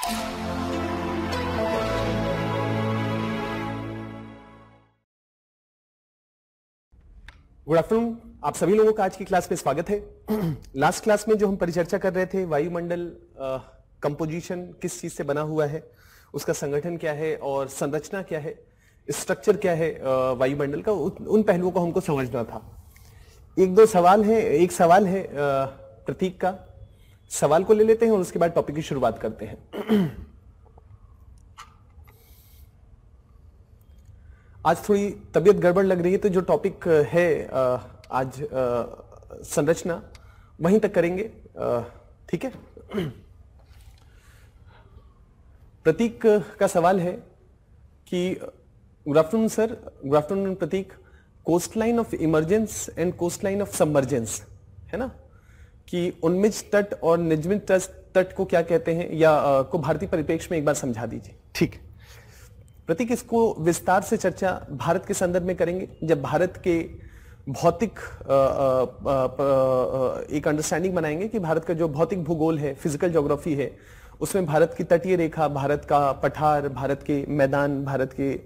Good afternoon, आप सभी लोगों का आज की क्लास में स्वागत है। लास्ट क्लास में जो हम परिचर्चा कर रहे थे, वायुमंडल कंपोजिशन किस चीज से बना हुआ है, उसका संगठन क्या है और संरचना क्या है, स्ट्रक्चर क्या है वायुमंडल का, उन पहलुओं को हमको समझना था। एक दो सवाल है, एक सवाल है प्रतीक का, सवाल को ले लेते हैं और उसके बाद टॉपिक की शुरुआत करते हैं। आज थोड़ी तबीयत गड़बड़ लग रही है, तो जो टॉपिक है आज संरचना, वहीं तक करेंगे, ठीक है। प्रतीक का सवाल है कि good afternoon sir, good afternoon Prateek, coast line of emergence and coast line of submergence, है ना, कि उन्मिज तट और निजमित तट को क्या कहते हैं, या को भारतीय परिप्रेक्ष्य में एक बार समझा दीजिए। ठीक, प्रतीक, इसको विस्तार से चर्चा भारत के संदर्भ में करेंगे, जब भारत के भौतिक एक अंडरस्टैंडिंग बनाएंगे कि भारत का जो भौतिक भूगोल है, फिजिकल ज्योग्राफी है, उसमें भारत की तटीय रेखा, भारत का पठार, भारत के मैदान, भारत के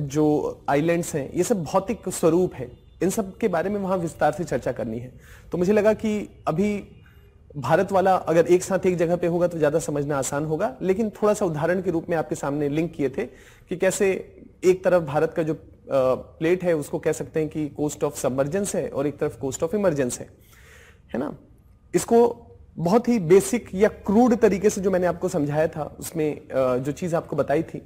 जो आइलैंड्स हैं, ये सब भौतिक स्वरूप है, इन सब के बारे में वहां विस्तार से चर्चा करनी है। तो मुझे लगा कि अभी भारत वाला अगर एक साथ एक जगह पे होगा तो ज्यादा समझना आसान होगा, लेकिन थोड़ा सा उदाहरण के रूप में आपके सामने लिंक किए थे कि कैसे एक तरफ भारत का जो प्लेट है उसको कह सकते हैं कि कोस्ट ऑफ सबमर्जेंस है और एक तरफ कोस्ट ऑफ इमरजेंस है ना। इसको बहुत ही बेसिक या क्रूड तरीके से जो मैंने आपको समझाया था, उसमें जो चीज आपको बताई थी,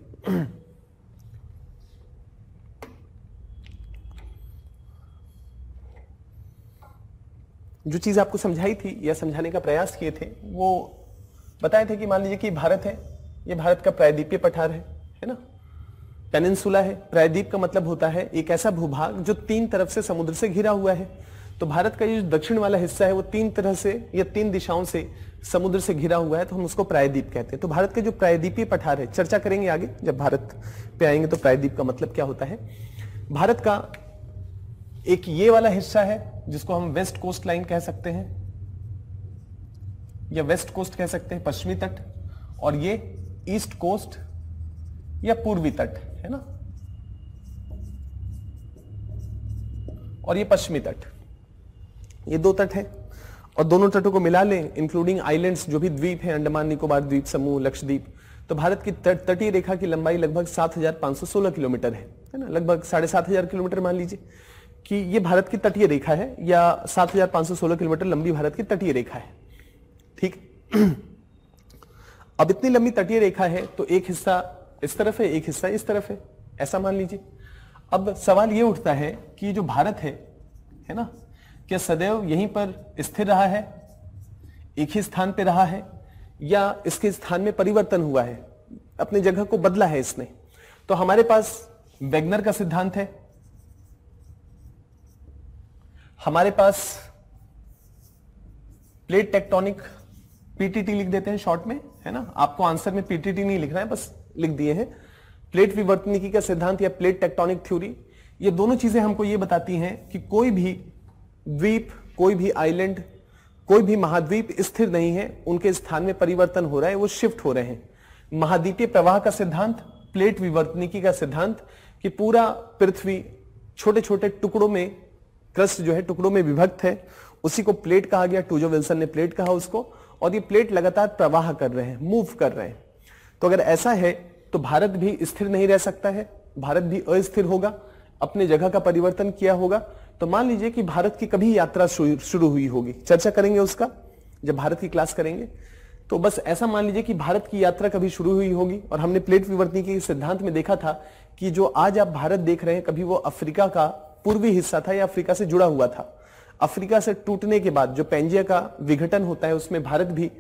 जो चीज आपको समझाई थी या समझाने का प्रयास किए थे, वो बताए थे कि मान लीजिए कि भारत है, ये भारत का प्रायद्वीपीय पठार है ना, पेनिनसुला है। प्रायद्वीप का मतलब होता है एक ऐसा भूभाग जो तीन तरफ से समुद्र से घिरा हुआ है। तो भारत का ये जो दक्षिण वाला हिस्सा है वो तीन तरह से या तीन दिशाओं से समुद्र से घिरा हुआ है, तो हम उसको प्रायद्वीप कहते हैं। तो भारत का जो प्रायद्वीपीय पठार है, चर्चा करेंगे आगे जब भारत पे आएंगे तो प्रायद्वीप का मतलब क्या होता है। भारत का एक ये वाला हिस्सा है जिसको हम वेस्ट कोस्ट लाइन कह सकते हैं या वेस्ट कोस्ट कह सकते हैं, पश्चिमी तट, और ये ईस्ट कोस्ट या पूर्वी तट है ना, और ये पश्चिमी तट, ये दो तट है। और दोनों तटों को मिला लें, इंक्लूडिंग आइलैंड्स, जो भी द्वीप है, अंडमान निकोबार द्वीप समूह, लक्षद्वीप, तो भारत की तटीय रेखा की लंबाई लगभग 7,516 किलोमीटर है ना, लगभग 7,500 किलोमीटर मान लीजिए कि ये भारत की तटीय रेखा है, या 7,516 किलोमीटर लंबी भारत की तटीय रेखा है। ठीक, अब इतनी लंबी तटीय रेखा है तो एक हिस्सा इस तरफ है, एक हिस्सा इस तरफ है, ऐसा मान लीजिए। अब सवाल ये उठता है कि जो भारत है ना, क्या सदैव यहीं पर स्थिर रहा है, एक ही स्थान पे रहा है, या इसके स्थान में परिवर्तन हुआ है, अपनी जगह को बदला है इसने। तो हमारे पास वेगनर का सिद्धांत है, हमारे पास प्लेट टेक्टोनिक, पीटीटी लिख देते हैं शॉर्ट में, है ना, आपको आंसर में पीटीटी नहीं लिखना है, बस लिख दिए हैं। प्लेट विवर्तनिकी का सिद्धांत या प्लेट टेक्टोनिक थ्योरी, ये दोनों चीजें हमको ये बताती हैं कि कोई भी द्वीप, कोई भी आइलैंड, कोई भी महाद्वीप स्थिर नहीं है, उनके स्थान में परिवर्तन हो रहा है, वो शिफ्ट हो रहे हैं। महाद्वीपीय प्रवाह का सिद्धांत, प्लेट विवर्तनिकी का सिद्धांत कि पूरा पृथ्वी छोटे छोटे टुकड़ों में, क्रस्ट जो है टुकड़ों में विभक्त है, उसी को प्लेट कहा गया, टूजो विल्सन ने प्लेट कहा उसको, और ये प्लेट लगातार प्रवाह कर रहे हैं, मूव कर रहे हैं। तो अगर ऐसा है तो भारत भी स्थिर नहीं रह सकता है, भारत भी अस्थिर होगा, अपने जगह का परिवर्तन किया होगा। तो मान लीजिए कि भारत की कभी यात्रा शुरू हुई होगी, चर्चा करेंगे उसका जब भारत की क्लास करेंगे। तो बस ऐसा मान लीजिए कि भारत की यात्रा कभी शुरू हुई होगी, और हमने प्लेट विवर्तनिकी के सिद्धांत में देखा था कि जो आज आप भारत देख रहे हैं, कभी वो अफ्रीका का पूर्वी हिस्सा था या अफ्रीका से जुड़ा हुआ था। अफ्रीका से टूटने के बाद जो पेंजिया का विघटन होता है, उसमें भारत भी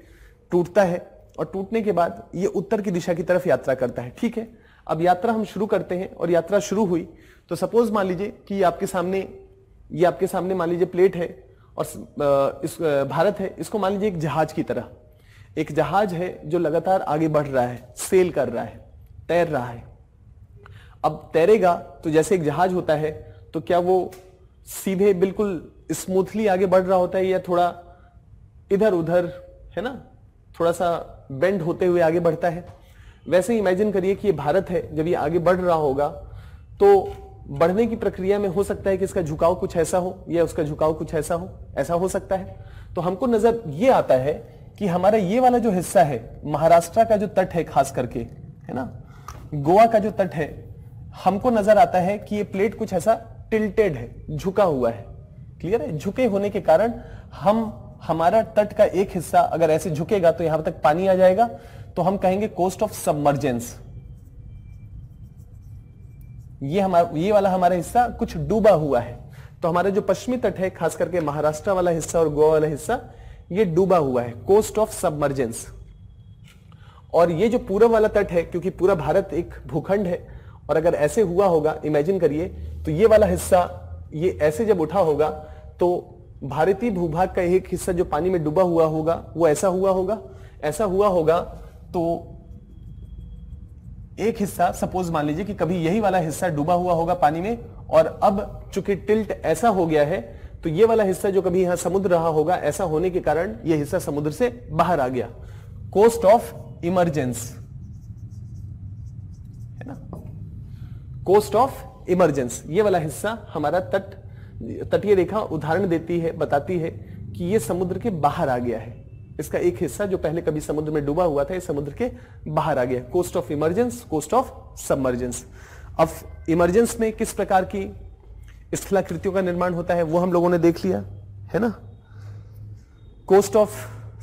टूटता है, और टूटने के बाद ये उत्तर की दिशा की तरफ यात्रा करता है। ठीक है, अब यात्रा हम शुरू करते हैं, और यात्रा शुरू हुई तो सपोज मान लीजिए कि ये आपके सामने मान लीजिए प्लेट है, और इस भारत है, इसको मान लीजिए एक जहाज की तरह, एक जहाज है जो लगातार आगे बढ़ रहा है, सेल कर रहा है, तैर रहा है। अब तैरेगा तो जैसे एक जहाज होता है, तो क्या वो सीधे बिल्कुल स्मूथली आगे बढ़ रहा होता है, या थोड़ा इधर उधर, है ना, थोड़ा सा बेंड होते हुए आगे बढ़ता है। वैसे ही इमेजिन करिए कि ये भारत है, जब ये आगे बढ़ रहा होगा तो बढ़ने की प्रक्रिया में हो सकता है कि इसका झुकाव कुछ ऐसा हो या उसका झुकाव कुछ ऐसा हो, ऐसा हो सकता है। तो हमको नजर ये आता है कि हमारा ये वाला जो हिस्सा है, महाराष्ट्र का जो तट है खास करके, है ना, गोवा का जो तट है, हमको नजर आता है कि ये प्लेट कुछ ऐसा टिल्टेड है, झुका हुआ है। क्लियर है? झुके होने के कारण हमारा तट का एक हिस्सा अगर ऐसे झुकेगा तो यहां तक पानी आ जाएगा, तो हम कहेंगे कोस्ट ऑफ सबमर्जेंस। ये वाला हमारा हिस्सा कुछ डूबा हुआ है। तो हमारा जो पश्चिमी तट है, खास करके महाराष्ट्र वाला हिस्सा और गोवा वाला हिस्सा, ये डूबा हुआ है, कोस्ट ऑफ सबमर्जेंस। और ये जो पूरब वाला तट है, क्योंकि पूरा भारत एक भूखंड है, और अगर ऐसे हुआ होगा, इमेजिन करिए, तो ये वाला हिस्सा ये ऐसे जब उठा होगा तो भारतीय भूभाग का एक हिस्सा जो पानी में डूबा हुआ होगा वो ऐसा हुआ होगा। ऐसा हुआ होगा तो एक हिस्सा, सपोज मान लीजिए कि कभी यही वाला हिस्सा डूबा हुआ होगा पानी में, और अब चूंकि टिल्ट ऐसा हो गया है तो ये वाला हिस्सा जो कभी यहां समुद्र रहा होगा, ऐसा होने के कारण ये हिस्सा समुद्र से बाहर आ गया, कोस्ट ऑफ इमरजेंस, है ना, कोस्ट ऑफ इमरजेंस। ये वाला हिस्सा हमारा तटीय रेखा उदाहरण देती है, बताती है कि ये समुद्र के बाहर आ गया है। इसका एक हिस्सा जो पहले कभी समुद्र में डूबा हुआ था, ये समुद्र के बाहर आ गया, coast of emergence, coast of submergence. अब इमरजेंस में किस प्रकार की स्थलाकृतियों का निर्माण होता है वो हम लोगों ने देख लिया, है ना। कोस्ट ऑफ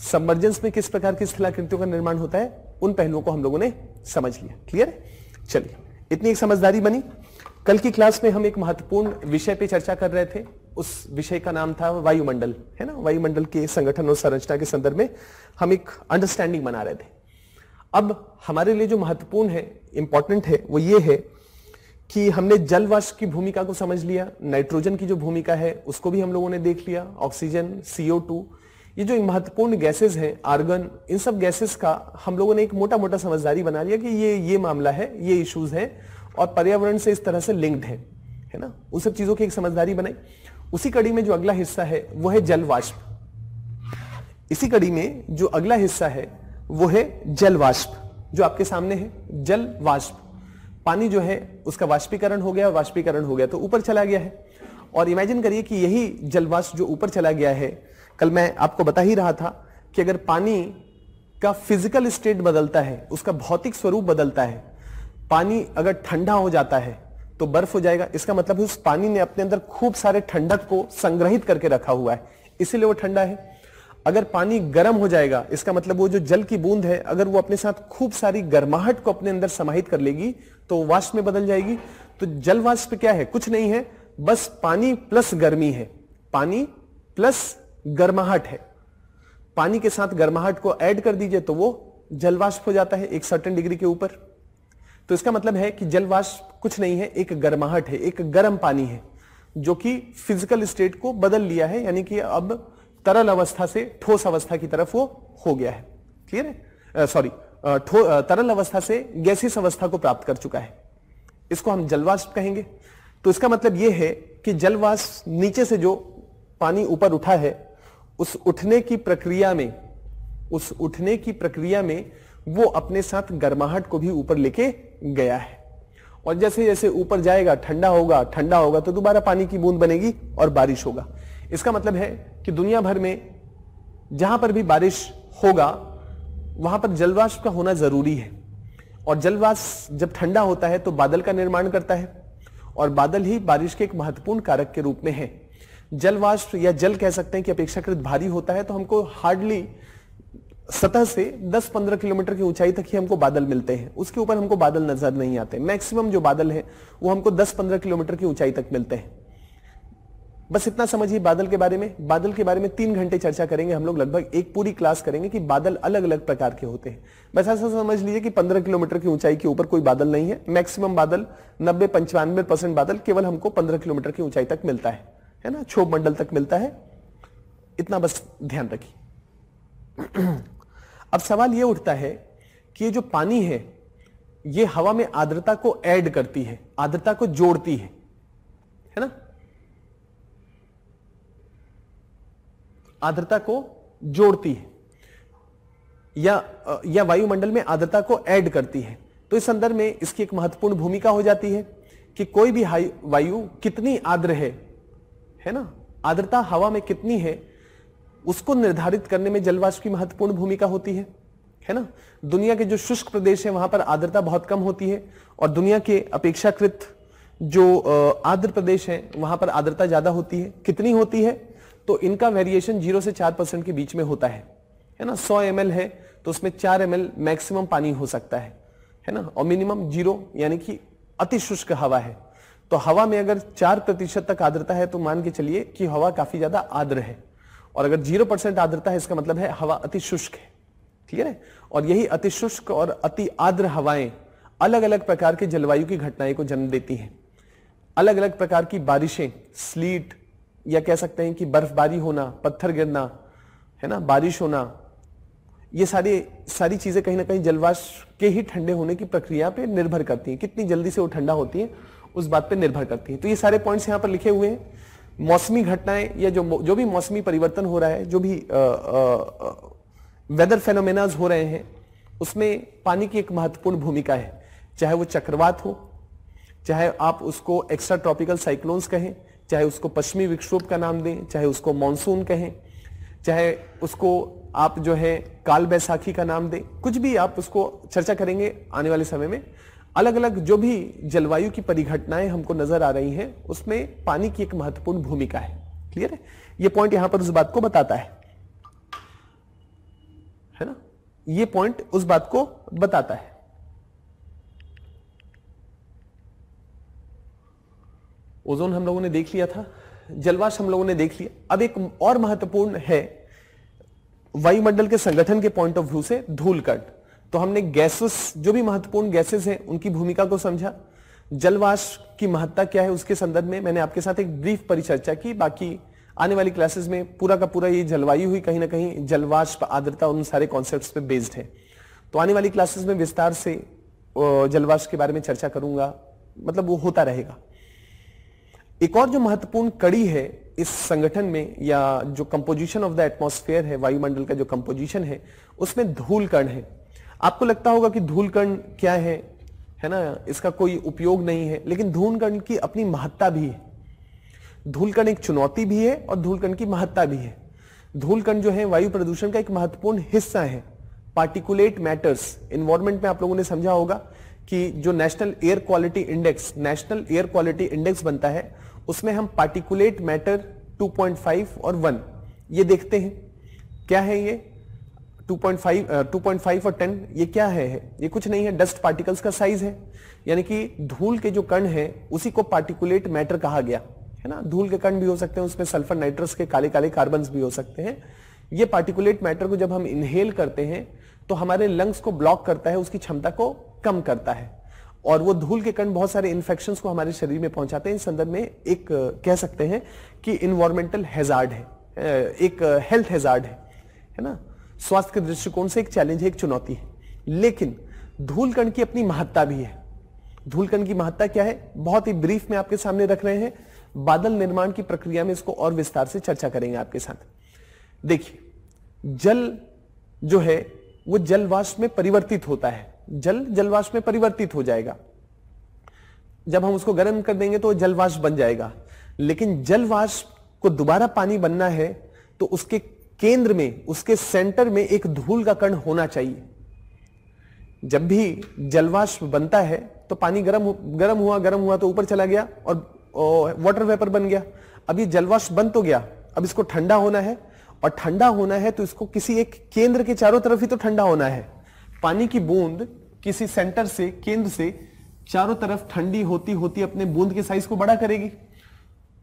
सबमर्जेंस में किस प्रकार की स्थलाकृतियों का निर्माण होता है, उन पहलुओं को हम लोगों ने समझ लिया। क्लियर है? चलिए, इतनी एक समझदारी बनी। कल की क्लास में हम एक महत्वपूर्ण विषय पे चर्चा कर रहे थे। उस विषय का नाम था वायुमंडल, है ना। वायुमंडल के संगठन और संरचना के संदर्भ में हम एक अंडरस्टैंडिंग बना रहे थे। अब हमारे लिए जो महत्वपूर्ण है, इंपॉर्टेंट है, वो ये है कि हमने जल वाष्प की भूमिका को समझ लिया, नाइट्रोजन की जो भूमिका है उसको भी हम लोगों ने देख लिया, ऑक्सीजन, CO2, ये जो महत्वपूर्ण गैसेस हैं, आर्गन, इन सब गैसेस का हम लोगों ने एक मोटा मोटा समझदारी बना लिया कि ये मामला है, ये इश्यूज हैं और पर्यावरण से इस तरह से लिंक्ड है ना। उन सब चीजों की एक समझदारी बनाई। उसी कड़ी में जो अगला हिस्सा है वो है जल वाष्प। इसी कड़ी में जो अगला हिस्सा है वो है जल वाष्प, जो आपके सामने है। जल वाष्प, पानी जो है उसका वाष्पीकरण हो गया, वाष्पीकरण हो गया तो ऊपर चला गया है। और इमेजिन करिए कि यही जल वाष्प जो ऊपर चला गया है, कल मैं आपको बता ही रहा था कि अगर पानी का फिजिकल स्टेट बदलता है, उसका भौतिक स्वरूप बदलता है, पानी अगर ठंडा हो जाता है तो बर्फ हो जाएगा। इसका मतलब है उस पानी ने अपने अंदर खूब सारे ठंडक को संग्रहित करके रखा हुआ है, इसीलिए वो ठंडा है। अगर पानी गर्म हो जाएगा, इसका मतलब वो जो जल की बूंद है, अगर वो अपने साथ खूब सारी गर्माहट को अपने अंदर समाहित कर लेगी तो वाष्प में बदल जाएगी। तो जल वाष्प क्या है? कुछ नहीं है, बस पानी प्लस गर्मी है, पानी प्लस गर्माहट है। पानी के साथ गर्माहट को ऐड कर दीजिए तो वो जल वाष्प हो जाता है एक सर्टेन डिग्री के ऊपर। तो इसका मतलब है कि जल वाष्प कुछ नहीं है, एक गर्माहट है, एक गर्म पानी है जो कि फिजिकल स्टेट को बदल लिया है, यानी कि अब तरल अवस्था से ठोस अवस्था की तरफ वो हो गया है। क्लियर है? तरल अवस्था से गैसियस अवस्था को प्राप्त कर चुका है। इसको हम जलवाष्प कहेंगे। तो इसका मतलब यह है कि जलवाष्प नीचे से जो पानी ऊपर उठा है, उस उठने की प्रक्रिया में वो अपने साथ गर्माहट को भी ऊपर लेके गया है। और जैसे जैसे ऊपर जाएगा, ठंडा होगा तो दोबारा पानी की बूंद बनेगी और बारिश होगा। इसका मतलब है कि दुनिया भर में जहां पर भी बारिश होगा वहां पर जलवाष्प का होना जरूरी है। और जलवाष्प जब ठंडा होता है तो बादल का निर्माण करता है, और बादल ही बारिश के एक महत्वपूर्ण कारक के रूप में है। जलवाष्प या जल कह सकते हैं कि अपेक्षाकृत भारी होता है, तो हमको हार्डली सतह से 10-15 किलोमीटर की ऊंचाई तक ही हमको बादल मिलते हैं, उसके ऊपर हमको बादल नजर नहीं आते। मैक्सिमम जो बादल है वो हमको 10-15 किलोमीटर की ऊंचाई तक मिलते हैं। बस इतना समझिए बादल के बारे में। बादल के बारे में 3 घंटे चर्चा करेंगे हम लोग, लगभग एक पूरी क्लास करेंगे कि बादल अलग अलग प्रकार के होते हैं। बस ऐसा समझ लीजिए कि 15 किलोमीटर की ऊंचाई के ऊपर कोई बादल नहीं है। मैक्सिमम बादल 90-95% बादल केवल हमको 15 किलोमीटर की ऊंचाई तक मिलता है ना, क्षोभ मंडल तक मिलता है। इतना बस ध्यान रखिए। अब सवाल यह उठता है कि ये जो पानी है ये हवा में आर्द्रता को ऐड करती है, आर्द्रता को जोड़ती है ना, आर्द्रता को जोड़ती है। या वायुमंडल में आर्द्रता को ऐड करती है। तो इस संदर्भ में इसकी एक महत्वपूर्ण भूमिका हो जाती है कि कोई भी वायु कितनी आर्द्र है ना, आर्द्रता हवा में कितनी है उसको निर्धारित करने में जलवाष्प की महत्वपूर्ण भूमिका होती है ना। दुनिया के जो शुष्क प्रदेश है वहां पर आर्द्रता बहुत कम होती है और दुनिया के अपेक्षाकृत जो आर्द्र प्रदेश है वहां पर आर्द्रता ज्यादा होती है। कितनी होती है? तो इनका वेरिएशन 0 से 4% के बीच में होता है ना। 100 ml है तो उसमें 4 ml मैक्सिमम पानी हो सकता है ना, और मिनिमम 0 यानी कि अति शुष्क हवा है। तो हवा में अगर 4% तक आर्द्रता है तो मान के चलिए कि हवा काफी ज्यादा आर्द्र है, और अगर 0% आर्द्रता है इसका मतलब है हवा अति शुष्क है। क्लियर है? और यही अति शुष्क और अति आर्द्र हवाएं अलग अलग प्रकार के जलवायु की घटनाएं को जन्म देती हैं। अलग अलग प्रकार की बारिशें, स्लीट या कह सकते हैं कि बर्फबारी होना, पत्थर गिरना, है ना, बारिश होना, ये सारी चीजें कहीं ना कहीं जलवाष्प के ही ठंडे होने की प्रक्रिया पे निर्भर करती हैं। कितनी जल्दी से वो ठंडा होती है उस बात पे निर्भर करती है। तो ये सारे पॉइंट्स यहाँ पर लिखे हुए हैं। मौसमी घटनाएं या जो भी मौसमी परिवर्तन हो रहा है, जो भी वेदर फेनोमेनाज हो रहे हैं, उसमें पानी की एक महत्वपूर्ण भूमिका है। चाहे वो चक्रवात हो, चाहे आप उसको एक्स्ट्रा ट्रॉपिकल साइक्लोन्स कहें, चाहे उसको पश्चिमी विक्षोभ का नाम दें, चाहे उसको मॉनसून कहें, चाहे उसको आप जो है काल बैसाखी का नाम दें, कुछ भी आप उसको चर्चा करेंगे आने वाले समय में। अलग अलग जो भी जलवायु की परिघटनाएं हमको नजर आ रही हैं उसमें पानी की एक महत्वपूर्ण भूमिका है। क्लियर है? ये पॉइंट यहां पर उस बात को बताता है ना, ये पॉइंट उस बात को बताता है। ओजोन हम लोगों ने देख लिया था, जलवाष्प हम लोगों ने देख लिया। अब एक और महत्वपूर्ण है वायुमंडल के संगठन के पॉइंट ऑफ व्यू से धूलकण। तो हमने गैसेस, जो भी महत्वपूर्ण गैसेस हैं उनकी भूमिका को समझा। जलवाष्प की महत्ता क्या है उसके संदर्भ में मैंने आपके साथ एक ब्रीफ परिचर्चा की। बाकी आने वाली क्लासेस में पूरा का पूरा ये जलवायु ही कहीं ना कहीं जलवाष्प, आर्द्रता, उन सारे कॉन्सेप्ट्स पे बेस्ड है। तो आने वाली क्लासेस में विस्तार से जलवाष्प के बारे में चर्चा करूंगा, मतलब वो होता रहेगा। एक और जो महत्वपूर्ण कड़ी है इस संगठन में, या जो कंपोजिशन ऑफ द एटमॉस्फेयर है, वायुमंडल का जो कंपोजिशन है, उसमें धूलकण है। आपको लगता होगा कि धूलकण क्या है ना, इसका कोई उपयोग नहीं है, लेकिन धूलकण की अपनी महत्ता भी है। धूलकण एक चुनौती भी है और धूलकण की महत्ता भी है। धूलकण जो है वायु प्रदूषण का एक महत्वपूर्ण हिस्सा है। पार्टिकुलेट मैटर्स, एनवायरमेंट में आप लोगों ने समझा होगा कि जो नेशनल एयर क्वालिटी इंडेक्स बनता है उसमें हम पार्टिकुलेट मैटर 2.5 और 1 ये देखते हैं। क्या है ये 2.5 और 10? ये क्या है? ये कुछ नहीं है, डस्ट पार्टिकल्स का साइज है। यानी कि धूल के जो कण है उसी को पार्टिकुलेट मैटर कहा गया है ना। धूल के कण भी हो सकते हैं, उसमें सल्फर, नाइट्रस के काले काले कार्बन्स भी हो सकते हैं। ये पार्टिकुलेट मैटर को जब हम इनहेल करते हैं तो हमारे लंग्स को ब्लॉक करता है, उसकी क्षमता को कम करता है, और वो धूल के कण बहुत सारे इन्फेक्शंस को हमारे शरीर में पहुंचाते हैं। इस संदर्भ में एक कह सकते हैं कि इन्वायरमेंटल हैजार्ड है, एक हेल्थ हैजार्ड है ना। स्वास्थ्य के दृष्टिकोण से एक चैलेंज है, एक चुनौती है। लेकिन धूलकण की अपनी महत्ता भी है। धूलकण की महत्ता क्या है बहुत ही ब्रीफ में आपके सामने रख रहे हैं। बादल निर्माण की प्रक्रिया में इसको और विस्तार से चर्चा करेंगे आपके साथ। देखिए, जल जो है वो जलवाष्प में परिवर्तित होता है। जल जलवाष्प में परिवर्तित हो जाएगा। जब हम उसको गर्म कर देंगे तो जलवाष्प बन जाएगा। लेकिन जलवाष्प को दोबारा पानी बनना है तो उसके केंद्र में, उसके सेंटर में एक धूल का कण होना चाहिए। जब भी जलवाष्प बनता है तो पानी गर्म हुआ तो ऊपर चला गया और वाटर वेपर बन गया। अब ये जलवाष्प बन तो गया, अब इसको ठंडा होना है, और ठंडा होना है तो इसको किसी एक केंद्र के चारों तरफ ही तो ठंडा होना है। पानी की बूंद किसी सेंटर से, केंद्र से चारों तरफ ठंडी होती होती अपने बूंद के साइज को बड़ा करेगी,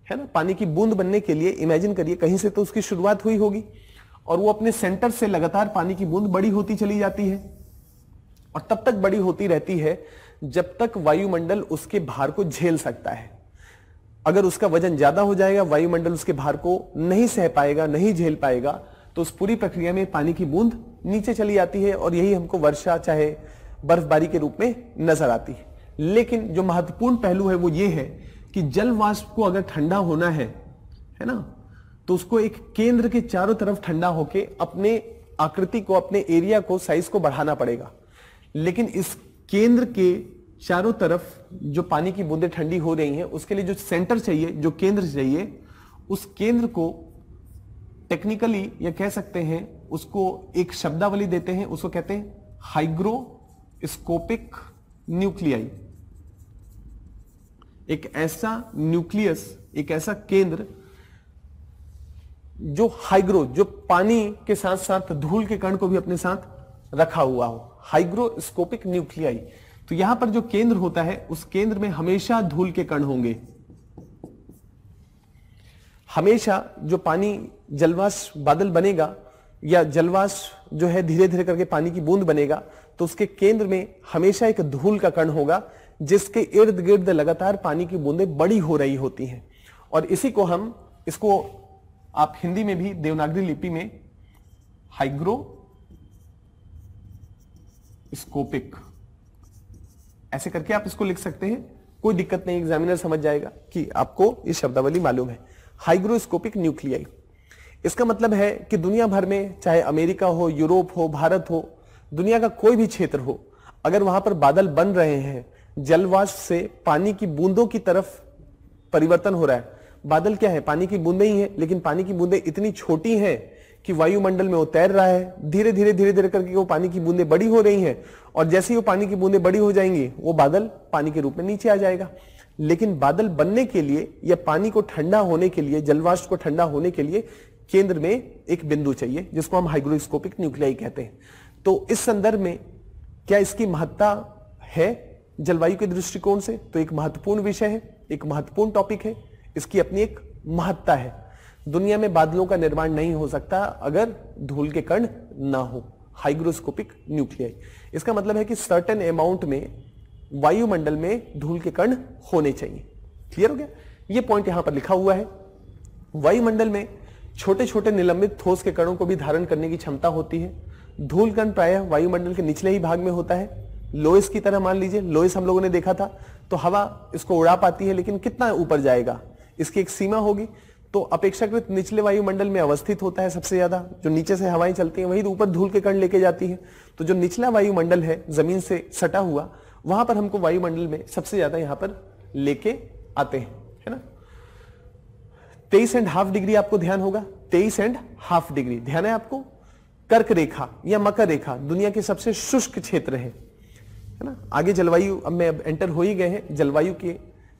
है ना। पानी की बूंद बनने के लिए इमेजिन करिए कहीं से तो उसकी शुरुआत हुई होगी, और वो अपने सेंटर से लगातार पानी की बूंद बड़ी होती चली जाती है, और तब तक बड़ी होती रहती है जब तक वायुमंडल उसके भार को झेल सकता है। अगर उसका वजन ज्यादा हो जाएगा, वायुमंडल उसके भार को नहीं सह पाएगा, नहीं झेल पाएगा, तो उस पूरी प्रक्रिया में पानी की बूंद नीचे चली जाती है, और यही हमको वर्षा चाहे बर्फबारी के रूप में नजर आती है। लेकिन जो महत्वपूर्ण पहलू है वो ये है कि जल वाष्प को अगर ठंडा होना है ना, तो उसको एक केंद्र के चारों तरफ ठंडा होके अपने आकृति को, अपने एरिया को, साइज को बढ़ाना पड़ेगा। लेकिन इस केंद्र के चारों तरफ जो पानी की बूंदें ठंडी हो रही हैं, उसके लिए जो सेंटर चाहिए, जो केंद्र चाहिए, उस केंद्र को टेक्निकली या कह सकते हैं उसको एक शब्दावली देते हैं, उसको कहते हैं हाइग्रोस्कोपिक न्यूक्लियाई। एक ऐसा न्यूक्लियस, एक ऐसा केंद्र जो हाइग्रो, जो पानी के साथ साथ धूल के कण को भी अपने साथ रखा हुआ हो, हाइग्रोस्कोपिक न्यूक्लियाई। तो यहां पर जो केंद्र होता है, उस केंद्र में हमेशा धूल के कण होंगे। हमेशा जो पानी जलवाष्प बादल बनेगा या जलवाष्प जो है धीरे धीरे करके पानी की बूंद बनेगा, तो उसके केंद्र में हमेशा एक धूल का कण होगा, जिसके इर्द गिर्द लगातार पानी की बूंदें बड़ी हो रही होती हैं। और इसी को हम, इसको आप हिंदी में भी देवनागरी लिपि में हाइग्रोस्कोपिक ऐसे करके आप इसको लिख सकते हैं, कोई दिक्कत नहीं, एग्जामिनर समझ जाएगा कि आपको ये शब्दावली मालूम है। हाइग्रोस्कोपिक न्यूक्लियाई, इसका मतलब है कि दुनिया भर में, चाहे अमेरिका हो, यूरोप हो, भारत हो, दुनिया का कोई भी क्षेत्र हो, अगर वहां पर बादल बन रहे हैं, जलवाष्प से पानी की बूंदों की तरफ परिवर्तन हो रहा है। बादल क्या है? पानी की बूंदें ही है, लेकिन पानी की बूंदें इतनी छोटी हैं कि वायुमंडल में वो तैर रहा है। धीरे धीरे धीरे धीरे करके वो पानी की बूंदें बड़ी हो रही हैं, और जैसे ही वो पानी की बूंदें बड़ी हो जाएंगी, वो बादल पानी के रूप में नीचे आ जाएगा। लेकिन बादल बनने के लिए या पानी को ठंडा होने के लिए, जलवाष्प को ठंडा होने के लिए केंद्र में एक बिंदु चाहिए, जिसको हम हाइग्रोस्कोपिक न्यूक्लियाई कहते हैं। तो इस संदर्भ में क्या इसकी महत्ता है जलवायु के दृष्टिकोण से? तो एक महत्वपूर्ण विषय है, एक महत्वपूर्ण टॉपिक है, इसकी अपनी एक महत्ता है। दुनिया में बादलों का निर्माण नहीं हो सकता अगर धूल के कण ना हो। हाइग्रोस्कोपिक न्यूक्लियाई, इसका मतलब है कि सर्टेन अमाउंट में वायुमंडल में धूल के कण होने चाहिए। क्लियर हो गया? ये पॉइंट यहां पर लिखा हुआ है। वायुमंडल में छोटे छोटे निलंबित ठोस के कणों को भी धारण करने की क्षमता होती है। धूल कण प्रायः वायुमंडल के निचले ही भाग में होता है। लोएस की तरह मान लीजिए, लोएस हम लोगों ने देखा था, तो हवा इसको उड़ा पाती है, लेकिन कितना ऊपर जाएगा, इसकी एक सीमा होगी। तो अपेक्षाकृत निचले वायुमंडल में अवस्थित होता है सबसे ज्यादा, जो नीचे से हवाएं चलती हैं वही ऊपर धूल के कण लेके जाती है। तो जो निचला वायुमंडल है जमीन से सटा हुआ, वहां पर हमको वायुमंडल में सबसे ज्यादा यहां पर लेके आते हैं, है ना। 23.5 डिग्री आपको ध्यान होगा, 23.5 डिग्री ध्यान है आपको। कर्क रेखा या मकर रेखा दुनिया के सबसे शुष्क क्षेत्र है ना। आगे जलवायु, अब मैं एंटर हो ही गए हैं, जलवायु के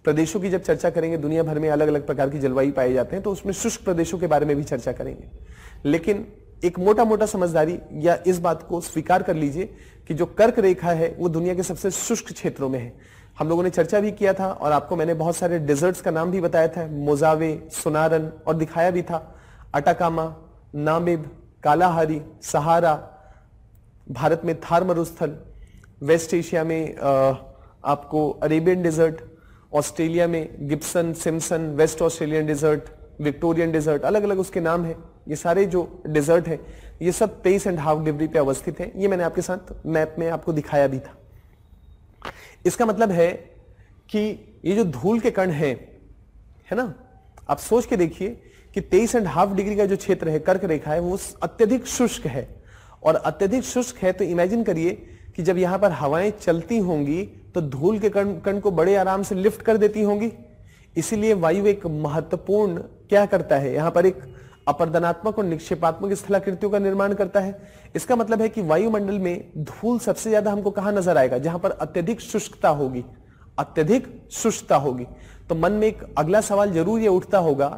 प्रदेशों की जब चर्चा करेंगे, दुनिया भर में अलग अलग प्रकार की जलवायु पाए जाते हैं, तो उसमें शुष्क प्रदेशों के बारे में भी चर्चा करेंगे। लेकिन एक मोटा मोटा समझदारी या इस बात को स्वीकार कर लीजिए कि जो कर्क रेखा है वो दुनिया के सबसे शुष्क क्षेत्रों में है। हम लोगों ने चर्चा भी किया था और आपको मैंने बहुत सारे डेजर्ट्स का नाम भी बताया था, मोजावे, सोनारन, और दिखाया भी था Atacama, Namib, Kalahari, Sahara, Bharat में थार मरुस्थल, वेस्ट एशिया में आपको अरेबियन डेजर्ट, ऑस्ट्रेलिया में Gibson, Simpson, West Australian desert, Victorian desert, अलग अलग उसके नाम है। ये सारे जो डेजर्ट है ये सब 23.5 डिग्री पे अवस्थित है। ये मैंने आपके साथ मैप में आपको दिखाया भी था। इसका मतलब है कि ये जो धूल के कण है ना, आप सोच के देखिए कि 23.5 डिग्री का जो क्षेत्र है, कर्क रेखा है, वो अत्यधिक शुष्क है। और अत्यधिक शुष्क है तो इमेजिन करिए कि जब यहां पर हवाएं चलती होंगी तो धूल के कण को बड़े आराम से लिफ्ट कर देती होंगी। इसीलिए वायु एक महत्वपूर्ण क्या करता है, यहां पर एक अपरदनात्मक और निक्षेपात्मक स्थलाकृतियों का निर्माण करता है। इसका मतलब है कि वायुमंडल में धूल सबसे ज्यादा हमको कहां नजर आएगा? जहां पर अत्यधिक शुष्कता होगी, अत्यधिक शुष्कता होगी। तो मन में एक अगला सवाल जरूर ये उठता होगा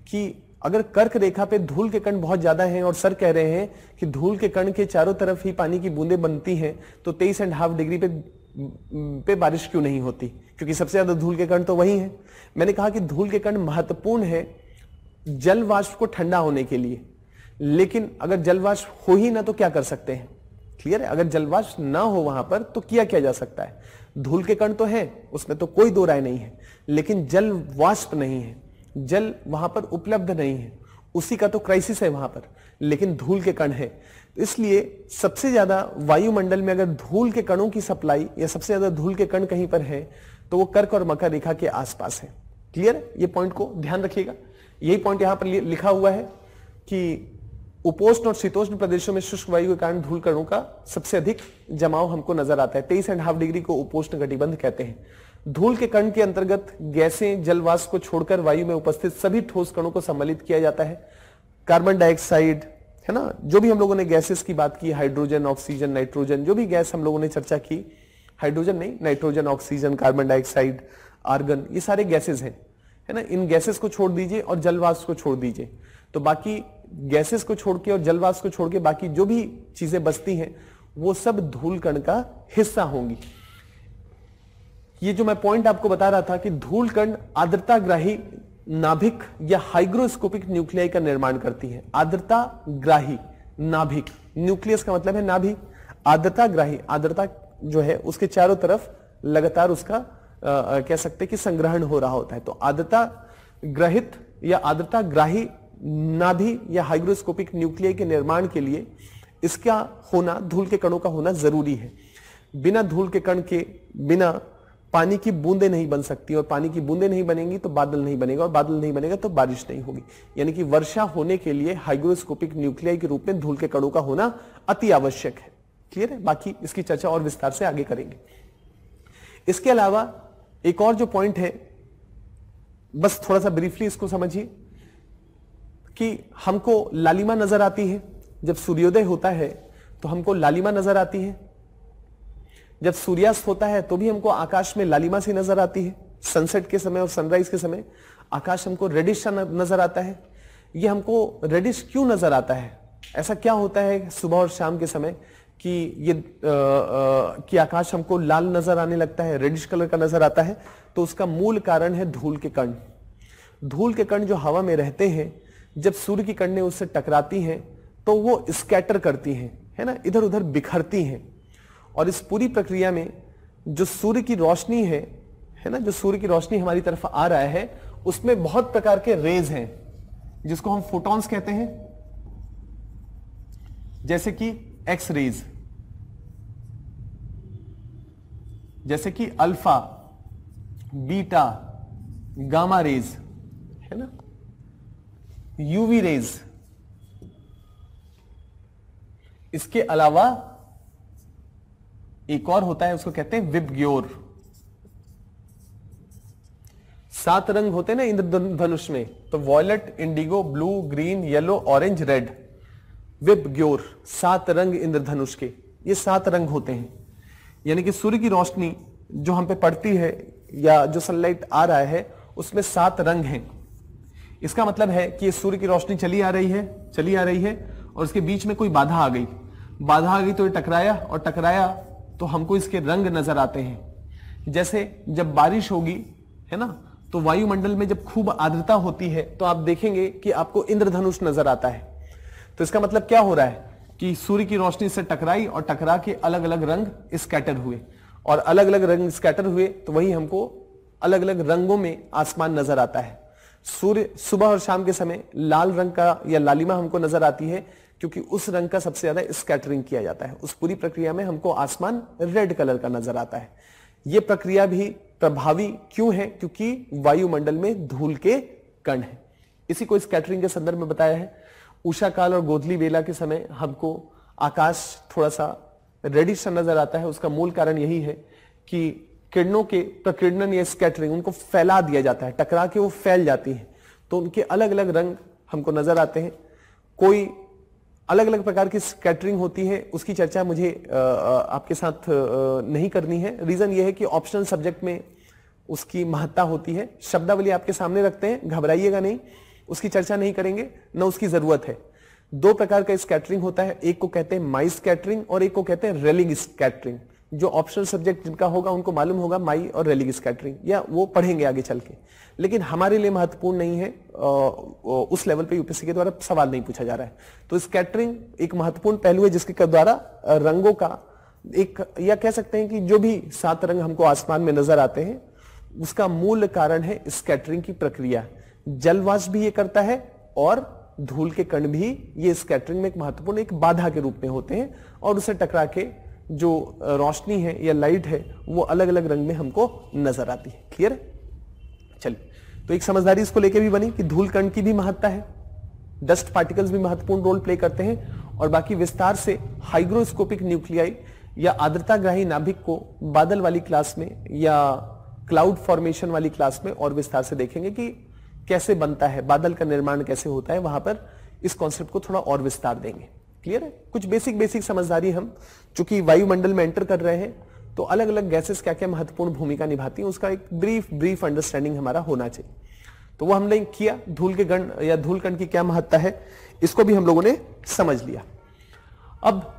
कि अगर कर्क रेखा पे धूल के कण बहुत ज्यादा हैं और सर कह रहे हैं कि धूल के कण के चारों तरफ ही पानी की बूंदें बनती हैं, तो 23.5 डिग्री पे बारिश क्यों नहीं होती? क्योंकि सबसे ज्यादा धूल के कण तो वही हैं। मैंने कहा कि धूल के कण महत्वपूर्ण है जल वाष्प को ठंडा होने के लिए, लेकिन अगर जल वाष्प हो ही ना तो क्या कर सकते हैं? क्लियर है? अगर जल वाष्प ना हो वहां पर तो किया जा सकता है? धूल के कण तो है, उसमें तो कोई दो राय नहीं है, लेकिन जल वाष्प नहीं है, जल वहां पर उपलब्ध नहीं है, उसी का तो क्राइसिस है वहां पर। लेकिन धूल के कण है, तो इसलिए सबसे ज्यादा वायुमंडल में अगर धूल के कणों की सप्लाई या सबसे ज्यादा धूल के कण कहीं पर है तो वो कर्क और मकर रेखा के आसपास है। क्लियर है? ये पॉइंट को ध्यान रखिएगा। यही पॉइंट यहां पर लिखा हुआ है कि उपोष्ण और शीतोष्ण प्रदेशों में शुष्क वायु के कारण धूल कणों का सबसे अधिक जमाव हमको नजर आता है। 23.5 डिग्री को उपोष्ण कटिबंध कहते हैं। धूल के कण के अंतर्गत गैसें, जलवाष्प को छोड़कर वायु में उपस्थित सभी ठोस कणों को सम्मिलित किया जाता है। कार्बन डाइऑक्साइड, है ना, जो भी हम लोगों ने गैसेस की बात की, हाइड्रोजन, ऑक्सीजन, नाइट्रोजन, जो भी गैस हम लोगों ने चर्चा की, हाइड्रोजन नहीं, nitrogen, oxygen, carbon dioxide, argon, ये सारे गैसेस हैं, है ना। इन गैसेस को छोड़ दीजिए और जलवाष्प को छोड़ दीजिए, तो बाकी गैसेस को छोड़ के और जलवाष्प को छोड़ के बाकी जो भी चीजें बचती हैं वो सब धूल कण का हिस्सा होंगी। ये जो मैं पॉइंट आपको बता रहा था कि धूल कण आर्द्रताग्राही नाभिक या हाइग्रोस्कोपिक न्यूक्लियाई का निर्माण करती है। आर्द्रताग्राही नाभिक, न्यूक्लियस का मतलब है नाभिक, आर्द्रताग्राही, आर्द्रता जो है उसके चारों तरफ लगातार उसका कह सकते हैं कि संग्रहण हो रहा होता है। तो आर्द्रता ग्रहित या आर्द्रता ग्राही नाभि या हाइग्रोस्कोपिक न्यूक्लियाई के निर्माण के लिए इसका होना, धूल के कणों का होना जरूरी है। बिना धूल के कण के बिना पानी की बूंदें नहीं बन सकती, और पानी की बूंदें नहीं बनेंगी तो बादल नहीं बनेगा, और बादल नहीं बनेगा तो बारिश नहीं होगी। यानी कि वर्षा होने के लिए हाइग्रोस्कोपिक न्यूक्लियाई के रूप में धूल के कणों का होना अति आवश्यक है। क्लियर है? बाकी इसकी चर्चा और विस्तार से आगे करेंगे। इसके अलावा एक और जो पॉइंट है, बस थोड़ा सा ब्रीफली इसको समझिए कि हमको लालिमा नजर आती है। जब सूर्योदय होता है तो हमको लालिमा नजर आती है। जब सूर्यास्त होता है तो भी हमको आकाश में लालिमा सी नजर आती है। सनसेट के समय और सनराइज के समय आकाश हमको रेडिश नजर आता है। ये हमको रेडिश क्यों नजर आता है? ऐसा क्या होता है सुबह और शाम के समय कि ये कि आकाश हमको लाल नजर आने लगता है, रेडिश कलर का नजर आता है? तो उसका मूल कारण है धूल के कण। धूल के कण जो हवा में रहते हैं, जब सूर्य की किरणें उससे टकराती हैं तो वो स्कैटर करती हैं, है ना, इधर उधर बिखरती हैं। और इस पूरी प्रक्रिया में जो सूर्य की रोशनी है ना, जो सूर्य की रोशनी हमारी तरफ आ रहा है, उसमें बहुत प्रकार के रेज हैं जिसको हम फोटॉन्स कहते हैं, जैसे कि एक्स रेज, जैसे कि अल्फा, बीटा, गामा रेज, है ना, यूवी रेज। इसके अलावा एक और होता है, उसको कहते हैं विबग्योर। 7 रंग होते हैं ना इंद्रधनुष में, तो violet, indigo, blue, green, yellow, orange, red, VIBGYOR. 7 रंग इंद्रधनुष के, ये 7 रंग होते हैं। यानी कि सूर्य की रोशनी जो हम पे पड़ती है या जो सनलाइट आ रहा है उसमें 7 रंग हैं। इसका मतलब है कि सूर्य की रोशनी चली आ रही है और उसके बीच में कोई बाधा आ गई तो ये टकराया, और टकराया तो हमको इसके रंग नजर आते हैं। जैसे जब बारिश होगी, है ना, तो वायुमंडल में जब खूब आर्द्रता होती है तो आप देखेंगे कि आपको इंद्रधनुष नजर आता है। तो इसका मतलब क्या हो रहा है कि सूर्य की रोशनी से टकराई और टकरा के अलग अलग रंग स्कैटर हुए, और अलग अलग रंग स्कैटर हुए तो वही हमको अलग अलग रंगों में आसमान नजर आता है। सूर्य सुबह और शाम के समय लाल रंग का या लालिमा हमको नजर आती है क्योंकि उस रंग का सबसे ज्यादा स्कैटरिंग किया जाता है। उस पूरी प्रक्रिया में हमको आसमान रेड कलर का नजर आता है। यह प्रक्रिया भी प्रभावी क्यों है? क्योंकि वायुमंडल में धूल के कण है। इसी को स्कैटरिंग के संदर्भ में बताया है। उषा काल और गोधली बेला के समय हमको आकाश थोड़ा सा रेडिश नजर आता है। उसका मूल कारण यही है कि किरणों के प्रकीर्णन या स्कैटरिंग, उनको फैला दिया जाता है, टकरा के वो फैल जाती हैं, तो उनके अलग अलग रंग हमको नजर आते हैं। कोई अलग अलग प्रकार की स्कैटरिंग होती है, उसकी चर्चा मुझे आपके साथ नहीं करनी है। रीजन ये है कि ऑप्शनल सब्जेक्ट में उसकी महत्ता होती है। शब्दावली आपके सामने रखते हैं, घबराइएगा नहीं, उसकी चर्चा नहीं करेंगे, न उसकी जरूरत है। 2 प्रकार का स्कैटरिंग होता है, एक को कहते हैं माई स्कैटरिंग और एक को कहते हैं रेलिंग स्कैटरिंग। जो ऑप्शनल सब्जेक्ट जिनका होगा उनको मालूम होगा माई और रेलिंग स्कैटरिंग, या वो पढ़ेंगे आगे चल के, लेकिन हमारे लिए महत्वपूर्ण नहीं है। उस लेवल पे यूपीएससी के द्वारा सवाल नहीं पूछा जा रहा है। तो स्कैटरिंग एक महत्वपूर्ण पहलू है जिसके द्वारा रंगों का एक, या कह सकते हैं कि जो भी 7 रंग हमको आसमान में नजर आते हैं उसका मूल कारण है स्कैटरिंग की प्रक्रिया। जलवाष्प भी ये करता है और धूल के कण भी ये स्कैटरिंग में एक महत्वपूर्ण एक बाधा के रूप में होते हैं, और उसे टकरा के जो रोशनी है या लाइट है वो अलग अलग रंग में हमको नजर आती है। क्लियर है? चलिए, तो एक समझदारी इसको लेके भी बनी कि धूल कण की भी महत्ता है। डस्ट पार्टिकल्स भी महत्वपूर्ण रोल प्ले करते हैं, और बाकी विस्तार से हाइग्रोस्कोपिक न्यूक्लियाई या आर्द्रताग्राही नाभिक को बादल वाली क्लास में या क्लाउड फॉर्मेशन वाली क्लास में और विस्तार से देखेंगे कि कैसे बनता है, बादल का निर्माण कैसे होता है, वहां पर इस कॉन्सेप्ट को थोड़ा और विस्तार देंगे। क्लियर है? कुछ बेसिक समझदारी हम चूंकि वायुमंडल में एंटर कर रहे हैं तो अलग अलग गैसेस क्या क्या महत्वपूर्ण भूमिका निभाती हैं उसका एक ब्रीफ अंडरस्टैंडिंग हमारा होना चाहिए। तो वो हमने किया, धूल के गण या धूल कण की क्या महत्ता है इसको भी हम लोगों ने समझ लिया। अब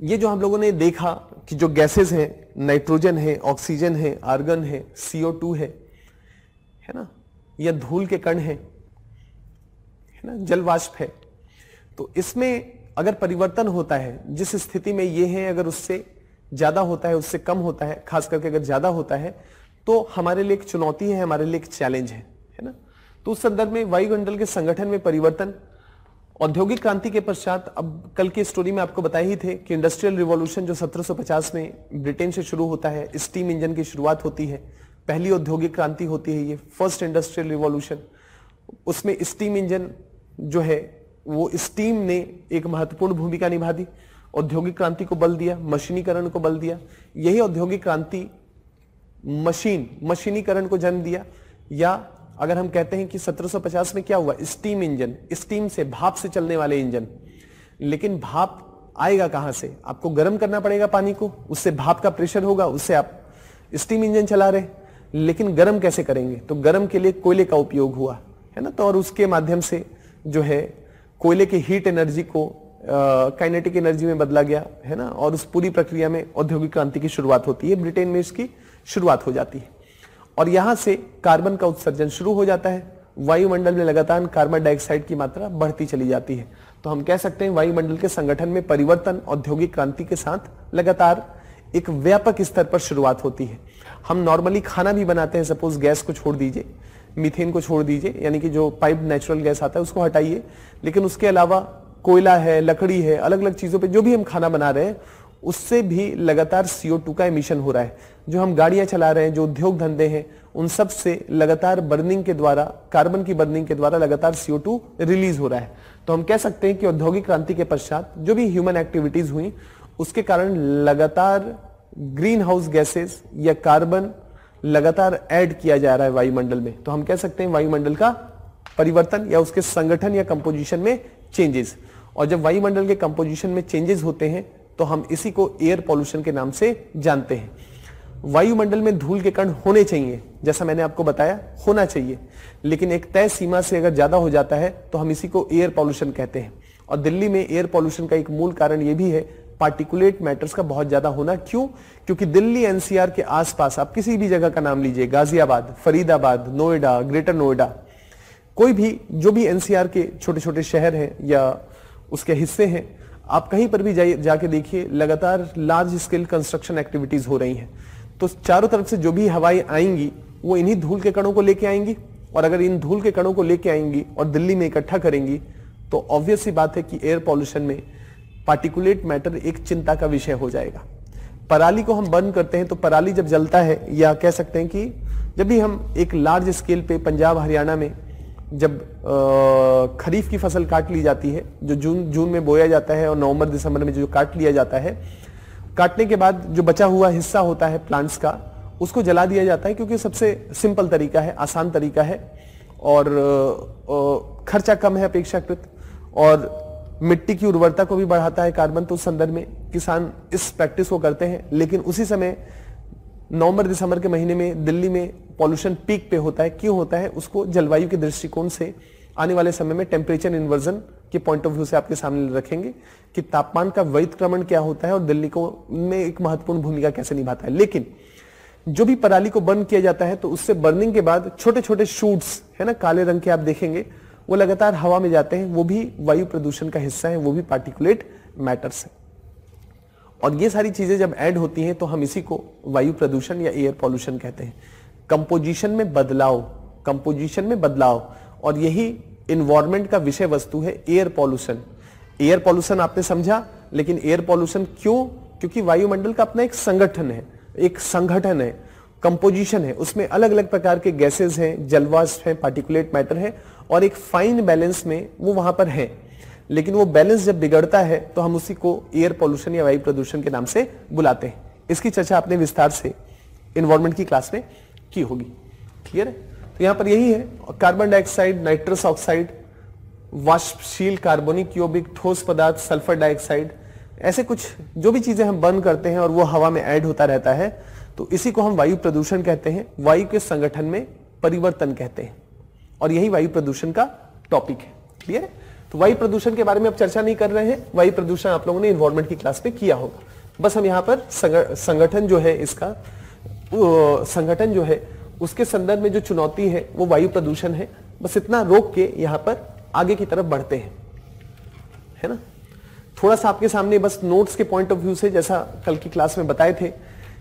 ये जो हम लोगों ने देखा कि जो गैसेस हैं, नाइट्रोजन है, ऑक्सीजन है, आर्गन है, CO2 है ना, या धूल के कण है ना, जल वाष्प है, तो इसमें अगर परिवर्तन होता है, जिस स्थिति में ये है अगर उससे ज्यादा होता है, उससे कम होता है, खास करके अगर ज्यादा होता है तो हमारे लिए एक चुनौती है, हमारे लिए एक चैलेंज है ना। तो उस संदर्भ में वायुमंडल के संगठन में परिवर्तन, औद्योगिक क्रांति के पश्चात, अब कल की स्टोरी में आपको बताए ही थे कि इंडस्ट्रियल रिवॉल्यूशन जो 1750 में ब्रिटेन से शुरू होता है, स्टीम इंजन की शुरुआत होती है, पहली औद्योगिक क्रांति होती है ये, फर्स्ट इंडस्ट्रियल रिवॉल्यूशन। उसमें स्टीम इंजन जो है वो स्टीम ने एक महत्वपूर्ण भूमिका निभा दी, औद्योगिक क्रांति को बल दिया, मशीनीकरण को बल दिया। यही औद्योगिक क्रांति मशीनीकरण को जन्म दिया, या अगर हम कहते हैं कि 1750 में क्या हुआ, स्टीम इंजन, स्टीम से, भाप से चलने वाले इंजन। लेकिन भाप आएगा कहां से? आपको गर्म करना पड़ेगा पानी को, उससे भाप का प्रेशर होगा, उससे आप स्टीम इंजन चला रहे, लेकिन गर्म कैसे करेंगे? तो गर्म के लिए कोयले का उपयोग हुआ है ना। तो और उसके माध्यम से जो है कोयले की हीट एनर्जी को काइनेटिक एनर्जी में बदला गया है ना, और उस पूरी प्रक्रिया में औद्योगिक क्रांति की शुरुआत होती है, ब्रिटेन में इसकी शुरुआत हो जाती है। और यहां से कार्बन का उत्सर्जन शुरू हो जाता है, वायुमंडल में लगातार कार्बन डाइऑक्साइड की मात्रा बढ़ती चली जाती है। तो हम कह सकते हैं वायुमंडल के संगठन में परिवर्तन औद्योगिक क्रांति के साथ लगातार एक व्यापक स्तर पर शुरुआत होती है। हम नॉर्मली खाना भी बनाते हैं, सपोज गैस को छोड़ दीजिए, मीथेन को छोड़ दीजिए, यानी कि जो पाइप नेचुरल गैस आता है उसको हटाइए, लेकिन उसके अलावा कोयला है, लकड़ी है, अलग अलग चीजों पे जो भी हम खाना बना रहे हैं उससे भी लगातार CO2 का एमिशन हो रहा है। जो हम गाड़ियां चला रहे हैं, जो उद्योग धंधे हैं, उन सब से लगातार बर्निंग के द्वारा, कार्बन की बर्निंग के द्वारा लगातार CO2 रिलीज हो रहा है। तो हम कह सकते हैं कि औद्योगिक क्रांति के पश्चात जो भी ह्यूमन एक्टिविटीज हुई उसके कारण लगातार ग्रीन हाउस गैसेस या कार्बन लगातार ऐड किया जा रहा है वायुमंडल में। तो हम कह सकते हैं वायुमंडल का परिवर्तन या उसके संगठन या कंपोजिशन में चेंजेस। और जब वायुमंडल के कंपोजिशन में चेंजेस होते हैं तो हम इसी को एयर पॉल्यूशन के नाम से जानते हैं। वायुमंडल में धूल के कण होने चाहिए, जैसा मैंने आपको बताया, होना चाहिए, लेकिन एक तय सीमा से अगर ज्यादा हो जाता है तो हम इसी को एयर पॉल्यूशन कहते हैं। और दिल्ली में एयर पॉल्यूशन का एक मूल कारण यह भी है पार्टिकुलेट मैटर्स का बहुत ज्यादा होना। क्यों? क्योंकि दिल्ली NCR के आसपास आप किसी भी जगह का नाम लीजिए, गाजियाबाद, फरीदाबाद, नोएडा, ग्रेटर नोएडा, कोई भी जो भी NCR के छोटे छोटे शहर हैं या उसके हिस्से हैं, आप कहीं पर भी जाके देखिए, लगातार लार्ज स्केल कंस्ट्रक्शन एक्टिविटीज हो रही हैं। तो चारों तरफ से जो भी हवाएं आएंगी वो इन्हीं धूल के कणों को लेके आएंगी, और अगर इन धूल के कणों को लेके आएंगी और दिल्ली में इकट्ठा करेंगी तो ऑब्वियस सी बात है कि एयर पॉल्यूशन में पार्टिकुलेट मैटर एक चिंता का विषय हो जाएगा। पराली को हम बर्न करते हैं तो पराली जब जलता है, या कह सकते हैं कि जब भी हम एक लार्ज स्केल पे पंजाब हरियाणा में जब खरीफ की फसल काट ली जाती है, जो जून में बोया जाता है और नवंबर दिसंबर में जो काट लिया जाता है, काटने के बाद जो बचा हुआ हिस्सा होता है प्लांट्स का, उसको जला दिया जाता है, क्योंकि सबसे सिंपल तरीका है, आसान तरीका है, और खर्चा कम है अपेक्षाकृत, और मिट्टी की उर्वरता को भी बढ़ाता है कार्बन। तो उस संदर्भ में किसान इस प्रैक्टिस को करते हैं। लेकिन उसी समय नवंबर दिसंबर के महीने में दिल्ली में पॉल्यूशन पीक पे होता है। क्यों होता है? उसको जलवायु के दृष्टिकोण से आने वाले समय में टेम्परेचर इन्वर्जन के पॉइंट ऑफ व्यू से आपके सामने रखेंगे कि तापमान का वैतक्रमण क्या होता है और दिल्ली को में एक महत्वपूर्ण भूमिका कैसे निभाता है। लेकिन जो भी पराली को बर्न किया जाता है तो उससे बर्निंग के बाद छोटे छोटे शूट्स है ना, काले रंग के आप देखेंगे, वो लगातार हवा में जाते हैं, वो भी वायु प्रदूषण का हिस्सा है, वो भी पार्टिकुलेट मैटर्स है। और ये सारी चीजें जब ऐड होती हैं तो हम इसी को वायु प्रदूषण या एयर पॉल्यूशन कहते हैं। कंपोजिशन में बदलाव, और यही इन्वायरमेंट का विषय वस्तु है एयर पॉल्यूशन। एयर पॉल्यूशन आपने समझा, लेकिन एयर पॉल्यूशन क्यों? क्योंकि वायुमंडल का अपना एक संगठन है, कंपोजिशन है, उसमें अलग अलग प्रकार के गैसेस हैं, जलवाष्प है, पार्टिकुलेट मैटर है, और एक फाइन बैलेंस में वो वहां पर है, लेकिन वो बैलेंस जब बिगड़ता है तो हम उसी को एयर पॉल्यूशन या वायु प्रदूषण के नाम से बुलाते हैं। इसकी चर्चा आपने विस्तार से एनवायरमेंट की क्लास में की होगी। क्लियर है? तो यहां पर यही है, कार्बन डाइऑक्साइड, नाइट्रस ऑक्साइड, वाष्पशील कार्बोनिक यौगिक, ठोस पदार्थ, सल्फर डाइऑक्साइड, ऐसे कुछ जो भी चीजें हम बर्न करते हैं और वो हवा में ऐड होता रहता है, तो इसी को हम वायु प्रदूषण कहते हैं, वायु के संगठन में परिवर्तन कहते हैं, और यही वायु प्रदूषण का टॉपिक है। क्लियर है? तो वायु प्रदूषण के बारे में अब चर्चा नहीं कर रहे हैं, वायु प्रदूषण आप लोगों ने एनवायरमेंट की क्लास में किया होगा। बस हम यहाँ पर संगठन जो है, इसका संगठन जो है उसके संदर्भ में जो चुनौती है वो वायु प्रदूषण है, बस इतना रोक के यहाँ पर आगे की तरफ बढ़ते हैं, है ना। थोड़ा सा आपके सामने बस नोट्स के पॉइंट ऑफ व्यू से, जैसा कल की क्लास में बताए थे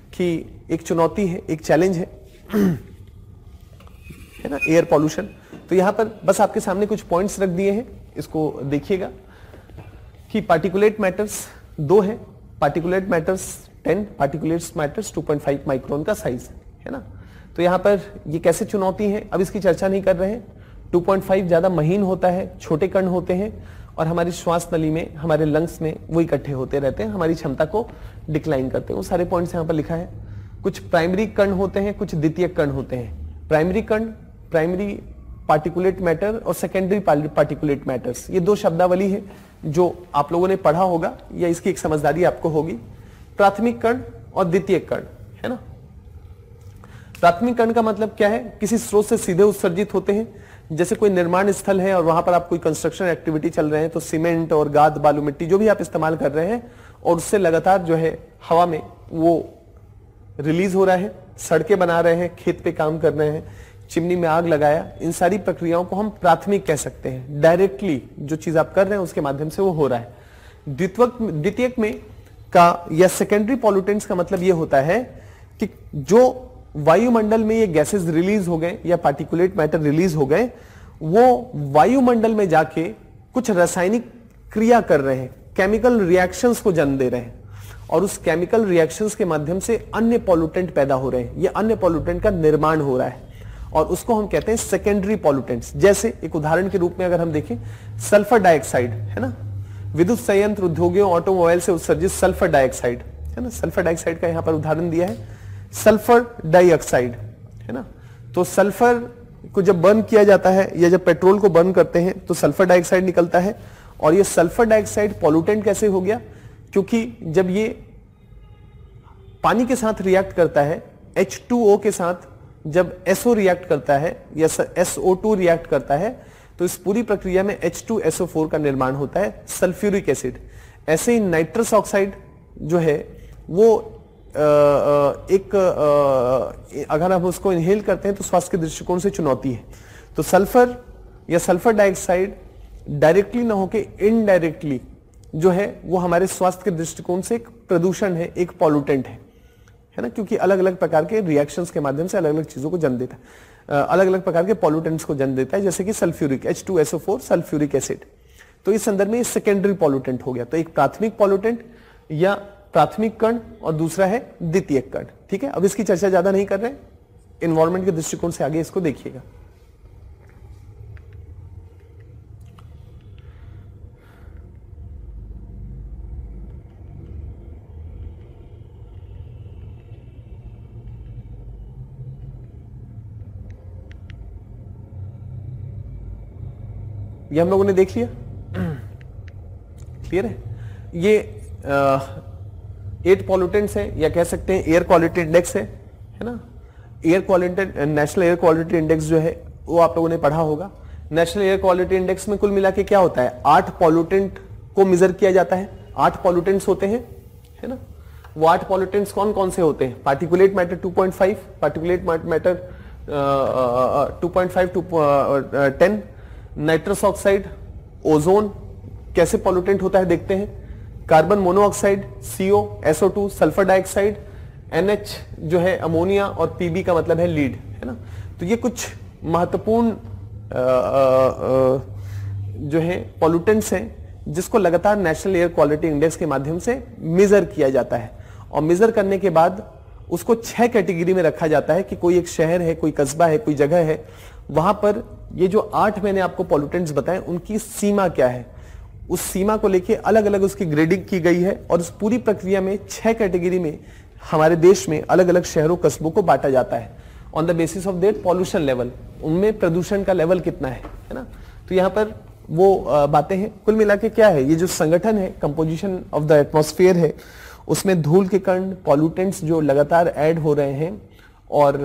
कि एक चुनौती है, एक चैलेंज है ना, एयर पॉल्यूशन। तो यहां पर बस आपके सामने कुछ पॉइंट्स रख दिए हैं, इसको देखिएगा कि पार्टिकुलेट मैटर्स 2 है, particulate matters 10, particulate matters 2.5 micron का साइज है ना। तो यहां पर ये कैसे चुनौती है, अब इसकी चर्चा नहीं कर रहे हैं। 2.5 ज्यादा महीन होता है, छोटे कण होते हैं, और हमारी श्वास नली में, हमारे लंग्स में वो इकट्ठे होते रहते हैं, हमारी क्षमता को डिक्लाइन करते हैं। वो सारे पॉइंट्स यहाँ पर लिखा है। कुछ प्राइमरी कण होते हैं, कुछ द्वितीय कण होते हैं। प्राइमरी कण, प्राइमरी पार्टिकुलेट मैटर और सेकेंडरी पार्टिकुलेट मैटर्स, ये 2 शब्दावली है जो आप लोगों ने पढ़ा होगा या इसकी एक समझदारी आपको होगी। प्राथमिक कण और द्वितीय कण, है ना। प्राथमिक कण का मतलब क्या है, किसी स्रोत से सीधे उत्सर्जित होते हैं, जैसे कोई निर्माण स्थल है और वहां पर आप कोई कंस्ट्रक्शन एक्टिविटी चल रहे हैं, तो सीमेंट और गाद, बालू, मिट्टी जो भी आप इस्तेमाल कर रहे हैं, और उससे लगातार जो है हवा में वो रिलीज हो रहा है, सड़कें बना रहे हैं, खेत पे काम कर रहे हैं, चिमनी में आग लगाया, इन सारी प्रक्रियाओं को हम प्राथमिक कह सकते हैं। डायरेक्टली जो चीज आप कर रहे हैं उसके माध्यम से वो हो रहा है। द्वितीयक में का या सेकेंडरी पॉल्यूटेंट्स का मतलब ये होता है कि जो वायुमंडल में ये गैसेस रिलीज हो गए या पार्टिकुलेट मैटर रिलीज हो गए, वो वायुमंडल में जाके कुछ रासायनिक क्रिया कर रहे हैं, केमिकल रिएक्शंस को जन्म दे रहे हैं, और उस केमिकल रिएक्शंस के माध्यम से अन्य पॉल्यूटेंट पैदा हो रहे हैं, ये अन्य पॉल्यूटेंट का निर्माण हो रहा है, और उसको हम कहते हैं सेकेंडरी पॉल्यूटेंट्स। जैसे एक उदाहरण के रूप में अगर हम देखें, सल्फर डाइऑक्साइड, है ना, विद्युत संयंत्र, उद्योगों, ऑटोमोबाइल से उत्सर्जित सल्फर डाइऑक्साइड, है ना, सल्फर डाइऑक्साइड का यहां पर उदाहरण दिया है, सल्फर डाइऑक्साइड, है ना। तो सल्फर को जब बर्न किया जाता है या जब पेट्रोल को बर्न करते हैं तो सल्फर डाइऑक्साइड निकलता है, और ये सल्फर डाइऑक्साइड पॉल्यूटेंट कैसे हो गया, क्योंकि जब ये पानी के साथ रिएक्ट करता है, H2O के साथ जब SO रिएक्ट करता है या SO2 रिएक्ट करता है, तो इस पूरी प्रक्रिया में H2SO4 का निर्माण होता है, सल्फ्यूरिक एसिड। ऐसे ही नाइट्रस ऑक्साइड जो है वो अगर हम उसको इनहेल करते हैं तो स्वास्थ्य के दृष्टिकोण से चुनौती है। तो सल्फर या सल्फर डाइऑक्साइड डायरेक्टली ना होके इनडायरेक्टली जो है वो हमारे स्वास्थ्य के दृष्टिकोण से एक प्रदूषण है, एक पॉल्यूटेंट है ना, क्योंकि अलग अलग प्रकार के रिएक्शंस के माध्यम से अलग अलग चीजों को जन्म देता है, अलग अलग प्रकार के पॉल्यूटेंट्स को जन्म देता है, जैसे कि सल्फ्यूरिक H2SO4 सल्फ्यूरिक एसिड। तो इस संदर्भ में सेकेंडरी पॉल्यूटेंट हो गया। तो एक प्राथमिक पॉल्यूटेंट या प्राथमिक कण और दूसरा है द्वितीय कण। ठीक है, अब इसकी चर्चा ज्यादा नहीं कर रहे, एनवायरमेंट के दृष्टिकोण से आगे इसको देखिएगा। ये हम लोगों ने देख लिया, क्लियर है। ये 8 पॉल्यूटेंट्स है, या कह सकते हैं एयर क्वालिटी इंडेक्स है ना। Air quality, national air quality index जो है वो आप लोगों ने पढ़ा होगा। नेशनल एयर क्वालिटी इंडेक्स में कुल मिला के क्या होता है, 8 पॉल्यूटेंट को मेजर किया जाता है। 8 पॉल्यूटेंट्स होते हैं, है ना। वो 8 पॉल्यूटेंट्स कौन कौन से होते हैं, particulate matter 2.5, particulate matter 2.5 to 10, nitrous oxide, ozone कैसे पॉल्यूटेंट होता है देखते हैं, carbon monoxide, CO, SO2, sulphur dioxide, NH जो है अमोनिया, और PB का मतलब है लीड, है ना। तो ये कुछ महत्वपूर्ण जो है पॉल्यूटेंट्स हैं जिसको लगातार नेशनल एयर क्वालिटी इंडेक्स के माध्यम से मेजर किया जाता है, और मेजर करने के बाद उसको 6 कैटेगरी में रखा जाता है कि कोई एक शहर है, कोई कस्बा है, कोई जगह है, वहां पर ये जो 8 मैंने आपको पॉल्यूटेंट्स बताए उनकी सीमा क्या है, उस सीमा को लेके अलग अलग उसकी ग्रेडिंग की गई है और उस पूरी प्रक्रिया में 6 कैटेगरी में हमारे देश में अलग अलग शहरों कस्बों को बांटा जाता है on the basis of that pollution level, उनमें प्रदूषण का लेवल कितना है ना। तो यहाँ पर वो बातें हैं। कुल मिला के क्या है, ये जो संगठन है, कंपोजिशन ऑफ द एटमॉस्फेयर है, उसमें धूल के कण, पॉल्यूटेंट्स जो लगातार ऐड हो रहे हैं और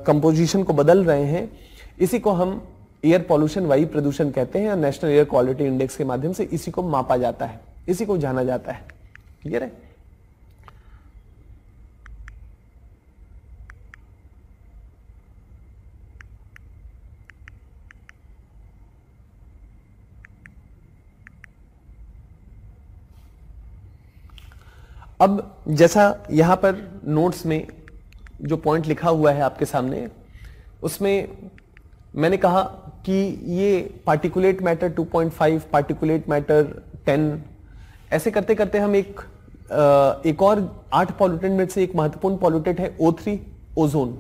कंपोजिशन को बदल रहे हैं, इसी को हम एयर पॉल्यूशन, वायु प्रदूषण कहते हैं और नेशनल एयर क्वालिटी इंडेक्स के माध्यम से इसी को मापा जाता है, इसी को जाना जाता है। क्लियर है? अब जैसा यहां पर नोट्स में जो पॉइंट लिखा हुआ है आपके सामने, उसमें मैंने कहा कि ये पार्टिकुलेट मैटर 2.5, पार्टिकुलेट मैटर 10, ऐसे करते करते हम एक और 8 पॉल्यूटेंट में से एक महत्वपूर्ण पॉल्यूटेंट है O3, ओजोन।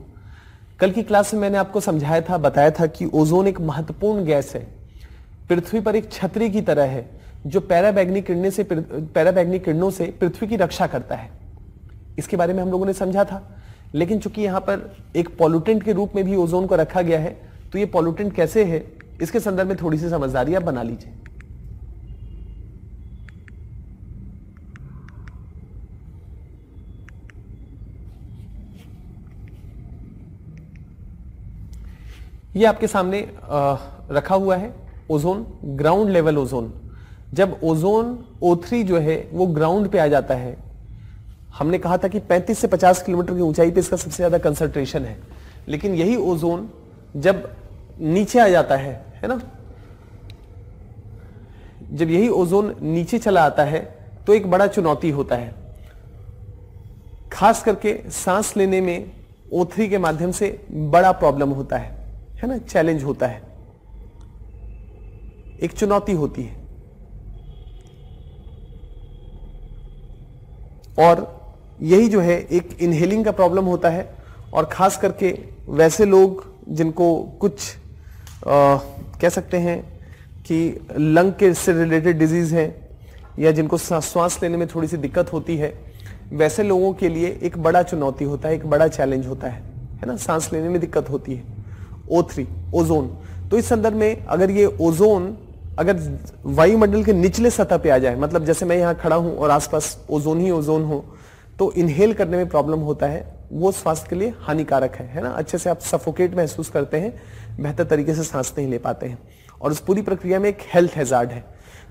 कल की क्लास में मैंने आपको समझाया था, बताया था कि ओजोन एक महत्वपूर्ण गैस है, पृथ्वी पर एक छतरी की तरह है जो पैराबैंगनी किरणों से पृथ्वी की रक्षा करता है। इसके बारे में हम लोगों ने समझा था, लेकिन चूंकि यहां पर एक पॉल्यूटेंट के रूप में भी ओजोन को रखा गया है, तो ये पॉल्यूटेंट कैसे है इसके संदर्भ में थोड़ी सी समझदारी आप बना लीजिए। ये आपके सामने रखा हुआ है ओजोन, ग्राउंड लेवल ओजोन। जब ओजोन O3 जो है वो ग्राउंड पे आ जाता है, हमने कहा था कि 35 से 50 किलोमीटर की ऊंचाई पे इसका सबसे ज्यादा कंसंट्रेशन है, लेकिन यही ओजोन जब नीचे आ जाता है ना, जब यही ओजोन नीचे चला आता है तो एक बड़ा चुनौती होता है, खास करके सांस लेने में O3 के माध्यम से बड़ा प्रॉब्लम होता है ना, चैलेंज होता है, एक चुनौती होती है। और यही जो है एक इनहेलिंग का प्रॉब्लम होता है, और खास करके वैसे लोग जिनको कुछ कह सकते हैं कि लंग के से रिलेटेड डिजीज है या जिनको सांस लेने में थोड़ी सी दिक्कत होती है, वैसे लोगों के लिए एक बड़ा चुनौती होता है, एक बड़ा चैलेंज होता है ना, सांस लेने में दिक्कत होती है। O3 ओजोन, तो इस संदर्भ में अगर ये ओजोन अगर वायुमंडल के निचले सतह पे आ जाए, मतलब जैसे मैं यहाँ खड़ा हूं और आसपास ओजोन ही ओजोन हो, तो इनहेल करने में प्रॉब्लम होता है, वो स्वास्थ्य के लिए हानिकारक है ना। अच्छे से आप सफोकेट महसूस करते हैं, बेहतर तरीके से सांस नहीं ले पाते हैं, और उस पूरी प्रक्रिया में एक हेल्थ हैजार्ड है।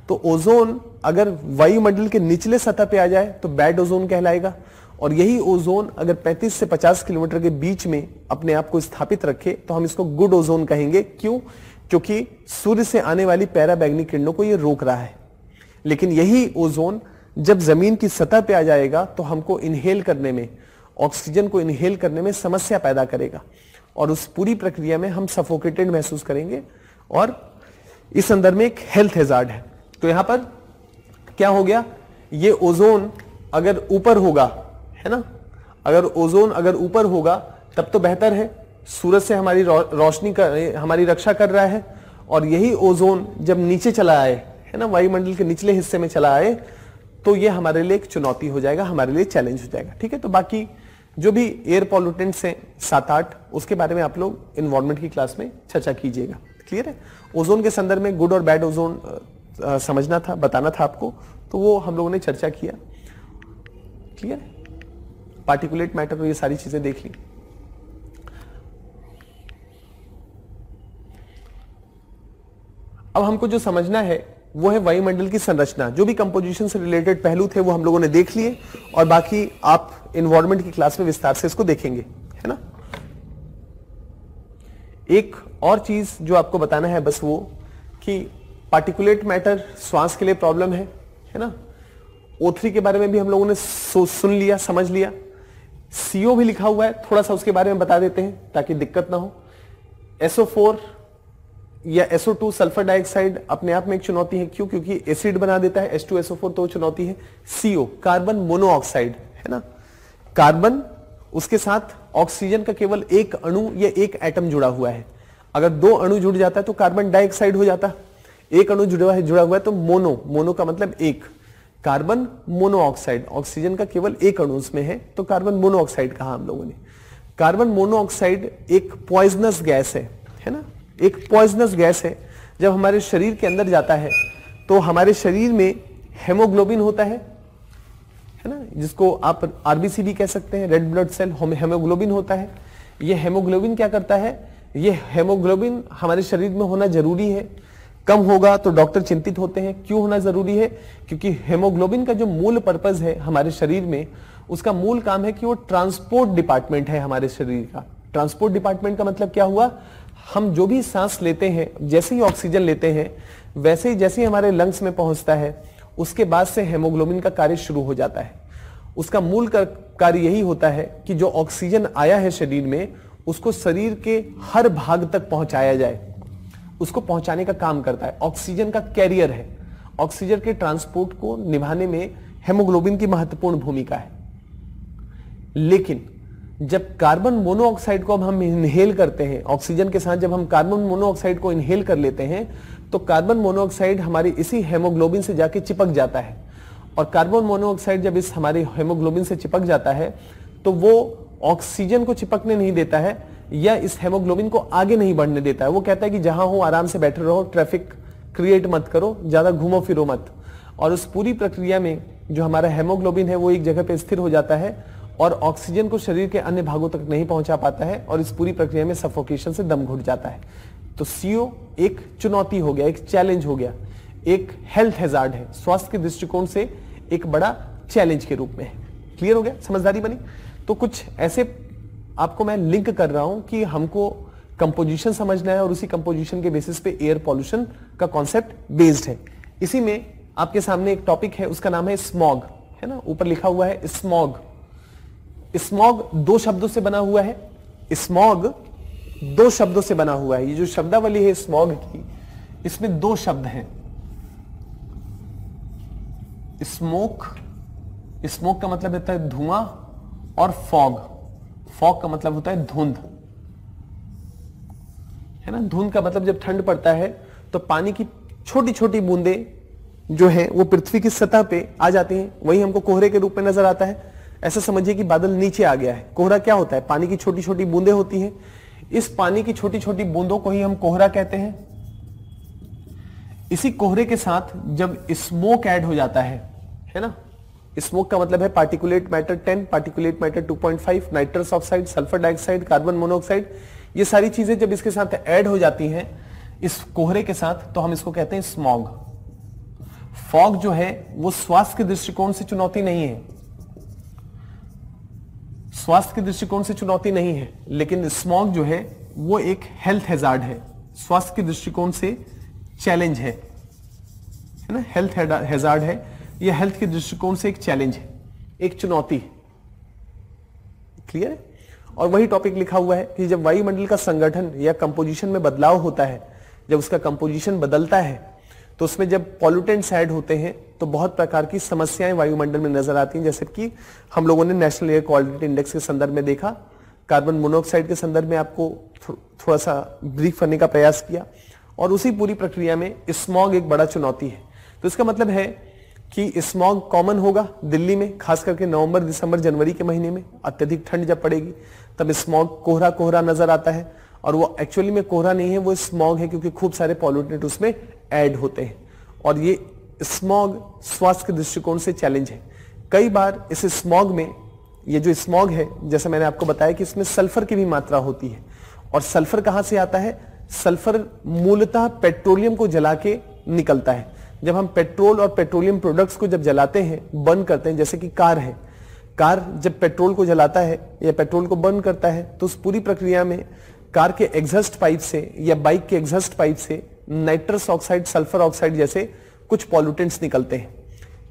तो ओजोन अगर वायुमंडल के निचले सतह पे आ जाए तो बैड ओजोन कहलाएगा, और यही ओजोन अगर 35 से 50 किलोमीटर के बीच में अपने आप को स्थापित रखे तो हम इसको गुड ओजोन कहेंगे। क्यों? क्योंकि सूर्य से आने वाली पैराबैंगनी किरणों को ये रोक रहा है। लेकिन यही ओजोन जब जमीन की सतह पे आ जाएगा तो हमको इनहेल करने में, ऑक्सीजन को इनहेल करने में समस्या पैदा करेगा, और उस पूरी प्रक्रिया में हम सफोकेटेड महसूस करेंगे, और इस संदर्भ में एक हेल्थ हैजार्ड है। तो यहां पर क्या हो गया, ये ओजोन अगर ऊपर होगा, है ना, अगर ओजोन अगर ऊपर होगा तब तो बेहतर है, सूरज से हमारी रोशनी हमारी रक्षा कर रहा है, और यही ओजोन जब नीचे चला आए, है ना, वायुमंडल के निचले हिस्से में चला आए, तो ये हमारे लिए एक चुनौती हो जाएगा, हमारे लिए चैलेंज हो जाएगा। ठीक है, तो बाकी जो भी एयर पॉल्यूटेंट्स हैं 7-8, उसके बारे में आप लोग एनवायरमेंट की क्लास में चर्चा कीजिएगा। क्लियर है? ओजोन के संदर्भ में गुड और बैड ओजोन समझना था, बताना था आपको, तो वो हम लोगों ने चर्चा किया। क्लियर है? पार्टिकुलेट मैटर तो ये सारी चीजें देख ली। अब हमको जो समझना है वो है वायुमंडल की संरचना। जो भी कंपोजिशन से रिलेटेड पहलू थे वो हम लोगों ने देख लिए, और बाकी आप एनवायरमेंट की क्लास में विस्तार से इसको देखेंगे, है ना। एक और चीज जो आपको बताना है बस वो कि पार्टिकुलेट मैटर श्वास के लिए प्रॉब्लम है ना। O3 के बारे में भी हम लोगों ने सुन लिया, समझ लिया। CO भी लिखा हुआ है, थोड़ा सा उसके बारे में बता देते हैं ताकि दिक्कत ना हो। SO4 या SO2 सल्फर डाइऑक्साइड अपने आप में एक चुनौती है। क्यों? क्योंकि एसिड बना देता है। H2SO4 तो चुनौती है। CO कार्बन मोनोऑक्साइड, है ना, कार्बन, उसके साथ ऑक्सीजन का केवल एक अणु या एक एटम जुड़ा हुआ है। अगर दो अणु जुड़ जाता है तो कार्बन डाइऑक्साइड हो जाता, एक अणु जुड़ा हुआ है तो मोनो, मोनो का मतलब एक, कार्बन मोनोऑक्साइड, ऑक्सीजन का केवल एक अणु उसमें है तो कार्बन मोनोऑक्साइड कहा हम लोगों ने। कार्बन मोनोऑक्साइड एक पॉइजनस गैस है ना, एक पॉइजनस गैस है। जब हमारे शरीर के अंदर जाता है तो हमारे शरीर में हेमोग्लोबिन होता है ना, जिसको आप आरबीसी भी कह सकते हैं, रेड ब्लड सेल, हेमोग्लोबिन होता है। ये हेमोग्लोबिन क्या करता है, ये हेमोग्लोबिन हमारे शरीर में होना जरूरी है, कम होगा तो डॉक्टर चिंतित होते हैं। क्यों होना जरूरी है, क्योंकि हेमोग्लोबिन का जो मूल पर्पस है हमारे शरीर में, उसका मूल काम है कि वो ट्रांसपोर्ट डिपार्टमेंट है हमारे शरीर का। ट्रांसपोर्ट डिपार्टमेंट का मतलब क्या हुआ, हम जो भी सांस लेते हैं, जैसे ही ऑक्सीजन लेते हैं वैसे ही जैसे ही हमारे लंग्स में पहुंचता है उसके बाद से हेमोग्लोबिन का कार्य शुरू हो जाता है। उसका मूल कार्य यही होता है कि जो ऑक्सीजन आया है शरीर में उसको शरीर के हर भाग तक पहुंचाया जाए, उसको पहुंचाने का काम करता है। ऑक्सीजन का कैरियर है, ऑक्सीजन के ट्रांसपोर्ट को निभाने में हेमोग्लोबिन की महत्वपूर्ण भूमिका है। लेकिन जब कार्बन मोनोऑक्साइड को अब हम इनहेल करते हैं, ऑक्सीजन के साथ जब हम कार्बन मोनोऑक्साइड को इनहेल कर लेते हैं तो कार्बन मोनोऑक्साइड हमारी इसी हेमोग्लोबिन से जाके चिपक जाता है, और कार्बन मोनोऑक्साइड जब इस हमारे हेमोग्लोबिन से चिपक जाता है तो वो ऑक्सीजन को चिपकने नहीं देता है या इस हेमोग्लोबिन को आगे नहीं बढ़ने देता है। वो कहता है कि जहां हो आराम से बैठे रहो, ट्रैफिक क्रिएट मत करो, ज्यादा घूमो फिरो मत। और उस पूरी प्रक्रिया में जो हमारा हेमोग्लोबिन है वो एक जगह पे स्थिर हो जाता है और ऑक्सीजन को शरीर के अन्य भागों तक नहीं पहुंचा पाता है और इस पूरी प्रक्रिया में सफोकेशन से दम घुट जाता है। तो CO एक चुनौती हो गया, एक चैलेंज हो गया, एक हेल्थ हैजार्ड है, स्वास्थ्य के दृष्टिकोण से एक बड़ा चैलेंज के रूप में है। क्लियर हो गया, समझदारी बनी। तो कुछ ऐसे आपको मैं लिंक कर रहा हूं कि हमको कंपोजिशन समझना है और उसी कंपोजिशन के बेसिस पे एयर पॉल्यूशन का कॉन्सेप्ट बेस्ड है। इसी में आपके सामने एक टॉपिक है, उसका नाम है स्मॉग, है ना, ऊपर लिखा हुआ है स्मॉग। स्मॉग दो शब्दों से बना हुआ है, स्मॉग दो शब्दों से बना हुआ है। ये जो शब्दावली है स्मॉग की, इसमें दो शब्द हैं, स्मोक, स्मोक का मतलब होता है धुआं, और फॉग, फॉग का मतलब होता है धुंध, है ना। धुंध का मतलब जब ठंड पड़ता है तो पानी की छोटी छोटी बूंदें जो है वो पृथ्वी की सतह पे आ जाती हैं, वही हमको कोहरे के रूप में नजर आता है। ऐसा समझिए कि बादल नीचे आ गया है। कोहरा क्या होता है, पानी की छोटी छोटी बूंदें होती हैं, इस पानी की छोटी छोटी बूंदों को ही हम कोहरा कहते हैं। इसी कोहरे के साथ जब स्मोक ऐड हो जाता है ना, स्मोक का मतलब है particulate matter 10, particulate matter 2.5, nitrous oxide, sulphur dioxide, carbon monoxide, ये सारी चीजें जब इसके साथ ऐड हो जाती हैं इस कोहरे के साथ तो हम इसको कहते हैं स्मॉग। फॉग जो है वो स्वास्थ्य के दृष्टिकोण से चुनौती नहीं है, स्वास्थ्य के दृष्टिकोण से चुनौती नहीं है, लेकिन स्मॉग जो है वो एक हेल्थ हैजार्ड है, स्वास्थ्य के दृष्टिकोण से चैलेंज है ना, हेल्थ हैजार्ड है, ये हेल्थ के दृष्टिकोण से एक चैलेंज है, एक चुनौती है। क्लियर है। और वही टॉपिक लिखा हुआ है कि जब वायुमंडल का संगठन या कंपोजिशन में बदलाव होता है, जब उसका कंपोजिशन बदलता है तो उसमें जब पॉल्यूटेंट्स ऐड होते हैं तो बहुत प्रकार की समस्याएं वायुमंडल में नजर आती हैं, जैसे कि हम लोगों ने नेशनल एयर क्वालिटी इंडेक्स के संदर्भ में देखा, कार्बन मोनोऑक्साइड के संदर्भ में आपको थोड़ा सा ब्रीफ करने का प्रयास किया, और उसी पूरी प्रक्रिया में स्मॉग एक बड़ा चुनौती है। तो इसका मतलब है कि स्मॉग कॉमन होगा दिल्ली में, खास करके नवंबर, दिसंबर, जनवरी के महीने में अत्यधिक ठंड जब पड़ेगी तब स्मॉग कोहरा कोहरा नजर आता है, और वो एक्चुअली में कोहरा नहीं है, वो स्मॉग है, क्योंकि खूब सारे पॉल्यूटेंट उसमें ऐड होते हैं। और ये स्मॉग स्वास्थ्य के दृष्टिकोण से चैलेंज है। कई बार इस स्मॉग में, ये जो स्मॉग है जैसे मैंने आपको बताया कि इसमें सल्फर की भी मात्रा होती है, और सल्फर कहां से आता है, सल्फर मूलतः पेट्रोलियम को जला के निकलता है। जब हम पेट्रोल और पेट्रोलियम प्रोडक्ट्स को जब जलाते हैं, बर्न करते हैं, जैसे कि कार है, कार जब पेट्रोल को जलाता है या पेट्रोल को बर्न करता है तो उस पूरी प्रक्रिया में कार के एग्जॉस्ट पाइप से या बाइक के एग्जॉस्ट पाइप से नाइट्रस ऑक्साइड, सल्फर ऑक्साइड जैसे कुछ पॉल्यूटेंट्स निकलते हैं।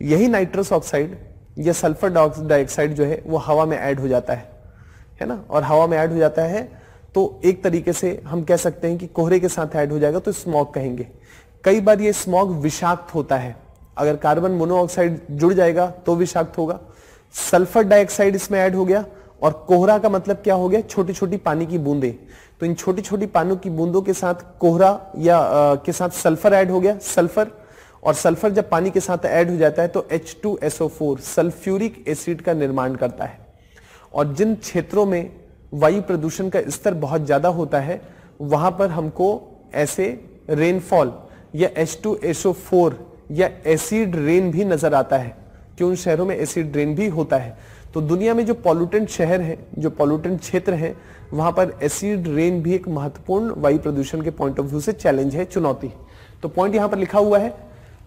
यही नाइट्रस ऑक्साइड या सल्फर डाइऑक्साइड जो है वो हवा में ऐड हो जाता है ना, और हवा में ऐड हो जाता है तो एक तरीके से हम कह सकते हैं कि कोहरे के साथ ऐड हो जाएगा तो स्मॉग कहेंगे। कई बार ये स्मॉग विषाक्त होता है, अगर कार्बन मोनोऑक्साइड जुड़ जाएगा तो विषाक्त होगा, सल्फर डाइऑक्साइड इसमें ऐड हो गया, और कोहरा का मतलब क्या हो गया, छोटी छोटी पानी की बूंदें। तो इन छोटी छोटी पानी की बूंदों के साथ कोहरा या के साथ सल्फर ऐड हो गया, सल्फर, और सल्फर जब पानी के साथ ऐड हो जाता है तो H2SO4 सल्फ्यूरिक एसिड का निर्माण करता है। और जिन क्षेत्रों में वायु प्रदूषण का स्तर बहुत ज्यादा होता है वहां पर हमको ऐसे रेनफॉल या H2SO4 या एसिड रेन भी नजर आता है, कि उन शहरों में एसिड रेन भी होता है। तो दुनिया में जो पॉल्यूटेंट शहर हैं, जो पॉल्यूटेंट क्षेत्र हैं, वहां पर एसिड रेन भी एक महत्वपूर्ण वायु प्रदूषण के पॉइंट ऑफ व्यू से चैलेंज है, चुनौती। तो पॉइंट यहां पर लिखा हुआ है,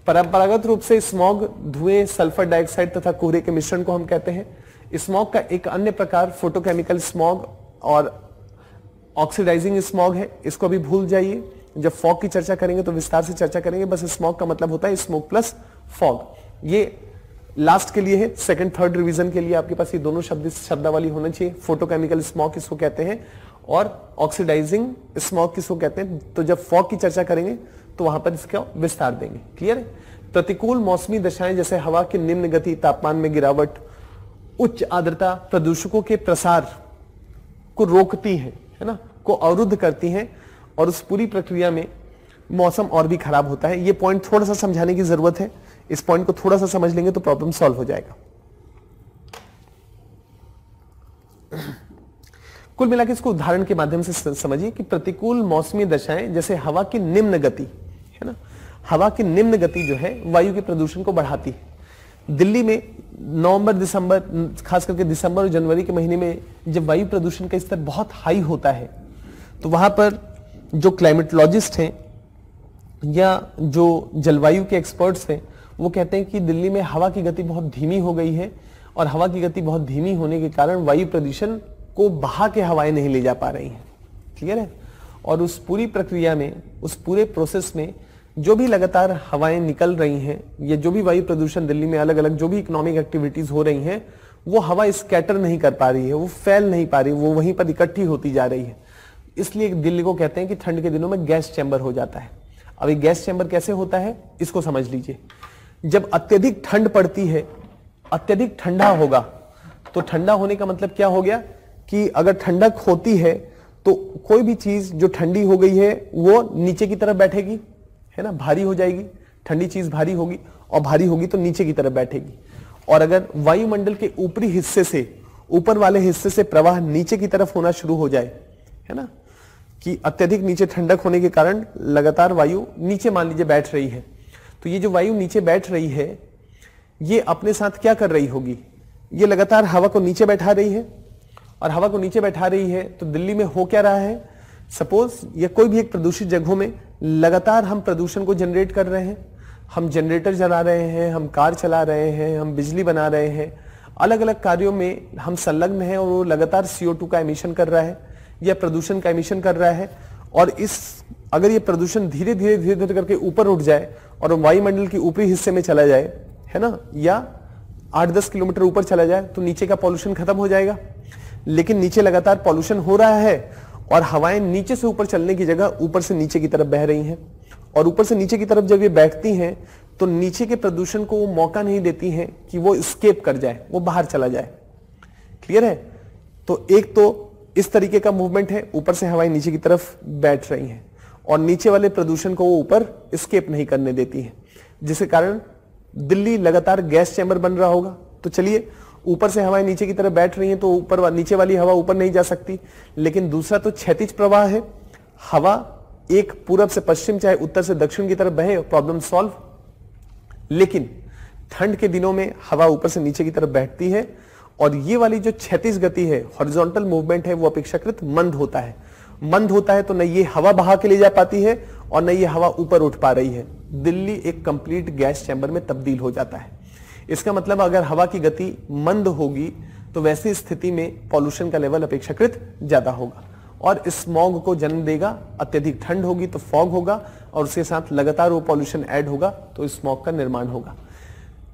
परंपरागत रूप से स्मॉग धुएं, सल्फर डाइऑक्साइड तथा कोहरे के मिश्रण को हम कहते हैं। स्मॉग का एक अन्य प्रकार फोटोकेमिकल स्मॉग और ऑक्सीडाइजिंग स्मॉग है, इसको अभी भूल जाइए, जब फॉग की चर्चा करेंगे तो विस्तार से चर्चा करेंगे। बस स्मॉग का मतलब होता है स्मोक प्लस फॉग। ये लास्ट के लिए है, सेकंड थर्ड रिवीजन के लिए आपके पास ये दोनों शब्दावली होना चाहिए। फोटोकेमिकल स्मॉग किसको कहते हैं और ऑक्सीडाइजिंग स्मॉग किसको कहते हैं, तो जब फॉग की चर्चा करेंगे तो वहां पर इसका विस्तार देंगे। क्लियर है। प्रतिकूल मौसमी दशाएं जैसे हवा की निम्न गति, तापमान में गिरावट, उच्च आर्द्रता प्रदूषकों के प्रसार को रोकती है ना, को अवरुद्ध करती हैं, और उस पूरी प्रक्रिया में मौसम और भी खराब होता है। ये पॉइंट थोड़ा सा समझाने की जरूरत है, इस पॉइंट को थोड़ा सा समझ लेंगे तो प्रॉब्लम सॉल्व हो जाएगा। कुल मिलाकर इसको उदाहरण के माध्यम से समझिए कि प्रतिकूल मौसमी दशाएं जैसे हवा की निम्न गति है ना, हवा की निम्न गति जो है वायु के प्रदूषण को बढ़ाती है। दिल्ली में नवंबर दिसंबर, खास करके दिसंबर और जनवरी के महीने में जब वायु प्रदूषण का स्तर बहुत हाई होता है तो वहां पर जो क्लाइमेटोलॉजिस्ट हैं या जो जलवायु के एक्सपर्ट्स हैं वो कहते हैं कि दिल्ली में हवा की गति बहुत धीमी हो गई है, और हवा की गति बहुत धीमी होने के कारण वायु प्रदूषण को बहा के हवाएं नहीं ले जा पा रही हैं। क्लियर है। और उस पूरी प्रक्रिया में, उस पूरे प्रोसेस में जो भी लगातार हवाएं निकल रही हैं या जो भी वायु प्रदूषण दिल्ली में अलग अलग जो भी इकोनॉमिक एक्टिविटीज हो रही हैं, वो हवा स्कैटर नहीं कर पा रही है, वो फैल नहीं पा रही, वो वहीं पर इकट्ठी होती जा रही है। इसलिए दिल्ली को कहते हैं कि ठंड के दिनों में गैस चैम्बर हो जाता है। अब ये गैस चैम्बर कैसे होता है इसको समझ लीजिए। जब अत्यधिक ठंड पड़ती है, अत्यधिक ठंडा होगा, तो ठंडा होने का मतलब क्या हो गया कि अगर ठंडक होती है तो कोई भी चीज जो ठंडी हो गई है वो नीचे की तरफ बैठेगी, है ना, भारी हो जाएगी। ठंडी चीज भारी होगी, और भारी होगी तो नीचे की तरफ बैठेगी। और अगर वायुमंडल के ऊपरी हिस्से से, ऊपर वाले हिस्से से प्रवाह नीचे की तरफ होना शुरू हो जाए, है ना, कि अत्यधिक नीचे ठंडक होने के कारण लगातार वायु नीचे मान लीजिए बैठ रही है, तो ये जो वायु नीचे बैठ रही है ये अपने साथ क्या कर रही होगी, ये लगातार हवा को नीचे बैठा रही है। और हवा को नीचे बैठा रही है तो दिल्ली में हो क्या रहा है, सपोज या कोई भी एक प्रदूषित जगहों में लगातार हम प्रदूषण को जनरेट कर रहे हैं, हम जनरेटर जला रहे हैं, हम कार चला रहे हैं, हम बिजली बना रहे हैं, अलग अलग कार्यों में हम संलग्न हैं, और वो लगातार CO2 का एमिशन कर रहा है या प्रदूषण का एमिशन कर रहा है। और इस अगर ये प्रदूषण धीरे धीरे धीरे धीरे करके ऊपर उठ जाए और वायुमंडल के ऊपरी हिस्से में चला जाए, है ना, या 8-10 किलोमीटर ऊपर चला जाए, तो नीचे का पॉल्यूशन खत्म हो जाएगा। लेकिन नीचे लगातार पॉल्यूशन हो रहा है और हवाएं नीचे से ऊपर चलने की जगह ऊपर से नीचे की तरफ बह रही हैं, और ऊपर से नीचे की तरफ जब ये बैठती हैं तो नीचे के प्रदूषण को वो मौका नहीं देती हैं कि वो एस्केप कर जाए, वो बाहर चला जाए। क्लियर है। तो एक तो इस तरीके का मूवमेंट है, ऊपर से हवाएं नीचे की तरफ बैठ रही हैं और नीचे वाले प्रदूषण को वो ऊपर एस्केप नहीं करने देती है, जिसके कारण दिल्ली लगातार गैस चैम्बर बन रहा होगा। तो चलिए, ऊपर से हवाएं नीचे की तरफ बैठ रही हैं तो ऊपर नीचे वाली हवा ऊपर नहीं जा सकती, लेकिन दूसरा तो क्षैतिज प्रवाह है, हवा एक पूरब से पश्चिम चाहे उत्तर से दक्षिण की तरफ बहे, प्रॉब्लम सॉल्व। लेकिन ठंड के दिनों में हवा ऊपर से नीचे की तरफ बैठती है, और ये वाली जो क्षैतिज गति है, हॉरिजॉन्टल मूवमेंट है, वो अपेक्षाकृत मंद होता है। मंद होता है तो न ये हवा बहा के ले जा पाती है और न ये हवा ऊपर उठ पा रही है। दिल्ली एक कंप्लीट गैस चैम्बर में तब्दील हो जाता है। इसका मतलब अगर हवा की गति मंद होगी तो वैसी स्थिति में पॉल्यूशन का लेवल अपेक्षाकृत ज्यादा होगा और स्मॉग को जन्म देगा। अत्यधिक ठंड होगी तो फॉग होगा, और उसके साथ लगातार वो पॉल्यूशन ऐड होगा तो स्मॉग का निर्माण होगा।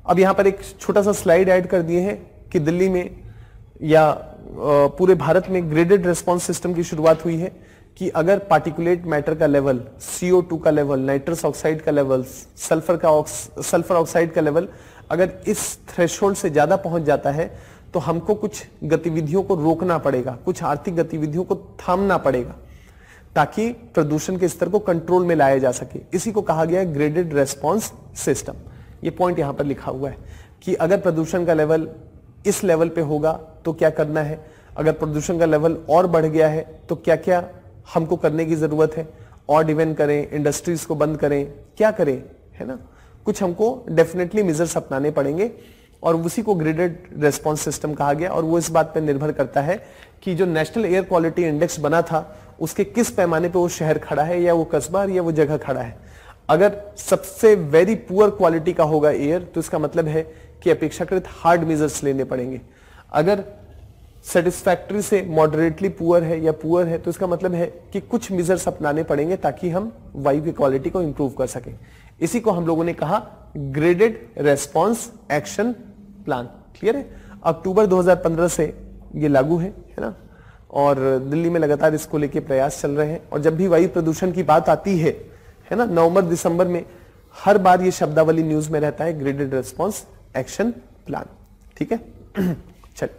अब यहां पर एक छोटा सा स्लाइड ऐड कर दिए हैं कि दिल्ली में या पूरे भारत में ग्रेडेड रेस्पॉन्स सिस्टम की शुरुआत हुई है कि अगर पार्टिकुलेट मैटर का लेवल, CO2 का लेवल, नाइट्रस ऑक्साइड का लेवल, सल्फर ऑक्साइड का लेवल अगर इस थ्रेशोल्ड से ज्यादा पहुंच जाता है तो हमको कुछ गतिविधियों को रोकना पड़ेगा, कुछ आर्थिक गतिविधियों को थामना पड़ेगा। ताकि प्रदूषण के स्तर को कंट्रोल में लाया जा सके। इसी को कहा गया है ग्रेडेड रेस्पॉन्स सिस्टम। ये पॉइंट यहां पर लिखा हुआ है कि अगर प्रदूषण का लेवल इस लेवल पे होगा तो क्या करना है, अगर प्रदूषण का लेवल और बढ़ गया है तो क्या क्या हमको करने की जरूरत है, ऑड इवन करें, इंडस्ट्रीज को बंद करें, क्या करें, है ना। कुछ हमको डेफिनेटली मेजर्स अपनाने पड़ेंगे और उसी को ग्रेडेड रेस्पॉन्स सिस्टम कहा गया। और वो इस बात पर निर्भर करता है कि जो नेशनल एयर क्वालिटी इंडेक्स बना था उसके किस पैमाने पे वो शहर खड़ा है या वो कस्बा या वो जगह खड़ा है। अगर सबसे वेरी पुअर क्वालिटी का होगा एयर तो इसका मतलब है कि अपेक्षाकृत हार्ड मेजर्स लेने पड़ेंगे। अगर सेटिस्फैक्टरी से मॉडरेटली पुअर है या पुअर है तो इसका मतलब है कि कुछ मेजर्स अपनाने पड़ेंगे ताकि हम वायु की क्वालिटी को इंप्रूव कर सकें। इसी को हम लोगों ने कहा graded response action plan. Clear है। अक्टूबर 2015 से ये लागू है ना, और दिल्ली में लगातार इसको लेके प्रयास चल रहे हैं। और जब भी वायु प्रदूषण की बात आती है ना, नवंबर दिसंबर में हर बार ये शब्दावली न्यूज में रहता है ग्रेडेड रेस्पॉन्स एक्शन प्लान। ठीक है। चल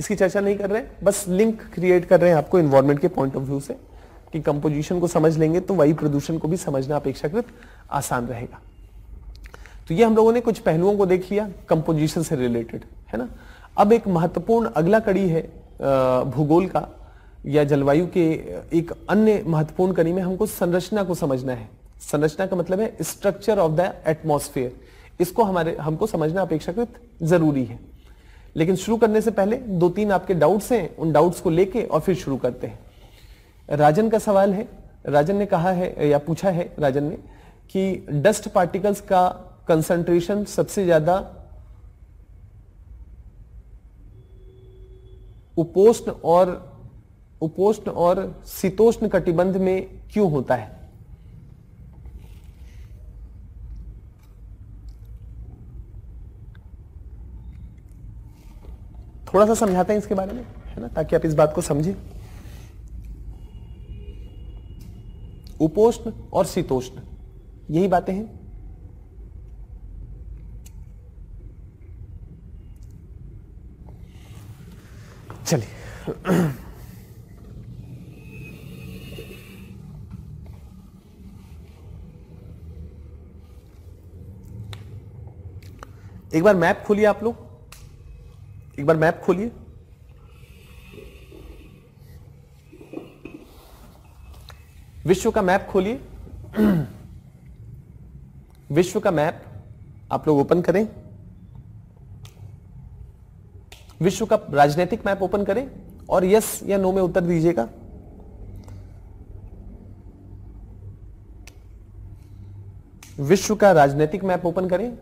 इसकी चर्चा नहीं कर रहे हैं, बस लिंक क्रिएट कर रहे हैं आपको एनवायरमेंट के पॉइंट ऑफ व्यू से कि कंपोजिशन को समझ लेंगे तो वायु प्रदूषण को भी समझना अपेक्षाकृत आसान रहेगा। तो ये हम लोगों ने कुछ पहलुओं को देख लिया कंपोजिशन से रिलेटेड, है ना। अब एक महत्वपूर्ण अगला कड़ी है भूगोल का या जलवायु के एक अन्य महत्वपूर्ण कड़ी में हमको संरचना को समझना है। संरचना का मतलब है स्ट्रक्चर ऑफ द एटमॉस्फेयर। इसको हमको समझना अपेक्षाकृत जरूरी है। लेकिन शुरू करने से पहले 2-3 आपके डाउट्स हैं, उन डाउट्स को लेके और फिर शुरू करते हैं। राजन का सवाल है, राजन ने कहा है या पूछा है राजन ने कि डस्ट पार्टिकल्स का कंसंट्रेशन सबसे ज्यादा उपोष्ण और शीतोष्ण कटिबंध में क्यों होता है। थोड़ा सा समझाते हैं इसके बारे में, है ना, ताकि आप इस बात को समझें। उपोष्ण और शीतोष्ण यही बातें हैं। चलिए एक बार मैप खोलिए आप लोग, एक बार मैप खोलिए। विश्व का मैप खोलिए। विश्व का मैप आप लोग ओपन करें। विश्व का राजनीतिक मैप ओपन करें और यस या नो में उत्तर दीजिएगा। विश्व का राजनीतिक मैप ओपन करें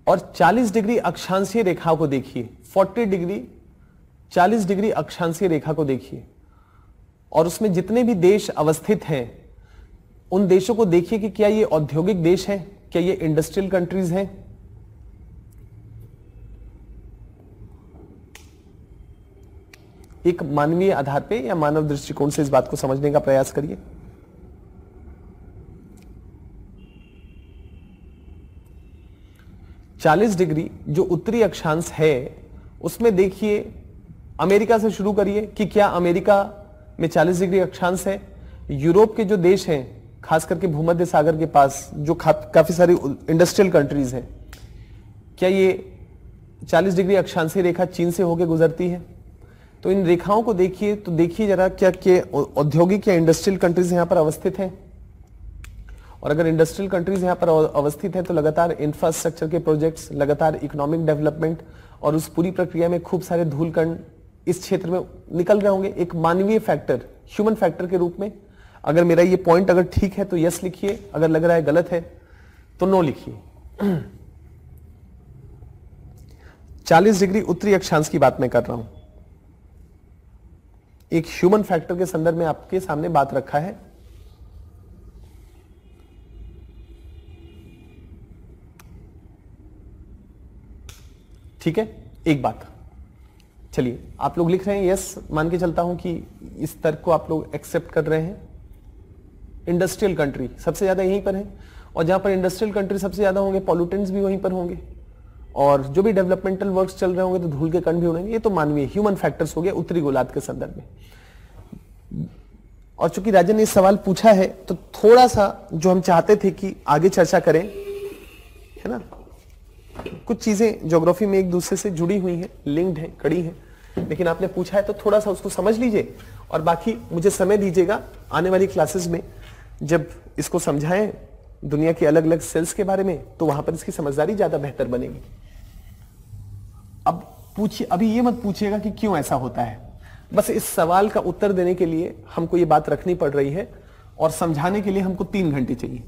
और 40 डिग्री अक्षांशीय रेखा को देखिए। 40 डिग्री अक्षांशीय रेखा को देखिए और उसमें जितने भी देश अवस्थित हैं उन देशों को देखिए कि क्या ये औद्योगिक देश हैं, क्या ये इंडस्ट्रियल कंट्रीज हैं। एक मानवीय आधार पे या मानव दृष्टिकोण से इस बात को समझने का प्रयास करिए। चालीस डिग्री जो उत्तरी अक्षांश है उसमें देखिए, अमेरिका से शुरू करिए कि क्या अमेरिका में 40 डिग्री अक्षांश है। यूरोप के जो देश हैं खास करके भूमध्य सागर के पास जो काफी सारी इंडस्ट्रियल कंट्रीज हैं, क्या ये 40 डिग्री अक्षांशीय रेखा चीन से होकर गुजरती है। तो इन रेखाओं को देखिए, तो देखिए जरा क्या औद्योगिक या इंडस्ट्रियल कंट्रीज यहां पर अवस्थित हैं। और अगर इंडस्ट्रियल कंट्रीज यहां पर अवस्थित हैं तो लगातार इंफ्रास्ट्रक्चर के प्रोजेक्ट्स, लगातार इकोनॉमिक डेवलपमेंट और उस पूरी प्रक्रिया में खूब सारे धूलकण इस क्षेत्र में निकल रहे होंगे एक मानवीय फैक्टर, ह्यूमन फैक्टर के रूप में। अगर मेरा ये पॉइंट अगर ठीक है तो यस लिखिए, अगर लग रहा है गलत है तो नो लिखिए। 40 डिग्री उत्तरी अक्षांश की बात मैं कर रहा हूं, एक ह्यूमन फैक्टर के संदर्भ में आपके सामने बात रखा है। ठीक है, एक बात, चलिए आप लोग लिख रहे हैं यस, मान के चलता हूं कि इस तर्क को आप लोग एक्सेप्ट कर रहे हैं। इंडस्ट्रियल कंट्री सबसे ज्यादा यहीं पर है और जहां पर इंडस्ट्रियल कंट्री सबसे ज्यादा होंगे पॉल्यूटेंट्स भी वहीं पर होंगे और जो भी डेवलपमेंटल वर्क्स चल रहे होंगे तो धूल के कण भी होंगे। ये तो मानवीय ह्यूमन फैक्टर्स हो गए उत्तरी गोलार्ध के संदर्भ में। और चूंकि राजन ने सवाल पूछा है तो थोड़ा सा जो हम चाहते थे कि आगे चर्चा करें, है ना, कुछ चीजें ज्योग्राफी में एक दूसरे से जुड़ी हुई हैं, लिंक्ड हैं, कड़ी हैं, लेकिन आपने पूछा है तो थोड़ा सा उसको समझ लीजिए और बाकी मुझे समय दीजिएगा आने वाली क्लासेस में जब इसको समझाएं दुनिया के अलग अलग सेल्स के बारे में, तो वहां पर इसकी समझदारी ज्यादा बेहतर बनेगी। अब पूछिए, अभी ये मत पूछिएगा कि क्यों ऐसा होता है, बस इस सवाल का उत्तर देने के लिए हमको ये बात रखनी पड़ रही है और समझाने के लिए हमको 3 घंटे चाहिए,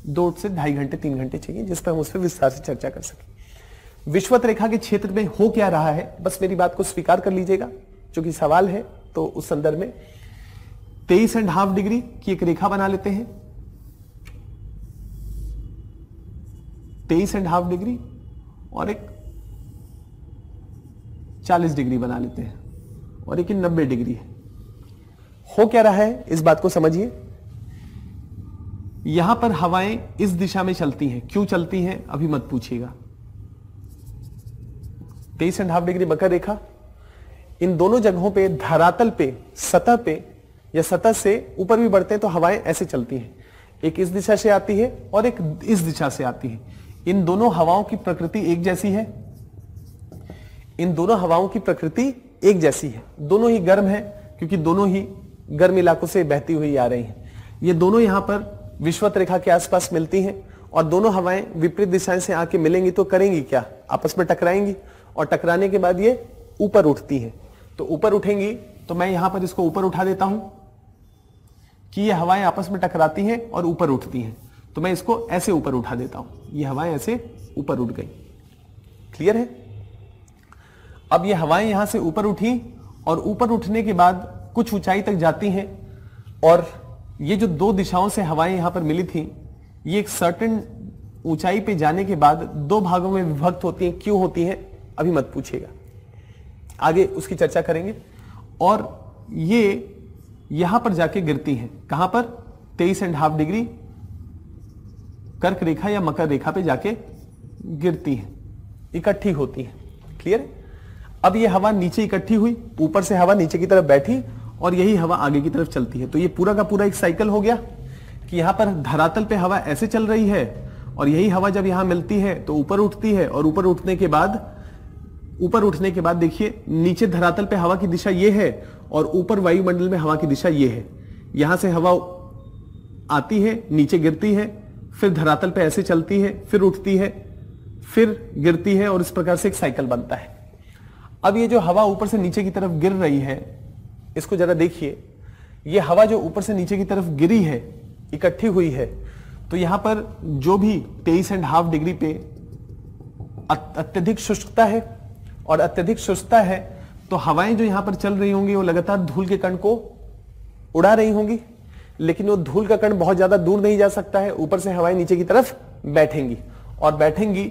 2 से 2.5 घंटे 3 घंटे चाहिए, जिस पर हम उस पर विस्तार से चर्चा कर सकें। विषुवत रेखा के क्षेत्र में हो क्या रहा है, बस मेरी बात को स्वीकार कर लीजिएगा, क्योंकि सवाल है तो उस संदर्भ में 23.5 डिग्री की एक रेखा बना लेते हैं, 23.5 डिग्री और एक 40 डिग्री बना लेते हैं और एक 90 डिग्री है। हो क्या रहा है इस बात को समझिए। यहां पर हवाएं इस दिशा में चलती हैं, क्यों चलती हैं अभी मत पूछिएगा। 23.5 डिग्री मकर रेखा, इन दोनों जगहों पे धरातल पे, सतह पे या सतह से ऊपर भी बढ़ते हैं तो हवाएं ऐसे चलती हैं, एक इस दिशा से आती है और एक इस दिशा से आती है। इन दोनों हवाओं की प्रकृति एक जैसी है, इन दोनों हवाओं की प्रकृति एक जैसी है, दोनों ही गर्म है क्योंकि दोनों ही गर्म इलाकों से बहती हुई आ रही हैं। ये दोनों यहां पर विषुवत रेखा के आसपास मिलती हैं और दोनों हवाएं विपरीत दिशाएं से आके मिलेंगी तो करेंगी क्या, आपस में टकराएंगी और टकराने के बाद ये ऊपर उठती हैं। तो ऊपर उठेंगी तो मैं यहां पर इसको ऊपर उठा देता हूं कि ये हवाएं आपस में टकराती हैं और ऊपर उठती हैं, तो मैं इसको ऐसे ऊपर उठा देता हूं, ये हवाएं ऐसे ऊपर उठ गई। क्लियर है। अब ये हवाएं यहां से ऊपर उठी और ऊपर उठने के बाद कुछ ऊंचाई तक जाती हैं और ये जो 2 दिशाओं से हवाएं यहां पर मिली थी, ये एक सर्टेन ऊंचाई पे जाने के बाद 2 भागों में विभक्त होती हैं। क्यों होती हैं अभी मत पूछिएगा, आगे उसकी चर्चा करेंगे। और ये यहां पर जाके गिरती हैं, कहां पर, 23.5 डिग्री कर्क रेखा या मकर रेखा पे जाके गिरती हैं, इकट्ठी होती हैं। क्लियर है। अब ये हवा नीचे इकट्ठी हुई, ऊपर से हवा नीचे की तरफ बैठी और यही हवा आगे की तरफ चलती है। तो ये पूरा का पूरा एक साइकिल हो गया कि यहां पर धरातल पे हवा ऐसे चल रही है और यही हवा जब यहां मिलती है तो ऊपर उठती है और ऊपर उठने के बाद देखिए नीचे धरातल पे हवा की दिशा ये है और ऊपर वायुमंडल में हवा की दिशा ये है। यहां से हवा आती है, नीचे गिरती है, फिर धरातल पे ऐसे चलती है, फिर उठती है, फिर गिरती है और इस प्रकार से एक साइकिल बनता है। अब ये जो हवा ऊपर से नीचे की तरफ गिर रही है, इसको जरा देखिए, ये हवा जो ऊपर से नीचे की तरफ गिरी है, इकट्ठी हुई है, तो यहां पर जो भी 23.5 डिग्री पे अत्यधिक शुष्कता है और अत्यधिक शुष्कता है तो हवाएं जो यहां पर चल रही होंगी वो लगातार धूल के कण को उड़ा रही होंगी, लेकिन वो धूल का कण बहुत ज्यादा दूर नहीं जा सकता है, ऊपर से हवाएं नीचे की तरफ बैठेंगी और बैठेंगी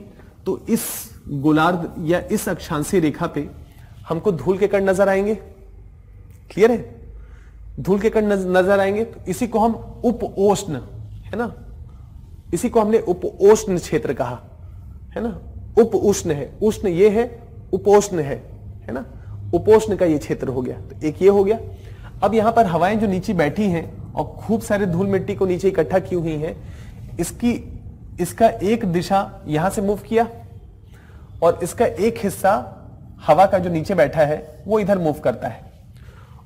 तो इस गोलार्ध या इस अक्षांशीय रेखा पे हमको धूल के कण नजर आएंगे। क्लियर है। धूल के कण नजर आएंगे तो इसी को हम उपोष्ण, है ना, इसी को हमने उपोष्ण क्षेत्र कहा, है ना। उप उष्ण है, उष्ण ये है, उपोष्ण है ना, उपोष्ण का ये क्षेत्र हो गया। तो एक ये हो गया। अब यहां पर हवाएं जो नीचे बैठी हैं और खूब सारे धूल मिट्टी को नीचे इकट्ठा की हुई हैं, इसका एक दिशा यहां से मूव किया और इसका एक हिस्सा हवा का जो नीचे बैठा है वो इधर मूव करता है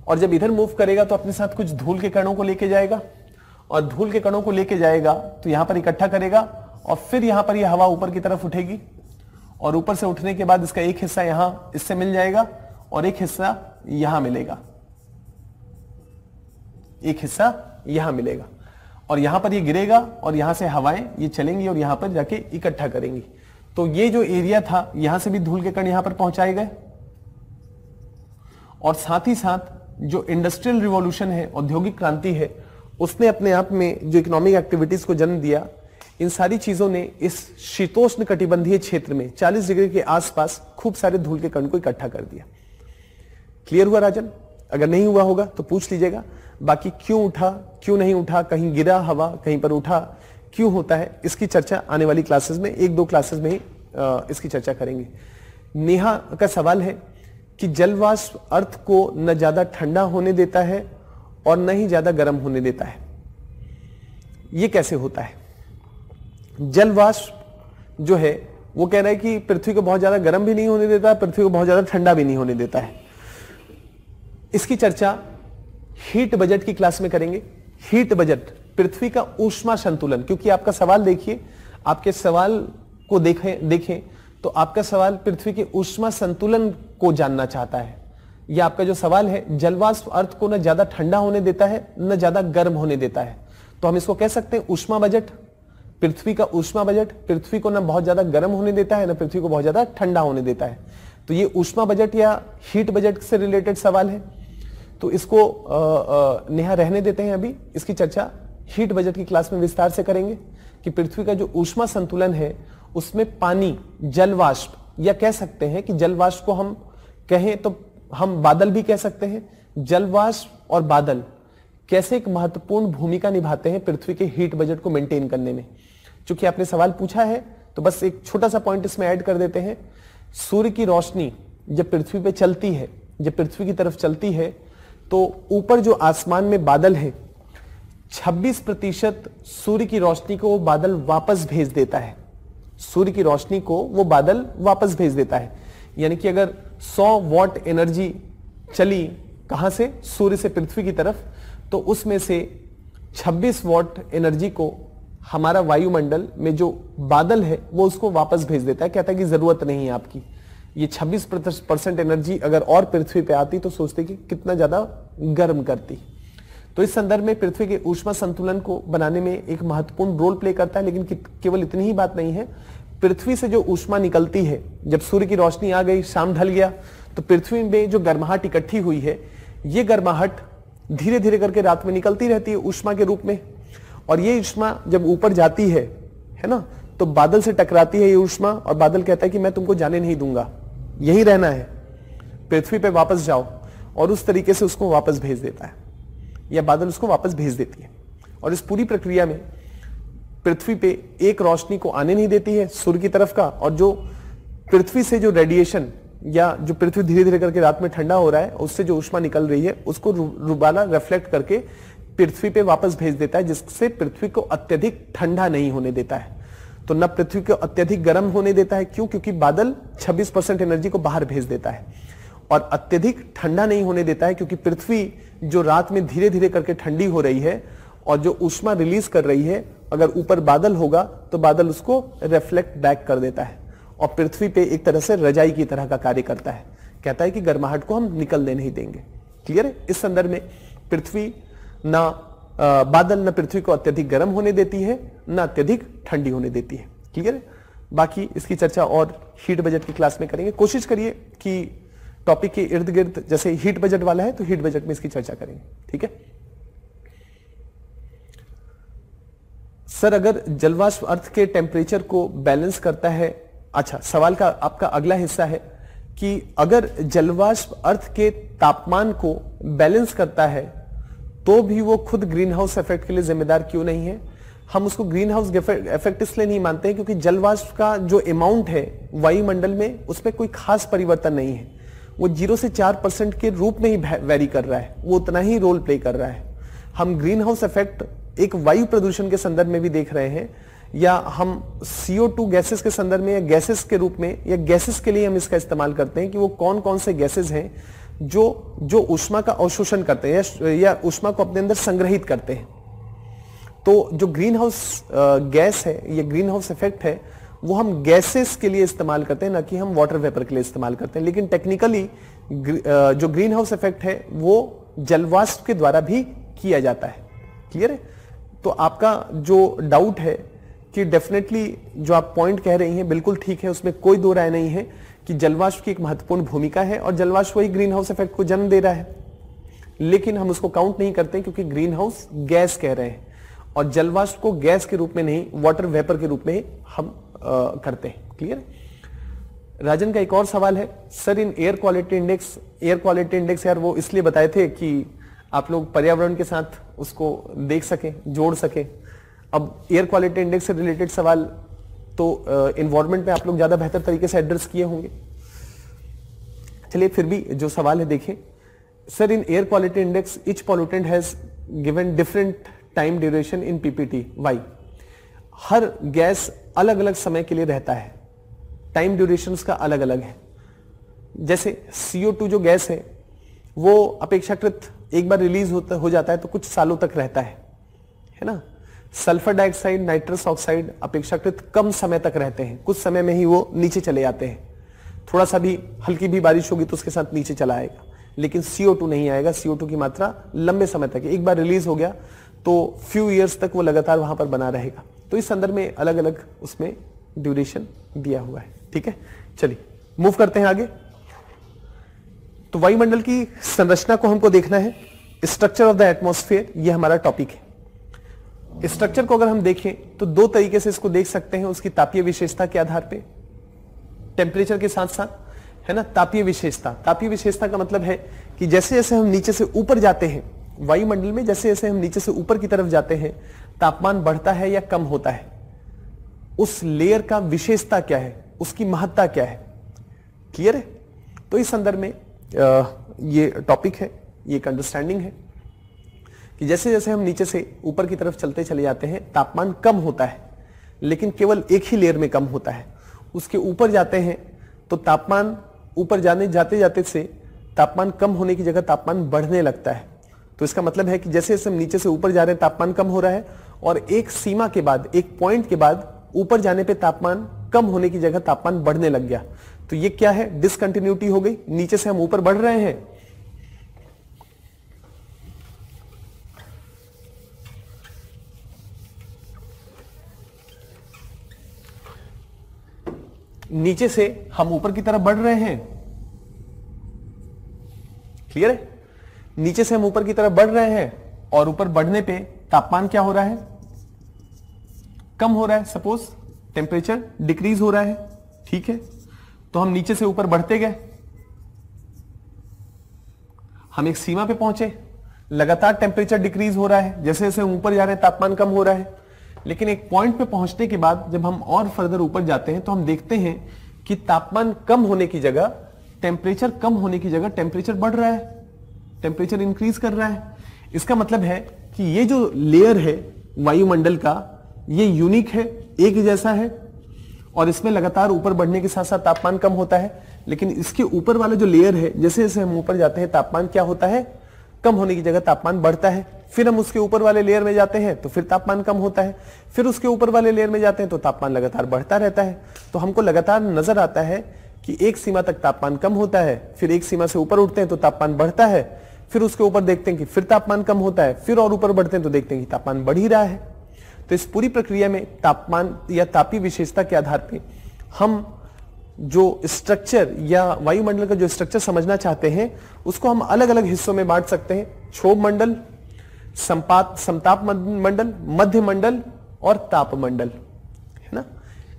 और जब इधर मूव करेगा तो अपने साथ कुछ धूल के कणों को लेके जाएगा और धूल के कणों को लेके जाएगा तो यहां पर इकट्ठा करेगा और फिर यहां पर यह हवा ऊपर की तरफ उठेगी और ऊपर से उठने के बाद इसका एक हिस्सा यहां इससे मिल जाएगा और एक हिस्सा यहां मिलेगा, एक हिस्सा यहां मिलेगा और यहां पर ये गिरेगा और यहां से हवाएं ये चलेंगी और यहां पर जाके इकट्ठा करेंगी। तो ये जो एरिया था यहां से भी धूल के कण यहां पर पहुंचाए गए और साथ ही साथ जो इंडस्ट्रियल रिवॉल्यूशन है, औद्योगिक क्रांति है, उसने अपने आप में जो इकोनॉमिक एक्टिविटीज को जन्म दिया, इन सारी चीजों ने इस शीतोष्ण कटिबंधीय क्षेत्र में 40 डिग्री के आसपास खूब सारे धूल के कण को इकट्ठा कर दिया। क्लियर हुआ राजन? अगर नहीं हुआ होगा तो पूछ लीजिएगा। बाकी क्यों उठा, क्यों नहीं उठा, कहीं गिरा हवा, कहीं पर उठा, क्यों होता है, इसकी चर्चा आने वाली क्लासेस में, 1-2 क्लासेस में ही इसकी चर्चा करेंगे। नेहा का सवाल है कि जलवाष्प अर्थ को न ज्यादा ठंडा होने देता है और न ही ज्यादा गर्म होने देता है। ये कैसे होता है? जल वाष्प जो है वो कह रहा है कि पृथ्वी को बहुत ज्यादा गर्म भी नहीं होने देता, पृथ्वी को बहुत ज्यादा ठंडा भी नहीं होने देता है। इसकी चर्चा हीट बजट की क्लास में करेंगे। हीट बजट, पृथ्वी का ऊष्मा संतुलन, क्योंकि आपका सवाल देखिए, आपके सवाल को देखें तो आपका सवाल पृथ्वी के ऊष्मा संतुलन को जानना चाहता है। यह आपका जो सवाल है, जलवाष्प अर्थ को न ज्यादा ठंडा होने देता है न ज्यादा गर्म होने देता है, तो हम इसको कह सकते हैं ऊष्मा बजट। पृथ्वी का ऊष्मा बजट पृथ्वी को न बहुत ज्यादा गर्म होने देता है न पृथ्वी को बहुत ज्यादा ठंडा होने देता है। तो ये ऊष्मा बजट या हीट बजट से रिलेटेड सवाल है, तो इसको नेहा रहने देते हैं। अभी इसकी चर्चा हीट बजट की क्लास में विस्तार से करेंगे कि पृथ्वी का जो ऊष्मा संतुलन है उसमें पानी, जलवाष्प, या कह सकते हैं कि जलवाष्प को हम कहें तो हम बादल भी कह सकते हैं। जलवाष्प और बादल कैसे एक महत्वपूर्ण भूमिका निभाते हैं पृथ्वी के हीट बजट को मेंटेन करने में। चूंकि आपने सवाल पूछा है तो बस एक छोटा सा पॉइंट इसमें ऐड कर देते हैं। सूर्य की रोशनी जब पृथ्वी पे चलती है, जब पृथ्वी की तरफ चलती है, तो ऊपर जो आसमान में बादल है, 26% सूर्य की रोशनी को वो बादल वापस भेज देता है। सूर्य की रोशनी को वो बादल वापस भेज देता है। यानी कि अगर 100 वॉट एनर्जी चली कहां से, सूर्य से पृथ्वी की तरफ, तो उसमें से 26 वॉट एनर्जी को हमारा वायुमंडल में जो बादल है वो उसको वापस भेज देता है। कहता है कि जरूरत नहीं है आपकी। ये 26% एनर्जी अगर और पृथ्वी पे आती तो सोचते कि कितना ज्यादा गर्म करती। तो इस संदर्भ में पृथ्वी के ऊष्मा संतुलन को बनाने में एक महत्वपूर्ण रोल प्ले करता है। लेकिन केवल इतनी ही बात नहीं है, पृथ्वी से जो ऊष्मा निकलती है, जब सूर्य की रोशनी आ गई, शाम ढल गया, तो पृथ्वी में जो गर्माहट इकट्ठी हुई है, ये गर्माहट धीरे धीरे करके रात में निकलती रहती है ऊष्मा के रूप में। और ये ऊष्मा जब ऊपर जाती है ना, तो बादल से टकराती है ये ऊष्मा, और बादल कहता है कि मैं तुमको जाने नहीं दूंगा, यही रहना है, पृथ्वी पे वापस जाओ। और उस तरीके से उसको वापस भेज देता है, या बादल उसको वापस भेज देती है। और इस पूरी प्रक्रिया में पृथ्वी पे एक रोशनी को आने नहीं देती है सूर्य की तरफ का, और जो पृथ्वी से जो रेडिएशन, या जो पृथ्वी धीरे धीरे करके रात में ठंडा हो रहा है, उससे जो ऊष्मा निकल रही है उसको रुबाला रिफ्लेक्ट करके पृथ्वी पे वापस भेज देता है, जिससे पृथ्वी को अत्यधिक ठंडा नहीं होने देता है। तो न पृथ्वी को अत्यधिक गर्म होने देता है, क्यों? क्योंकि बादल 26% एनर्जी को बाहर भेज देता है। और अत्यधिक ठंडा नहीं होने देता है, क्योंकि पृथ्वी जो रात में धीरे धीरे करके ठंडी हो रही है और जो ऊष्मा रिलीज कर रही है, अगर ऊपर बादल होगा तो बादल उसको रिफ्लेक्ट बैक कर देता है और पृथ्वी पे एक तरह से रजाई की तरह का कार्य करता है। कहता है कि गर्माहट को हम निकलने नहीं देंगे। क्लियर है? इस संदर्भ में पृथ्वी ना बादल न पृथ्वी को अत्यधिक गर्म होने देती है, न अत्यधिक ठंडी होने देती है। क्लियर है? बाकी इसकी चर्चा और हीट बजट की क्लास में करेंगे। कोशिश करिए कि टॉपिक के इर्द गिर्द, जैसे हीट बजट वाला है तो हीट बजट में इसकी चर्चा करेंगे। ठीक है सर, अगर जलवाष्प अर्थ के टेम्परेचर को बैलेंस करता है। अच्छा, सवाल का आपका अगला हिस्सा है कि अगर जलवाष्प अर्थ के तापमान को बैलेंस करता है तो भी वो खुद ग्रीन हाउस इफेक्ट के लिए जिम्मेदार क्यों नहीं है? हम उसको ग्रीन हाउस इफेक्ट इसलिए नहीं मानते हैं क्योंकि जलवाष्प का जो अमाउंट है वायुमंडल में, उसमें कोई खास परिवर्तन नहीं है। वो 0 से 4% के रूप में ही वेरी कर रहा है, वो उतना ही रोल प्ले कर रहा है। हम ग्रीन हाउस इफेक्ट एक वायु प्रदूषण के संदर्भ में भी देख रहे हैं, या हम CO2 गैसेस के संदर्भ में, या गैसेस के रूप में, या गैसेस के लिए हम इसका इस्तेमाल करते हैं कि वो कौन कौन से गैसेस हैं जो ऊष्मा का अवशोषण करते हैं या ऊष्मा को अपने अंदर संग्रहित करते हैं। तो जो ग्रीन हाउस गैस है, ये ग्रीन हाउस इफेक्ट है, वो हम गैसेस के लिए इस्तेमाल करते हैं, ना कि हम वाटर वेपर के लिए इस्तेमाल करते हैं। लेकिन टेक्निकली जो ग्रीन हाउस इफेक्ट है वो जलवाष्प के द्वारा भी किया जाता है। क्लियर है? तो आपका जो डाउट है कि डेफिनेटली जो आप पॉइंट कह रही हैं बिल्कुल ठीक है, उसमें कोई दो राय नहीं है कि जलवाष्प की एक महत्वपूर्ण भूमिका है और जलवाष्प वही ग्रीन हाउस इफेक्ट को जन्म दे रहा है। लेकिन हम उसको काउंट नहीं करते क्योंकि ग्रीन हाउस गैस कह रहे हैं, और जलवाष्प को गैस के रूप में नहीं, वाटर वेपर के रूप में हम करते हैं। क्लियर? राजन का एक और सवाल है, sir in air quality index यार वो इसलिए बताए थे कि आप लोग पर्यावरण के साथ उसको देख सकें, जोड़ सकें। अब एयर क्वालिटी इंडेक्स से रिलेटेड सवाल तो एनवायरमेंट में आप लोग ज्यादा बेहतर तरीके से एड्रेस किए होंगे। चलिए फिर भी जो सवाल है देखें। Sir, in air quality index, each pollutant has given different time duration in PPT. Why? Her gas अलग अलग समय के लिए रहता है, टाइम ड्यूरेशन उसका अलग अलग है। जैसे CO2 जो गैस है वो अपेक्षाकृत एक बार रिलीज हो जाता है तो कुछ सालों तक रहता है ना। सल्फर डाइऑक्साइड, नाइट्रस ऑक्साइड अपेक्षाकृत कम समय तक रहते हैं, कुछ समय में ही वो नीचे चले जाते हैं। थोड़ा सा भी हल्की भी बारिश होगी तो उसके साथ नीचे चला आएगा, लेकिन CO2 नहीं आएगा। CO2 की मात्रा लंबे समय तक, एक बार रिलीज हो गया तो फ्यू ईयर्स तक वो लगातार वहां पर बना रहेगा। तो इस संदर्भ में अलग अलग उसमें ड्यूरेशन दिया हुआ है। ठीक है, चलिए मूव करते हैं आगे। तो वायुमंडल की संरचना को हमको देखना है, स्ट्रक्चर ऑफ द एटमॉस्फेयर, ये हमारा टॉपिक है। स्ट्रक्चर को अगर हम देखें तो दो तरीके से इसको देख सकते हैं, उसकी तापीय विशेषता के आधार पे, टेम्परेचर के साथ साथ, है ना। तापीय विशेषता, तापीय विशेषता का मतलब है कि जैसे जैसे हम नीचे से ऊपर जाते हैं वायुमंडल में, जैसे जैसे हम नीचे से ऊपर की तरफ जाते हैं तापमान बढ़ता है या कम होता है, उस लेयर का विशेषता क्या है, उसकी महत्ता क्या है। क्लियर है? तो इस संदर्भ में ये टॉपिक है, ये एक अंडरस्टैंडिंग है कि जैसे जैसे हम नीचे से ऊपर की तरफ चलते चले जाते हैं तापमान कम होता है, लेकिन केवल एक ही लेयर में कम होता है। उसके ऊपर जाते हैं तो तापमान ऊपर जाते जाते से तापमान कम होने की जगह तापमान बढ़ने लगता है। तो इसका मतलब है कि जैसे जैसे हम नीचे से ऊपर जा रहे हैं तापमान कम हो रहा है, और एक सीमा के बाद, एक पॉइंट के बाद ऊपर जाने पे तापमान कम होने की जगह तापमान बढ़ने लग गया। तो ये क्या है? डिसकंटिन्यूटी हो गई। नीचे से हम ऊपर बढ़ रहे हैं, नीचे से हम ऊपर की तरफ बढ़ रहे हैं। क्लियर है? नीचे से हम ऊपर की तरफ बढ़ रहे हैं और ऊपर बढ़ने पे तापमान क्या हो रहा है? कम हो रहा है। सपोज टेम्परेचर डिक्रीज हो रहा है। ठीक है, तो हम नीचे से ऊपर बढ़ते गए, हम एक सीमा पे पहुंचे, लगातार टेम्परेचर डिक्रीज हो रहा है, जैसे जैसे हम ऊपर जा रहे हैं तापमान कम हो रहा है। लेकिन एक पॉइंट पे पहुंचने के बाद जब हम और फर्दर ऊपर जाते हैं तो हम देखते हैं कि तापमान कम होने की जगह, टेम्परेचर कम होने की जगह टेम्परेचर बढ़ रहा है, टेम्परेचर इंक्रीज कर रहा है। इसका मतलब है कि ये जो लेयर है वायुमंडल का, ये यूनिक है, एक जैसा है, और इसमें लगातार ऊपर बढ़ने के साथ साथ तापमान कम होता है। लेकिन इसके ऊपर वाला जो लेयर है, जैसे जैसे हम ऊपर जाते हैं तापमान क्या होता है? कम होने की जगह तापमान बढ़ता है। फिर हम उसके ऊपर वाले लेयर में जाते हैं तो फिर तापमान कम होता है, फिर उसके ऊपर वाले लेयर में जाते हैं तो तापमान लगातार बढ़ता रहता है। तो हमको लगातार नजर आता है कि एक सीमा तक तापमान कम होता है, फिर एक सीमा से ऊपर उठते हैं तो तापमान बढ़ता है, फिर उसके ऊपर देखते हैं कि फिर तापमान कम होता है, फिर और ऊपर बढ़ते हैं तो देखते हैं कि तापमान बढ़ ही रहा है। तो इस पूरी प्रक्रिया में तापमान या तापीय विशेषता के आधार पर हम जो स्ट्रक्चर या वायुमंडल का जो स्ट्रक्चर समझना चाहते हैं उसको हम अलग अलग हिस्सों में बांट सकते हैं। क्षोभ मंडल, समताप मंडल, मध्य मंडल और ताप मंडल, है ना।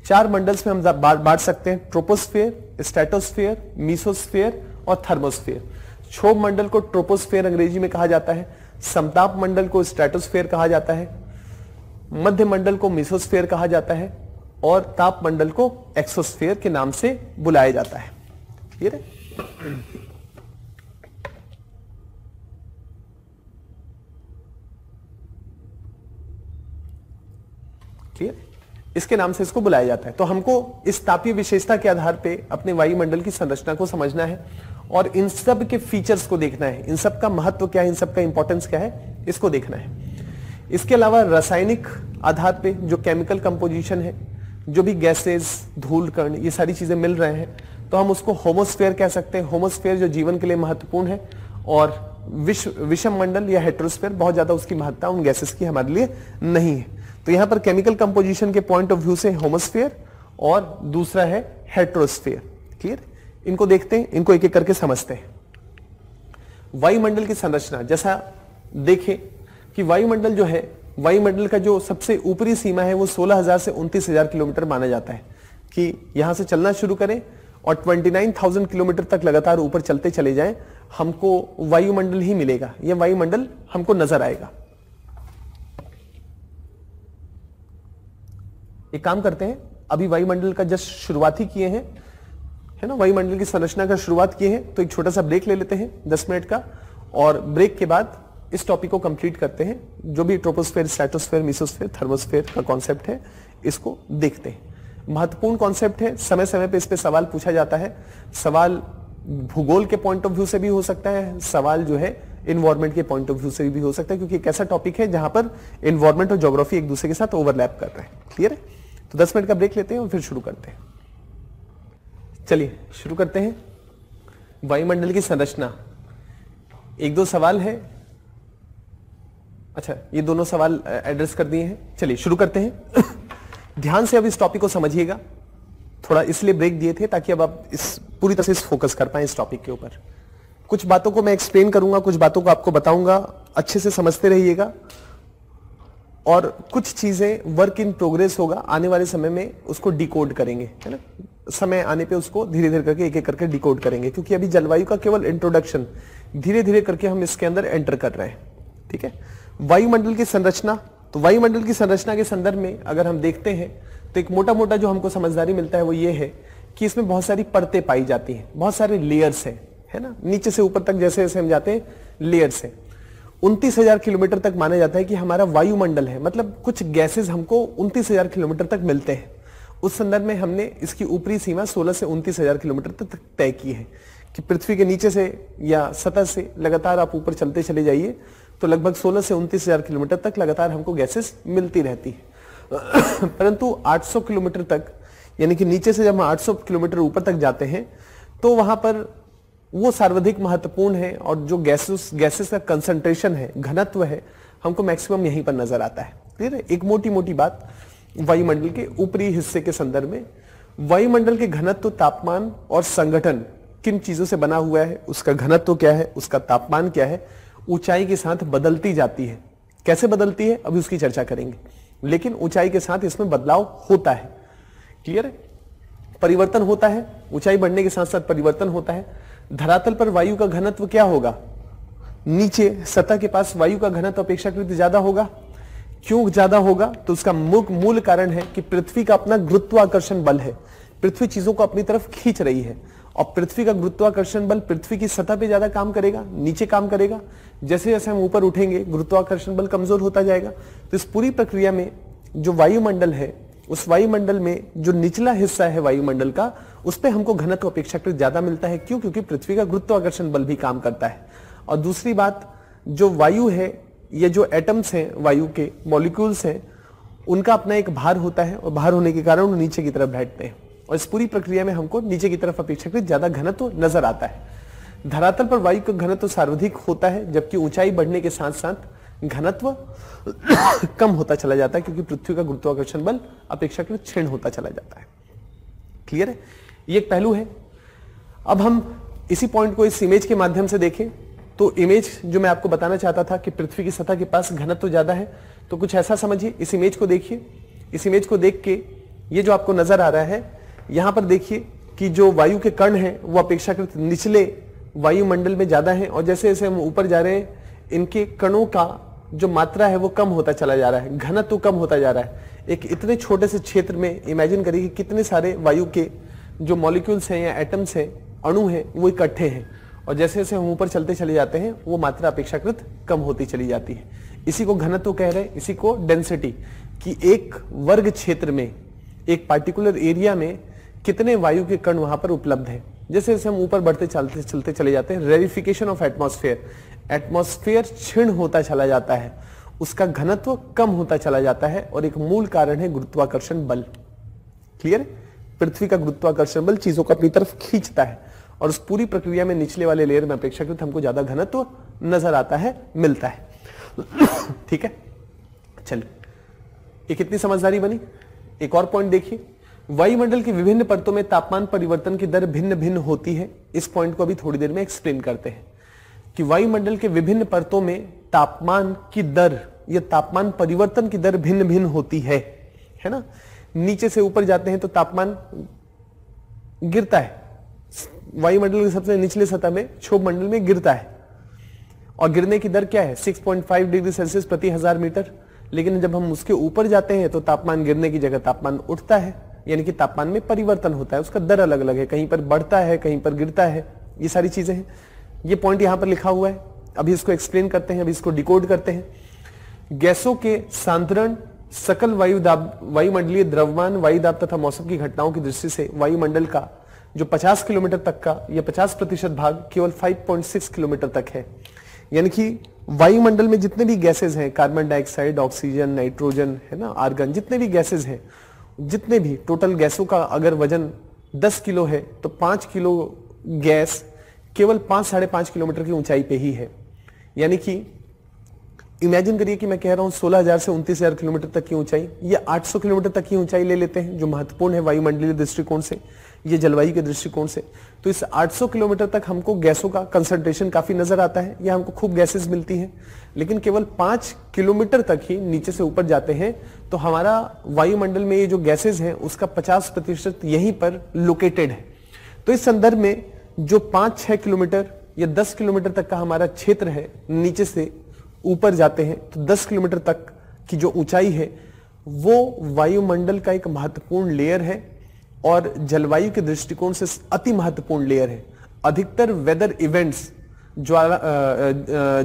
4 मंडल्स में हम बांट सकते हैं, ट्रोपोस्फेयर, स्ट्रेटोस्फेयर, मीसोस्फेयर और थर्मोस्फेयर। क्षोभ मंडल को ट्रोपोस्फेयर अंग्रेजी में कहा जाता है, समताप मंडल को स्ट्रेटोस्फेयर कहा जाता है, मध्य मंडल को मीसोस्फेयर कहा जाता है और ताप मंडल को एक्सोस्फेयर के नाम से बुलाया जाता है। क्लियर है? क्लियर? इसके नाम से इसको बुलाया जाता है। तो हमको इस तापीय विशेषता के आधार पे अपने वायुमंडल की संरचना को समझना है और इन सब के फीचर्स को देखना है, इन सब का महत्व क्या है, इन सब का इंपॉर्टेंस क्या है, इसको देखना है। इसके अलावा रासायनिक आधार पे जो केमिकल कंपोजिशन है, जो भी गैसेस, धूल कण, ये सारी चीजें मिल रहे हैं, तो हम उसको होमोस्फेयर कह सकते हैं। होमोस्फेयर जो जीवन के लिए महत्वपूर्ण है, और विषम मंडल या हेट्रोस्फेयर बहुत ज्यादा उसकी महत्ता उन गैसेस की हमारे लिए नहीं है। तो यहां पर केमिकल कंपोजिशन के पॉइंट ऑफ व्यू से होमोस्फेयर और दूसरा है हेट्रोस्फेयर। क्लियर? इनको देखते हैं, इनको एक एक करके समझते हैं। वायुमंडल की संरचना, जैसा देखें कि वायुमंडल जो है, वायुमंडल का जो सबसे ऊपरी सीमा है वो 16,000 से 29,000 किलोमीटर माना जाता है कि यहां से चलना शुरू करें और 29,000 किलोमीटर तक लगातार ऊपर चलते चले जाएं, हमको वायुमंडल ही मिलेगा, यह वायुमंडल हमको नजर आएगा। एक काम करते हैं, अभी वायुमंडल का जस्ट शुरुआत ही किए हैं, है ना, वायुमंडल की संरचना का शुरुआत किए हैं, तो एक छोटा सा ब्रेक ले लेते हैं 10 मिनट का, और ब्रेक के बाद इस टॉपिक को कंप्लीट करते हैं, जो भी ट्रोपोस्फेयर, स्ट्रेटोस्फेयर, मेसोस्फेयर, थर्मोस्फेयर का कॉन्सेप्ट है इसको देखते हैं। महत्वपूर्ण कॉन्सेप्ट है, समय समय पे इस पे सवाल पूछा जाता है। सवाल भूगोल के पॉइंट ऑफ व्यू से भी हो सकता है, सवाल जो है इन्वायरमेंट के पॉइंट ऑफ व्यू से भी हो सकता है, क्योंकि एक ऐसा टॉपिक है जहां पर इन्वायरमेंट और ज्योग्राफी एक दूसरे के साथ ओवरलैप कर रहे हैं। क्लियर है? तो 10 मिनट का ब्रेक लेते हैं और फिर शुरू करते हैं। चलिए शुरू करते हैं। वायुमंडल की संरचना, एक दो सवाल है। अच्छा, ये दोनों सवाल एड्रेस कर दिए हैं। चलिए शुरू करते हैं। ध्यान से अब इस टॉपिक को समझिएगा। थोड़ा इसलिए ब्रेक दिए थे ताकि अब आप इस पूरी तरह से फोकस कर पाए इस टॉपिक के ऊपर। कुछ बातों को मैं एक्सप्लेन करूंगा, कुछ बातों को आपको बताऊंगा, अच्छे से समझते रहिएगा। और कुछ चीजें वर्क इन प्रोग्रेस होगा, आने वाले समय में उसको डिकोड करेंगे, है ना। समय आने पे उसको धीरे धीरे करके एक एक करके डिकोड करेंगे, क्योंकि अभी जलवायु का केवल इंट्रोडक्शन, धीरे धीरे करके हम इसके अंदर एंटर कर रहे हैं। ठीक है। वायुमंडल की संरचना, तो वायुमंडल की संरचना के संदर्भ में अगर हम देखते हैं तो एक मोटा मोटा जो हमको समझदारी मिलता है वो ये है कि इसमें बहुत सारी परतें पाई जाती हैं, बहुत सारे लेयर्स हैं, है ना। नीचे से ऊपर तक जैसे जैसे हम जाते हैं लेयर्स हैं। 29,000 किलोमीटर तक माना जाता है कि हमारा वायुमंडल है, मतलब कुछ गैसेस हमको 29,000 किलोमीटर तक मिलते हैं। उस संदर्भ में हमने इसकी ऊपरी सीमा 16 से 29,000 किलोमीटर तक तय की है कि पृथ्वी के नीचे से या सतह से लगातार आप ऊपर चलते चले जाइए तो लगभग 16 से 29,000 किलोमीटर तक लगातार हमको गैसेस मिलती रहती है। परंतु 800 किलोमीटर तक, यानी कि नीचे से जब हम 800 किलोमीटर ऊपर तक जाते हैं तो वहां पर वो सर्वाधिक महत्वपूर्ण है, और जो गैसेस का कंसंट्रेशन है, घनत्व है, हमको मैक्सिमम यहीं पर नजर आता है। क्लियर है? एक मोटी मोटी बात वायुमंडल के ऊपरी हिस्से के संदर्भ में, वायुमंडल के घनत्व, तापमान और संगठन किन चीजों से बना हुआ है, उसका घनत्व क्या है, उसका तापमान क्या है, ऊंचाई के साथ बदलती जाती है। कैसे बदलती है अभी उसकी चर्चा करेंगे, लेकिन ऊंचाई के साथ इसमें बदलाव होता है। क्लियर है? परिवर्तन होता है, ऊंचाई बढ़ने के साथ साथ परिवर्तन होता है। धरातल पर वायु का घनत्व क्या होगा? नीचे सतह के पास वायु का घनत्व अपेक्षाकृत ज्यादा होगा। क्यों ज्यादा होगा? तो उसका मूल कारण है कि पृथ्वी का अपना गुरुत्वाकर्षण बल है। पृथ्वी चीजों को अपनी तरफ खींच रही है, और पृथ्वी का गुरुत्वाकर्षण बल पृथ्वी की सतह पे ज्यादा काम करेगा, नीचे काम करेगा। जैसे जैसे हम ऊपर उठेंगे गुरुत्वाकर्षण बल कमजोर होता जाएगा। तो इस पूरी प्रक्रिया में जो वायुमंडल है, उस वायुमंडल में जो निचला हिस्सा है वायुमंडल का, उस पे हमको घनत्व अपेक्षाकृत ज्यादा मिलता है। क्यों? क्योंकि पृथ्वी का गुरुत्वाकर्षण बल भी काम करता है। और दूसरी बात, जो वायु है, ये जो एटम्स हैं, वायु के मॉलिक्यूल्स हैं, उनका अपना एक भार होता है, और भार होने के कारण वो नीचे की तरफ बैठते हैं, और इस पूरी प्रक्रिया में हमको नीचे की तरफ अपेक्षाकृत ज्यादा घनत्व नजर आता है। धरातल पर वायु का घनत्व सर्वाधिक होता है, जबकि ऊंचाई बढ़ने के साथ साथ घनत्व कम होता चला जाता है, क्योंकि पृथ्वी का गुरुत्वाकर्षण बल अपेक्षाकृत क्षीण होता चला जाता है। क्लियर है? ये एक पहलू है। अब हम इसी पॉइंट को इस इमेज के माध्यम से देखें तो इमेज जो मैं आपको बताना चाहता था कि पृथ्वी की सतह के पास घनत्व ज्यादा है, तो कुछ ऐसा समझिए। इस इमेज को देखिए। इस इमेज को देख के ये जो आपको नजर आ रहा है, यहां पर देखिए कि जो वायु के कण हैं वो अपेक्षाकृत निचले वायुमंडल में ज्यादा हैं, और जैसे जैसे हम ऊपर जा रहे हैं इनके कणों का जो मात्रा है वो कम होता चला जा रहा है, घनत्व कम होता जा रहा है। एक इतने छोटे से क्षेत्र में इमेजिन करिए कि कितने सारे वायु के जो मॉलिक्यूल्स हैं या एटम्स हैं, अणु हैं, वो इकट्ठे हैं, और जैसे जैसे हम ऊपर चलते चले जाते हैं वो मात्रा अपेक्षाकृत कम होती चली जाती है। इसी को घनत्व कह रहे हैं, इसी को डेंसिटी, कि एक वर्ग क्षेत्र में, एक पार्टिकुलर एरिया में कितने वायु के कण वहां पर उपलब्ध है। जैसे जैसे हम ऊपर बढ़ते चलते चले जाते हैं, रेरिफिकेशन ऑफ एटमॉस्फेयर, एटमॉस्फेयर क्षीण होता चला जाता है, उसका घनत्व कम होता चला जाता है, और एक मूल कारण है गुरुत्वाकर्षण बल। क्लियर? पृथ्वी का गुरुत्वाकर्षण बल चीजों को अपनी तरफ खींचता है, और उस पूरी प्रक्रिया में निचले वाले लेयर में अपेक्षाकृत हमको ज्यादा घनत्व नजर आता है, मिलता है। ठीक है, चलिए, ये कितनी समझदारी बनी। एक और पॉइंट देखिए, वायुमंडल की विभिन्न परतों में तापमान परिवर्तन की दर भिन्न भिन्न होती है। इस पॉइंट को अभी थोड़ी देर में एक्सप्लेन करते हैं कि वायुमंडल के विभिन्न परतों में तापमान की दर या तापमान परिवर्तन की दर भिन्न भिन्न होती है ना। नीचे से ऊपर जाते हैं तो तापमान गिरता है, वायुमंडल के सबसे निचले सतह में, क्षोभ मंडल में गिरता है, और गिरने की दर क्या है? 6.5 डिग्री सेल्सियस प्रति 1000 मीटर। लेकिन जब हम उसके ऊपर जाते हैं तो तापमान गिरने की जगह तापमान उठता है, यानी कि तापमान में परिवर्तन होता है, उसका दर अलग अलग है, कहीं पर बढ़ता है, कहीं पर गिरता है, ये सारी चीजें हैं। ये पॉइंट यहां पर लिखा हुआ है। अभी इसको एक्सप्लेन करते हैं, अभी इसको डिकोड करते हैं। गैसों के सांतरण सकल वायुमंडलीय द्रव्यमान, वायुदाब तथा मौसम की घटनाओं की दृष्टि से वायुमंडल का जो 50 किलोमीटर तक का या 50% भाग केवल 5.6 किलोमीटर तक है। यानी कि वायुमंडल में जितने भी गैसेज हैं, कार्बन डाइऑक्साइड, ऑक्सीजन, नाइट्रोजन, है ना, आर्गन, जितने भी गैसेज हैं, जितने भी टोटल गैसों का अगर वजन 10 किलो है तो 5 किलो गैस केवल 5-5.5 किलोमीटर की ऊंचाई पे ही है। यानी कि इमेजिन करिए कि मैं कह रहा हूं 16,000 से 29,000 किलोमीटर तक की ऊंचाई, या 800 किलोमीटर तक की ऊंचाई ले लेते हैं, जो महत्वपूर्ण है वायुमंडलीय दृष्टिकोण से, ये जलवायु के दृष्टिकोण से। तो इस 800 किलोमीटर तक हमको गैसों का कंसंट्रेशन काफी नजर आता है, या हमको खूब गैसेस मिलती हैं, लेकिन केवल 5 किलोमीटर तक ही नीचे से ऊपर जाते हैं तो हमारा वायुमंडल में ये जो गैसेज हैं उसका 50% यहीं पर लोकेटेड है। तो इस संदर्भ में जो 5-6 किलोमीटर या 10 किलोमीटर तक का हमारा क्षेत्र है, नीचे से ऊपर जाते हैं तो 10 किलोमीटर तक की जो ऊंचाई है वो वायुमंडल का एक महत्वपूर्ण लेयर है और जलवायु के दृष्टिकोण से अति महत्वपूर्ण लेयर है। अधिकतर वेदर इवेंट्स,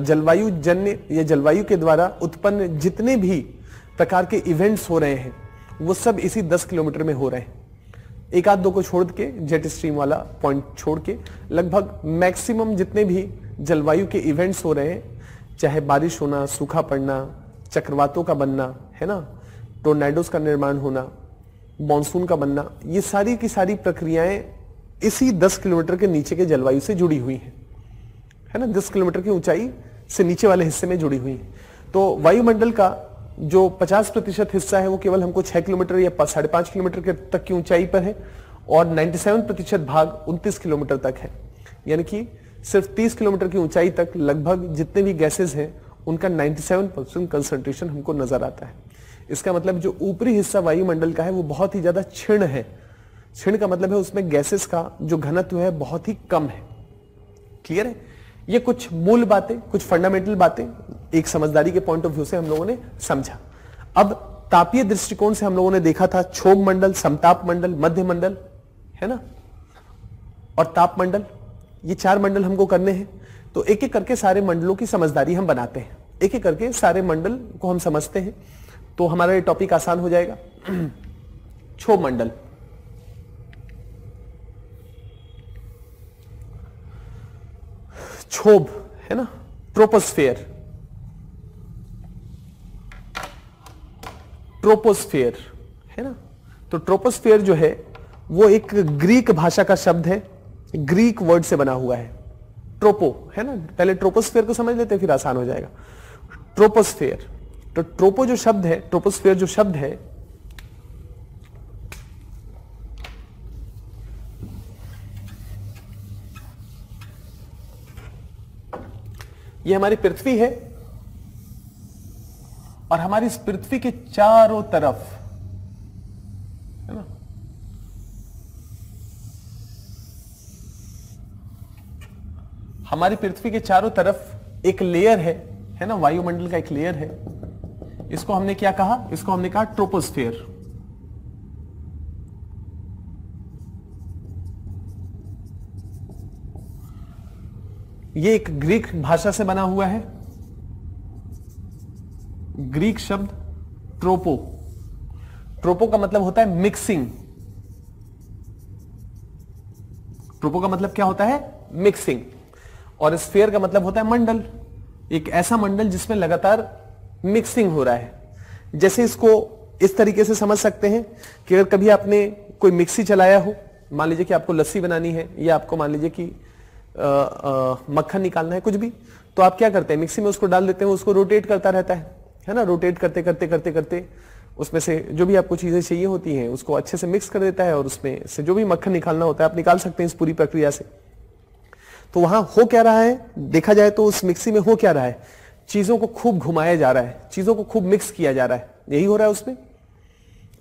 जलवायु जन्य या जलवायु के द्वारा उत्पन्न जितने भी प्रकार के इवेंट्स हो रहे हैं वो सब इसी 10 किलोमीटर में हो रहे हैं। एक आध दो को छोड़ के, जेट स्ट्रीम वाला पॉइंट छोड़ के, लगभग मैक्सिमम जितने भी जलवायु के इवेंट्स हो रहे हैं, चाहे बारिश होना, सूखा पड़ना, चक्रवातों का बनना, है ना, टोर्नेडोज का निर्माण होना, मॉनसून का बनना, ये सारी की सारी प्रक्रियाएं इसी 10 किलोमीटर के नीचे के जलवायु से जुड़ी हुई हैं, है ना, 10 किलोमीटर की ऊंचाई से नीचे वाले हिस्से में जुड़ी हुई है। तो वायुमंडल का जो 50% हिस्सा है वो केवल हमको 6 किलोमीटर या 5.5 किलोमीटर तक की ऊंचाई पर है और 97% भाग 29 किलोमीटर तक है। यानी कि सिर्फ 30 किलोमीटर की ऊंचाई तक लगभग जितने भी गैसेज हैं उनका 97% कंसंट्रेशन हमको नजर आता है। इसका मतलब जो ऊपरी हिस्सा वायुमंडल का है वो बहुत ही ज्यादा क्षीण है। क्षीण का मतलब है उसमें गैसेस का जो घनत्व है बहुत ही कम है। क्लियर है? ये कुछ मूल बातें, कुछ फंडामेंटल बातें एक समझदारी के पॉइंट ऑफ व्यू से हम लोगों ने समझा। अब तापीय दृष्टिकोण से हम लोगों ने देखा था क्षोभ मंडल, समताप मंडल, मध्य मंडल, है ना, और ताप मंडल। ये 4 मंडल हमको करने हैं। तो एक एक करके सारे मंडलों की समझदारी हम बनाते हैं, एक एक करके सारे मंडल को हम समझते हैं तो हमारा ये टॉपिक आसान हो जाएगा। क्षोभ मंडल, क्षोभ, है ना, ट्रोपोस्फेयर, ट्रोपोस्फेयर, है ना। तो ट्रोपोस्फेयर जो है वो एक ग्रीक भाषा का शब्द है, ग्रीक वर्ड से बना हुआ है, ट्रोपो, है ना। पहले ट्रोपोस्फेयर को समझ लेते हैं फिर आसान हो जाएगा। ट्रोपोस्फेयर, तो ट्रोपो जो शब्द है, ट्रोपोस्फेयर जो शब्द है, ये हमारी पृथ्वी है और हमारी इस पृथ्वी के चारों तरफ, है ना, हमारी पृथ्वी के चारों तरफ एक लेयर है ना, वायुमंडल का एक लेयर है। इसको हमने क्या कहा? इसको हमने कहा ट्रोपोस्फेयर। ये एक ग्रीक भाषा से बना हुआ है, ग्रीक शब्द ट्रोपो। ट्रोपो का मतलब होता है मिक्सिंग। ट्रोपो का मतलब क्या होता है? मिक्सिंग। और स्फीयर का मतलब होता है मंडल, एक ऐसा मंडल जिसमें लगातार मिक्सिंग हो रहा है। जैसे इसको इस तरीके से समझ सकते हैं कि अगर कभी आपने कोई मिक्सी चलाया हो, मान लीजिए कि आपको लस्सी बनानी है या आपको मान लीजिए कि मक्खन निकालना है, कुछ भी, तो आप क्या करते हैं? मिक्सी में उसको डाल देते हैं, उसको रोटेट करता रहता है ना, रोटेट करते करते करते करते उसमें से जो भी आपको चीजें चाहिए होती हैं उसको अच्छे से मिक्स कर देता है और उसमें से जो भी मक्खन निकालना होता है आप निकाल सकते हैं इस पूरी प्रक्रिया से। तो वहां हो क्या रहा है, देखा जाए तो उस मिक्सी में हो क्या रहा है? चीजों को खूब घुमाया जा रहा है, चीजों को खूब मिक्स किया जा रहा है, यही हो रहा है उसमें,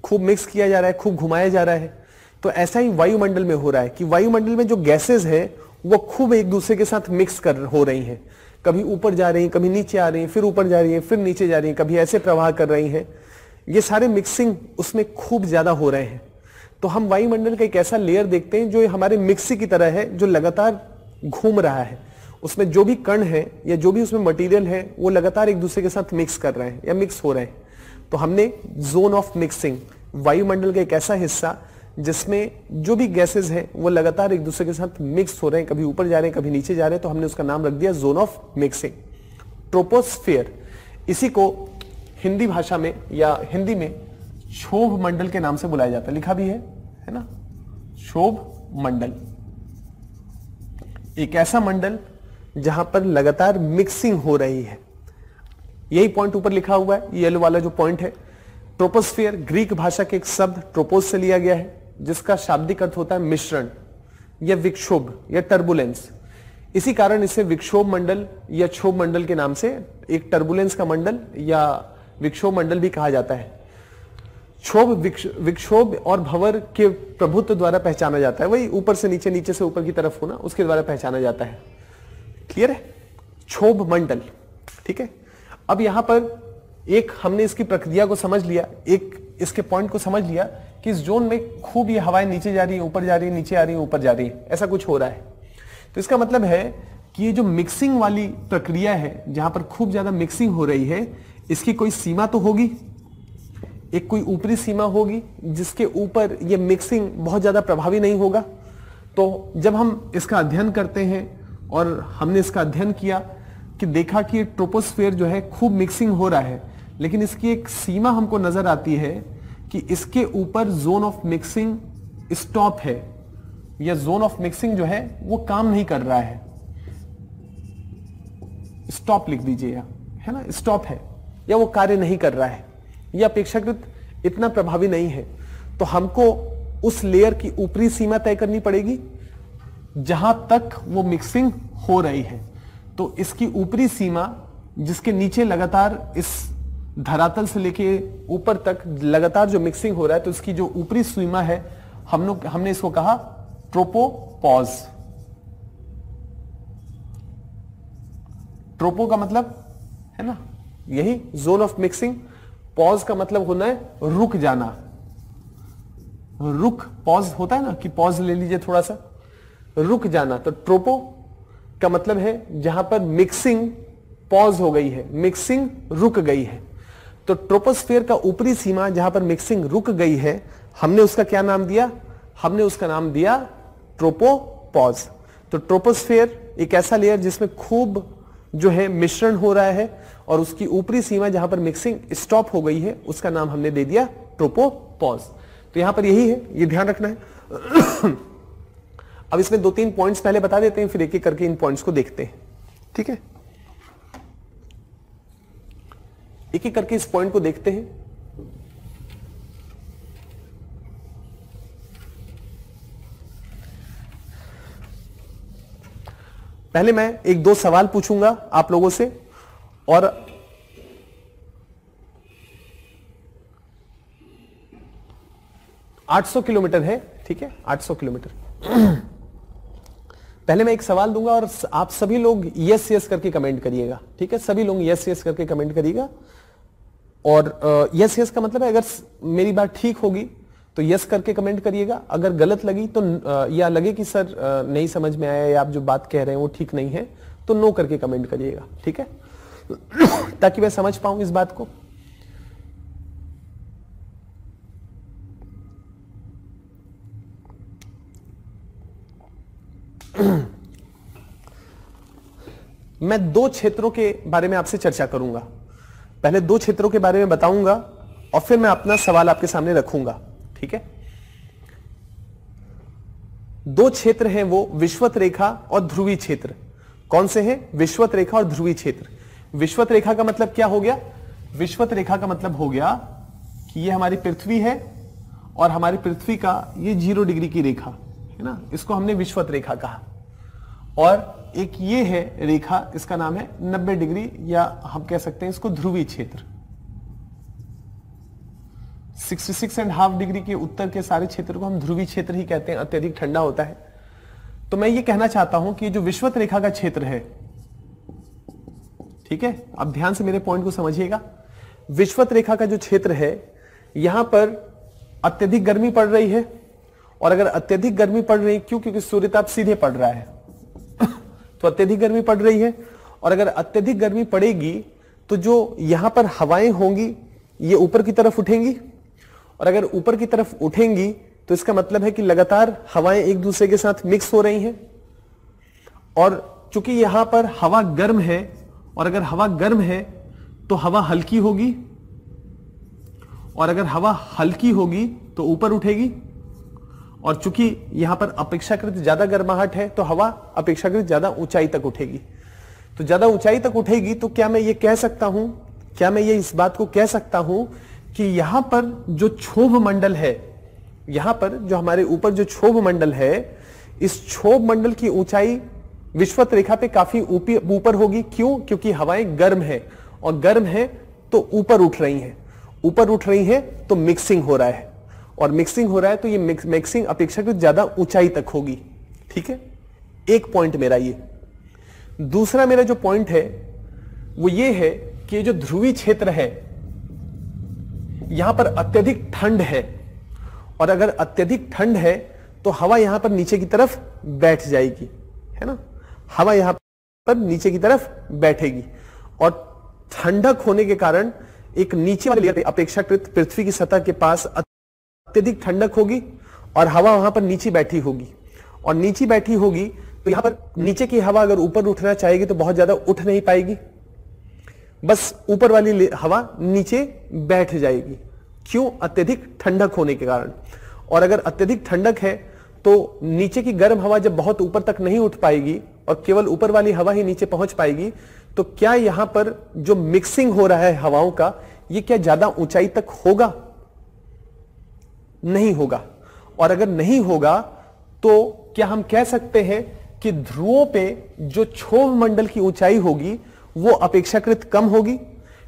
खूब मिक्स किया जा रहा है, खूब घुमाया जा रहा है। तो ऐसा ही वायुमंडल में हो रहा है कि वायुमंडल में जो गैसेज है वो खूब एक दूसरे के साथ मिक्स हो रही हैं, कभी ऊपर जा रही हैं, कभी नीचे आ रही हैं, फिर ऊपर जा रही हैं, फिर नीचे जा रही हैं, कभी ऐसे प्रवाह कर रही हैं। ये सारे मिक्सिंग उसमें खूब ज्यादा हो रहे हैं। तो हम वायुमंडल का एक ऐसा लेयर देखते हैं जो हमारे मिक्सी की तरह है, जो लगातार घूम रहा है उसमें जो भी कण है या जो भी उसमें मटेरियल है वो लगातार एक दूसरे के साथ मिक्स कर रहे हैं या मिक्स हो रहे हैं। तो हमने जोन ऑफ मिक्सिंग, वायुमंडल का एक ऐसा हिस्सा जिसमें जो भी गैसेस हैं वो लगातार एक दूसरे के साथ मिक्स हो रहे हैं, कभी ऊपर जा रहे हैं कभी नीचे जा रहे हैं, तो हमने उसका नाम रख दिया जोन ऑफ मिक्सिंग, ट्रोपोस्फियर। इसी को हिंदी भाषा में या हिंदी में क्षोभ मंडल के नाम से बुलाया जाता है, लिखा भी है ना, क्षोभ मंडल। एक ऐसा मंडल जहां पर लगातार मिक्सिंग हो रही है। यही पॉइंट ऊपर लिखा हुआ है, येलो वाला जो पॉइंट है। ट्रोपोस्फियर ग्रीक भाषा के एक शब्द ट्रोपोस से लिया गया है, जिसका शाब्दिक अर्थ होता है मिश्रण या विक्षोभ या टर्बुलेंस। इसी कारण इसे विक्षोभ मंडल या क्षोभ मंडल के नाम से, एक टर्बुलेंस का मंडल या विक्षोभ मंडल भी कहा जाता है। क्षोभ विक्षोभ और भंवर के प्रभुत्व द्वारा पहचाना जाता है, वही ऊपर से नीचे, नीचे से ऊपर की तरफ होना, उसके द्वारा पहचाना जाता है। क्लियर है? क्षोभ मंडल। ठीक है, अब यहां पर एक हमने इसकी प्रक्रिया को समझ लिया, एक इसके पॉइंट को समझ लिया कि इस जोन में खूब ये हवाएं नीचे जा रही है, ऊपर जा रही है, नीचे आ रही है, ऊपर जा रही है, ऐसा कुछ हो रहा है। तो इसका मतलब है कि ये जो मिक्सिंग वाली प्रक्रिया है, जहां पर खूब ज्यादा मिक्सिंग हो रही है, इसकी कोई सीमा तो होगी, एक कोई ऊपरी सीमा होगी जिसके ऊपर ये मिक्सिंग बहुत ज्यादा प्रभावी नहीं होगा। तो जब हम इसका अध्ययन करते हैं, और हमने इसका अध्ययन किया कि देखा कि ट्रोपोस्फियर जो है खूब मिक्सिंग हो रहा है, लेकिन इसकी एक सीमा हमको नजर आती है कि इसके ऊपर जोन ऑफ मिक्सिंग स्टॉप है, या जोन ऑफ मिक्सिंग जो है वो काम नहीं कर रहा है। स्टॉप लिख दीजिए, है ना, स्टॉप है या वो कार्य नहीं कर रहा है, यह अपेक्षाकृत इतना प्रभावी नहीं है। तो हमको उस लेयर की ऊपरी सीमा तय करनी पड़ेगी जहां तक वो मिक्सिंग हो रही है। तो इसकी ऊपरी सीमा, जिसके नीचे लगातार इस धरातल से लेके ऊपर तक लगातार जो मिक्सिंग हो रहा है, तो इसकी जो ऊपरी सीमा है, हमने इसको कहा ट्रोपोपॉज। ट्रोपो का मतलब है ना यही जोन ऑफ मिक्सिंग, पॉज का मतलब होना है रुक जाना। रुक, पॉज होता है ना कि पॉज ले लीजिए थोड़ा सा, रुक जाना। तो ट्रोपो का मतलब है जहां पर मिक्सिंग पॉज हो गई है, मिक्सिंग रुक गई है। तो ट्रोपोस्फियर का ऊपरी सीमा जहां पर मिक्सिंग रुक गई है, हमने उसका क्या नाम दिया? हमने उसका नाम दिया ट्रोपोपॉज। तो ट्रोपोस्फियर एक ऐसा लेयर जिसमें खूब जो है मिश्रण हो रहा है, और उसकी ऊपरी सीमा जहां पर मिक्सिंग स्टॉप हो गई है, उसका नाम हमने दे दिया ट्रोपोपॉज। तो यहां पर यही है, ये ध्यान रखना है। अब इसमें 2-3 पॉइंट्स पहले बता देते हैं, फिर एक एक करके इन पॉइंट्स को देखते हैं। ठीक है, एक एक करके इस पॉइंट को देखते हैं। पहले मैं 1-2 सवाल पूछूंगा आप लोगों से, और $800 किलोमीटर है, ठीक है, 800 किलोमीटर। पहले मैं एक सवाल दूंगा और आप सभी लोग यस यस करके कमेंट करिएगा। ठीक है, सभी लोग यस यस करके कमेंट करिएगा। और यस यस का मतलब है अगर मेरी बात ठीक होगी तो यस करके कमेंट करिएगा, अगर गलत लगी तो या लगे कि सर नहीं समझ में आया या आप जो बात कह रहे हैं वो ठीक नहीं है, तो नो करके कमेंट करिएगा। ठीक है, ताकि मैं समझ पाऊं इस बात को। मैं 2 क्षेत्रों के बारे में आपसे चर्चा करूंगा। पहले 2 क्षेत्रों के बारे में बताऊंगा और फिर मैं अपना सवाल आपके सामने रखूंगा। ठीक है, 2 क्षेत्र हैं वो विषुवत रेखा और ध्रुवीय क्षेत्र। कौन से हैं? विषुवत रेखा और ध्रुवीय क्षेत्र। विषुवत रेखा का मतलब क्या हो गया? विषुवत रेखा का मतलब हो गया कि ये हमारी पृथ्वी है और हमारी पृथ्वी का ये 0 डिग्री की रेखा है ना, इसको हमने विषुवत रेखा कहा। और एक ये है रेखा, इसका नाम है 90 डिग्री, या हम कह सकते हैं इसको ध्रुवीय क्षेत्र। 66.5 डिग्री के उत्तर के सारे क्षेत्र को हम ध्रुवीय क्षेत्र ही कहते हैं, अत्यधिक ठंडा होता है। तो मैं ये कहना चाहता हूं कि जो विषुवत रेखा का क्षेत्र है, ठीक है, अब ध्यान से मेरे पॉइंट को समझिएगा। विषुवत रेखा का जो क्षेत्र है, यहां पर अत्यधिक गर्मी पड़ रही है, और अगर अत्यधिक गर्मी पड़ रही, क्यों? क्योंकि सूर्यताप सीधे पड़ रहा है। तो अत्यधिक गर्मी पड़ रही है, और अगर अत्यधिक गर्मी पड़ेगी तो जो यहां पर हवाएं होंगी ये ऊपर की तरफ उठेंगी, और अगर ऊपर की तरफ उठेंगी तो इसका मतलब है कि लगातार हवाएं एक दूसरे के साथ मिक्स हो रही हैं, और चूंकि यहां पर हवा गर्म है, और अगर हवा गर्म है तो हवा हल्की होगी, और अगर हवा हल्की होगी तो ऊपर उठेगी, और चूंकि यहां पर अपेक्षाकृत ज्यादा गर्माहट है तो हवा अपेक्षाकृत ज्यादा ऊंचाई तक उठेगी। तो ज्यादा ऊंचाई तक उठेगी तो क्या मैं ये कह सकता हूं, क्या मैं ये इस बात को कह सकता हूं कि यहां पर जो क्षोभ मंडल है, यहां पर जो हमारे ऊपर जो क्षोभ मंडल है, इस क्षोभ मंडल की ऊंचाई विषुवत रेखा पे काफी ऊपर होगी। क्यों? क्योंकि हवाएं गर्म है, और गर्म है तो ऊपर उठ रही हैं, ऊपर उठ रही हैं तो मिक्सिंग हो रहा है, और मिक्सिंग हो रहा है तो ये मिक्सिंग अपेक्षाकृत ज्यादा ऊंचाई तक होगी। ठीक है, एक पॉइंट मेरा ये। दूसरा मेरा जो पॉइंट है वो ये है कि जो ध्रुवीय क्षेत्र है यहां पर अत्यधिक ठंड है, और अगर अत्यधिक ठंड है तो हवा यहां पर नीचे की तरफ बैठ जाएगी, है ना, हवा यहां पर नीचे की तरफ बैठेगी, और ठंडक होने के कारण एक नीचे वाले लेयर अपेक्षाकृत पृथ्वी की सतह के पास अत्यधिक ठंडक होगी, और हवा वहां पर नीचे बैठी होगी, और नीचे बैठी होगी तो यहां पर नीचे की हवा अगर ऊपर उठना चाहेगी तो बहुत ज्यादा उठ नहीं पाएगी, बस ऊपर वाली हवा नीचे बैठ जाएगी। क्यों? अत्यधिक ठंडक होने के कारण। और अगर अत्यधिक ठंडक है तो नीचे की गर्म हवा जब बहुत ऊपर तक नहीं उठ पाएगी और केवल ऊपर वाली हवा ही नीचे पहुंच पाएगी, तो क्या यहां पर जो मिक्सिंग हो रहा है हवाओं का, ये क्या ज्यादा ऊंचाई तक होगा? नहीं होगा। और अगर नहीं होगा तो क्या हम कह सकते हैं कि ध्रुवों पे जो क्षोभ मंडल की ऊंचाई होगी वो अपेक्षाकृत कम होगी?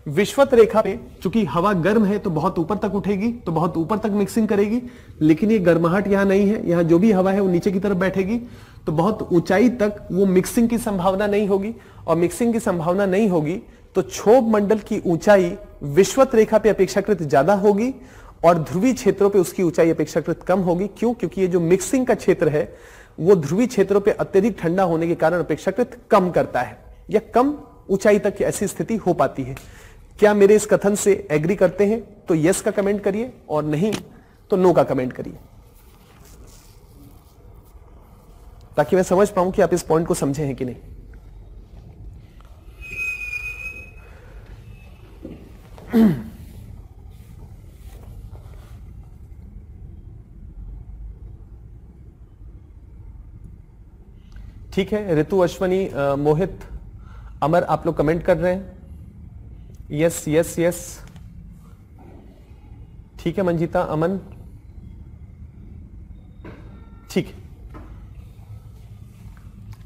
विषुवत रेखा पे चूंकि हवा गर्म है तो बहुत ऊपर तक उठेगी, तो बहुत ऊपर तक मिक्सिंग करेगी, लेकिन ये गर्माहट यहां नहीं है, यहां जो भी हवा है वो नीचे की तरफ बैठेगी, तो बहुत ऊंचाई तक वो मिक्सिंग की संभावना नहीं होगी, और मिक्सिंग की संभावना नहीं होगी तो क्षोभ मंडल की ऊंचाई विषुवत रेखा पे अपेक्षाकृत ज्यादा होगी, और ध्रुवीय क्षेत्रों पे उसकी ऊंचाई अपेक्षाकृत कम होगी। क्यों? क्योंकि ये जो मिक्सिंग का क्षेत्र है वो ध्रुवीय क्षेत्रों पे अत्यधिक ठंडा होने के कारण अपेक्षाकृत कम करता है, या कम ऊंचाई तक की ऐसी स्थिति हो पाती है। क्या मेरे इस कथन से एग्री करते हैं? तो यस का कमेंट करिए, और नहीं तो नो का कमेंट करिए, ताकि मैं समझ पाऊं कि आप इस पॉइंट को समझे हैं कि नहीं। ठीक है, ऋतु, अश्वनी, मोहित, अमर, आप लोग कमेंट कर रहे हैं। यस यस यस, ठीक है। मंजिता, अमन, ठीक है,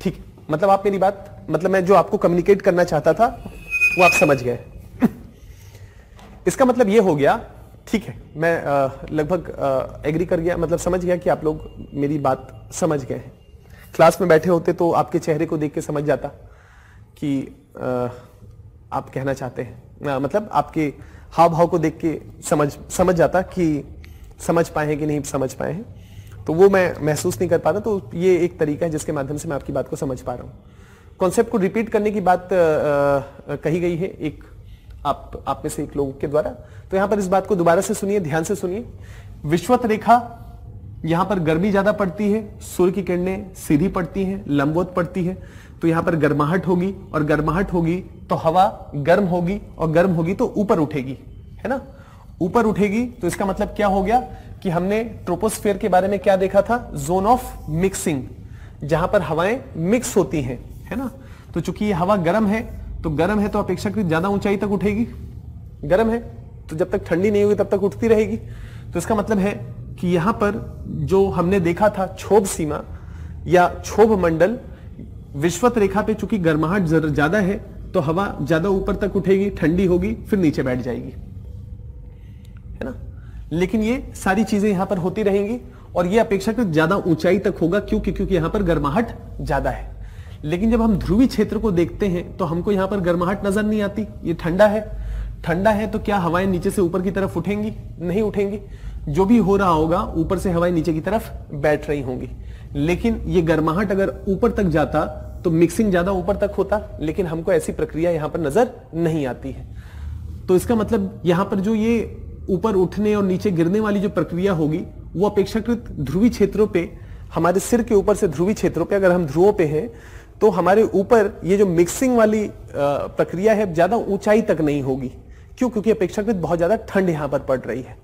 ठीक है। मतलब आप मेरी बात, मतलब मैं जो आपको कम्युनिकेट करना चाहता था वो आप समझ गए। इसका मतलब ये हो गया, ठीक है, मैं लगभग एग्री कर गया, मतलब समझ गया कि आप लोग मेरी बात समझ गए हैं। क्लास में बैठे होते तो आपके चेहरे को देख के समझ जाता कि आप कहना चाहते हैं, मतलब आपके हाव भाव को देख के समझ जाता कि समझ पाए हैं कि नहीं समझ पाए हैं, तो वो मैं महसूस नहीं कर पाता। तो ये एक तरीका है जिसके माध्यम से मैं आपकी बात को समझ पा रहा हूँ। कॉन्सेप्ट को रिपीट करने की बात कही गई है एक आप में से एक लोगों के द्वारा, तो यहां पर इस बात को दोबारा से सुनिए, ध्यान से सुनिए। विषुवत रेखा, यहां पर गर्मी ज्यादा पड़ती है, सूर्य की किरणें सीधी पड़ती हैं, लंबवत पड़ती है, तो यहां पर गर्माहट होगी, और गर्माहट होगी तो हवा गर्म होगी, और गर्म होगी तो ऊपर उठेगी, है ना, ऊपर उठेगी। तो इसका मतलब क्या हो गया कि हमने ट्रोपोस्फेयर के बारे में क्या देखा था? जोन ऑफ मिक्सिंग, जहां पर हवाएं मिक्स होती हैं, है ना। तो चूंकि ये हवा गर्म है, तो गर्म है तो अपेक्षाकृत ज्यादा ऊंचाई तक उठेगी, गर्म है तो जब तक ठंडी नहीं होगी तब तक उठती रहेगी। तो इसका मतलब है कि यहां पर जो हमने देखा था क्षोभ सीमा या क्षोभ मंडल, विषुवत रेखा पे चूंकि गर्माहट ज्यादा है तो हवा ज्यादा ऊपर तक उठेगी, ठंडी होगी, फिर नीचे बैठ जाएगी, है ना। लेकिन ये सारी चीजें यहां पर होती रहेंगी, और ये अपेक्षाकृत ज्यादा ऊंचाई तक होगा। क्यों? क्योंकि यहां पर गर्माहट ज्यादा है। लेकिन जब हम ध्रुवीय क्षेत्र को देखते हैं तो हमको यहां पर गर्माहट नजर नहीं आती, ये ठंडा है। ठंडा है तो क्या हवाएं नीचे से ऊपर की तरफ उठेंगी? नहीं उठेंगी। जो भी हो रहा होगा ऊपर से हवाएं नीचे की तरफ बैठ रही होंगी। लेकिन ये गर्माहट अगर ऊपर तक जाता तो मिक्सिंग ज्यादा ऊपर तक होता, लेकिन हमको ऐसी प्रक्रिया यहां पर नजर नहीं आती है। तो इसका मतलब यहां पर जो ये ऊपर उठने और नीचे गिरने वाली जो प्रक्रिया होगी वो अपेक्षाकृत ध्रुवीय क्षेत्रों पे, हमारे सिर के ऊपर से ध्रुवीय क्षेत्रों पे, अगर हम ध्रुवों पे हैं तो हमारे ऊपर ये जो मिक्सिंग वाली प्रक्रिया है ज्यादा ऊंचाई तक नहीं होगी। क्यों? क्योंकि अपेक्षाकृत बहुत ज्यादा ठंड यहां पर पड़ रही है।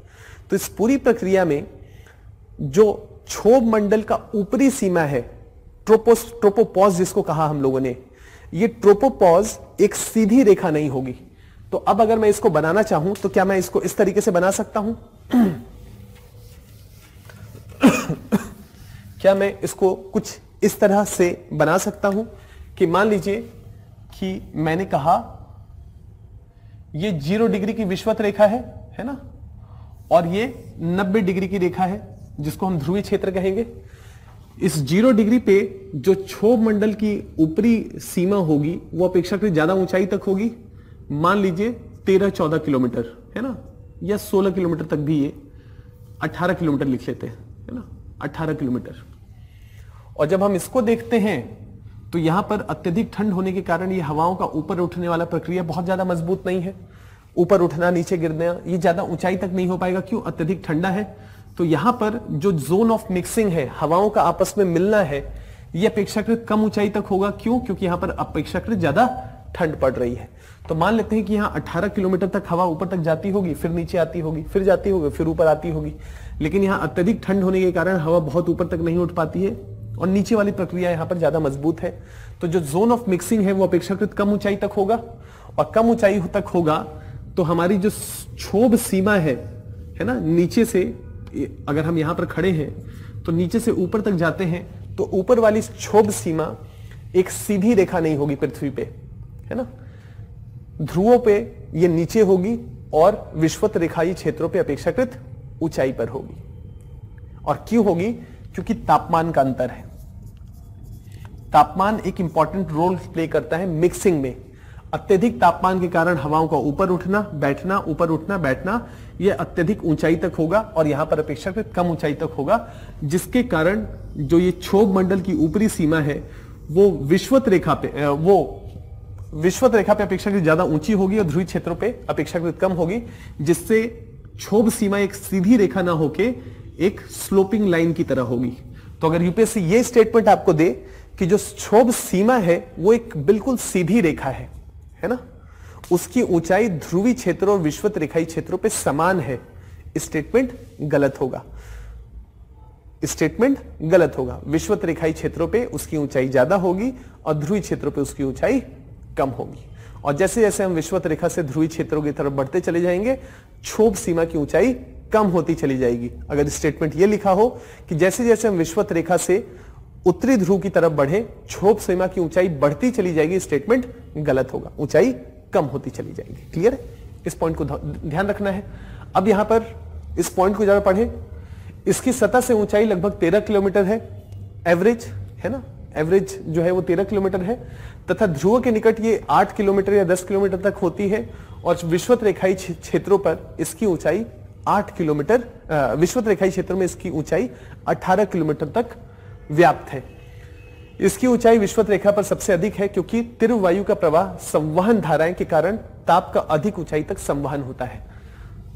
तो इस पूरी प्रक्रिया में जो क्षोभ मंडल का ऊपरी सीमा है, ट्रोपोपॉज जिसको कहा हम लोगों ने, ये ट्रोपोपॉज एक सीधी रेखा नहीं होगी। तो अब अगर मैं इसको बनाना चाहूं तो क्या मैं इसको इस तरीके से बना सकता हूं? क्या मैं इसको कुछ इस तरह से बना सकता हूं कि मान लीजिए कि मैंने कहा ये 0 डिग्री की विषुवत रेखा है ना, और ये 90 डिग्री की रेखा है जिसको हम ध्रुवीय क्षेत्र कहेंगे। इस 0 डिग्री पे जो क्षोभ मंडल की ऊपरी सीमा होगी वो अपेक्षाकृत ज्यादा ऊंचाई तक होगी, मान लीजिए 13-14 किलोमीटर, है ना, या 16 किलोमीटर तक भी, ये 18 किलोमीटर लिख लेते हैं, है ना, 18 किलोमीटर। और जब हम इसको देखते हैं तो यहां पर अत्यधिक ठंड होने के कारण ये हवाओं का ऊपर उठने वाला प्रक्रिया बहुत ज्यादा मजबूत नहीं है। ऊपर उठना नीचे गिरना ये ज्यादा ऊंचाई तक नहीं हो पाएगा। क्यों? अत्यधिक ठंडा है। तो यहां पर जो जोन ऑफ मिक्सिंग है, हवाओं का आपस में मिलना है, ये अपेक्षाकृत कम ऊंचाई तक होगा। क्यों? क्योंकि यहां पर अपेक्षाकृत ज्यादा ठंड पड़ रही है। तो मान लेते हैं कि यहाँ 18 किलोमीटर तक हवा ऊपर तक जाती होगी, फिर नीचे आती होगी, फिर जाती होगी, फिर ऊपर आती होगी, लेकिन यहाँ अत्यधिक ठंड होने के कारण हवा बहुत ऊपर तक नहीं उठ पाती है और नीचे वाली प्रक्रिया यहाँ पर ज्यादा मजबूत है। तो जो जोन ऑफ मिक्सिंग है वो अपेक्षाकृत कम ऊंचाई तक होगा, और कम ऊंचाई तक होगा तो हमारी जो क्षोभ सीमा है ना, नीचे से अगर हम यहाँ पर खड़े हैं तो नीचे से ऊपर तक जाते हैं तो ऊपर वाली क्षोभ सीमा एक सीधी रेखा नहीं होगी पृथ्वी पे, है ना। ध्रुवों पे ये नीचे होगी और विषुवत रेखाई क्षेत्रों पे अपेक्षाकृत ऊंचाई पर होगी। और क्यों होगी? क्योंकि तापमान का अंतर है। तापमान एक इंपॉर्टेंट रोल प्ले करता है मिक्सिंग में। अत्यधिक तापमान के कारण हवाओं का ऊपर उठना बैठना, ऊपर उठना बैठना, यह अत्यधिक ऊंचाई तक होगा और यहां पर अपेक्षाकृत कम ऊंचाई तक होगा, जिसके कारण जो ये क्षोभ मंडल की ऊपरी सीमा है वो विषुवत रेखा पे अपेक्षाकृत ज्यादा ऊंची होगी और ध्रुवीय क्षेत्रों पे अपेक्षाकृत कम होगी, जिससे क्षोभ सीमा एक सीधी रेखा ना होके एक स्लोपिंग लाइन की तरह होगी। तो अगर यूपीएससी ये स्टेटमेंट आपको दे कि जो क्षोभ सीमा है वो एक बिल्कुल सीधी रेखा है ना, उसकी ऊंचाई ध्रुवीय क्षेत्रों और विषुवत रेखाई क्षेत्रों पे समान है, स्टेटमेंट गलत होगा। स्टेटमेंट गलत होगा। विषुवत रेखाई क्षेत्रों पे उसकी ऊंचाई ज्यादा होगी और ध्रुवीय क्षेत्रों पे उसकी ऊंचाई कम होगी। और जैसे जैसे हम विषुवत रेखा से ध्रुवीय क्षेत्रों की तरफ बढ़ते चले जाएंगे, क्षोभ सीमा की ऊंचाई कम होती चली जाएगी। अगर स्टेटमेंट यह लिखा हो कि जैसे जैसे हम विषुवत रेखा से उत्तरी ध्रुव की तरफ बढ़े, क्षोभ सीमा की ऊंचाई बढ़ती चली जाएगी, स्टेटमेंट गलत होगा, ऊंचाई कम होती चली जाएगी। क्लियर है? इस पॉइंट को ध्यान रखना है। अब यहां पर इस पॉइंट को जरा पढ़े। इसकी सतह से ऊंचाई लगभग 13 किलोमीटर है, एवरेज, है ना, एवरेज जो है वो 13 किलोमीटर है, तथा ध्रुव के निकट ये 8 किलोमीटर या 10 किलोमीटर तक होती है और विषुवत रेखाई क्षेत्रों पर इसकी ऊंचाई 8 किलोमीटर, विषुवत रेखाई क्षेत्र में इसकी ऊंचाई 18 किलोमीटर तक व्याप्त है। इसकी ऊंचाई विषुवत रेखा पर सबसे अधिक है क्योंकि तीव्र वायु का प्रवाह संवहन धाराएं के कारण ताप का अधिक ऊंचाई तक संवहन होता है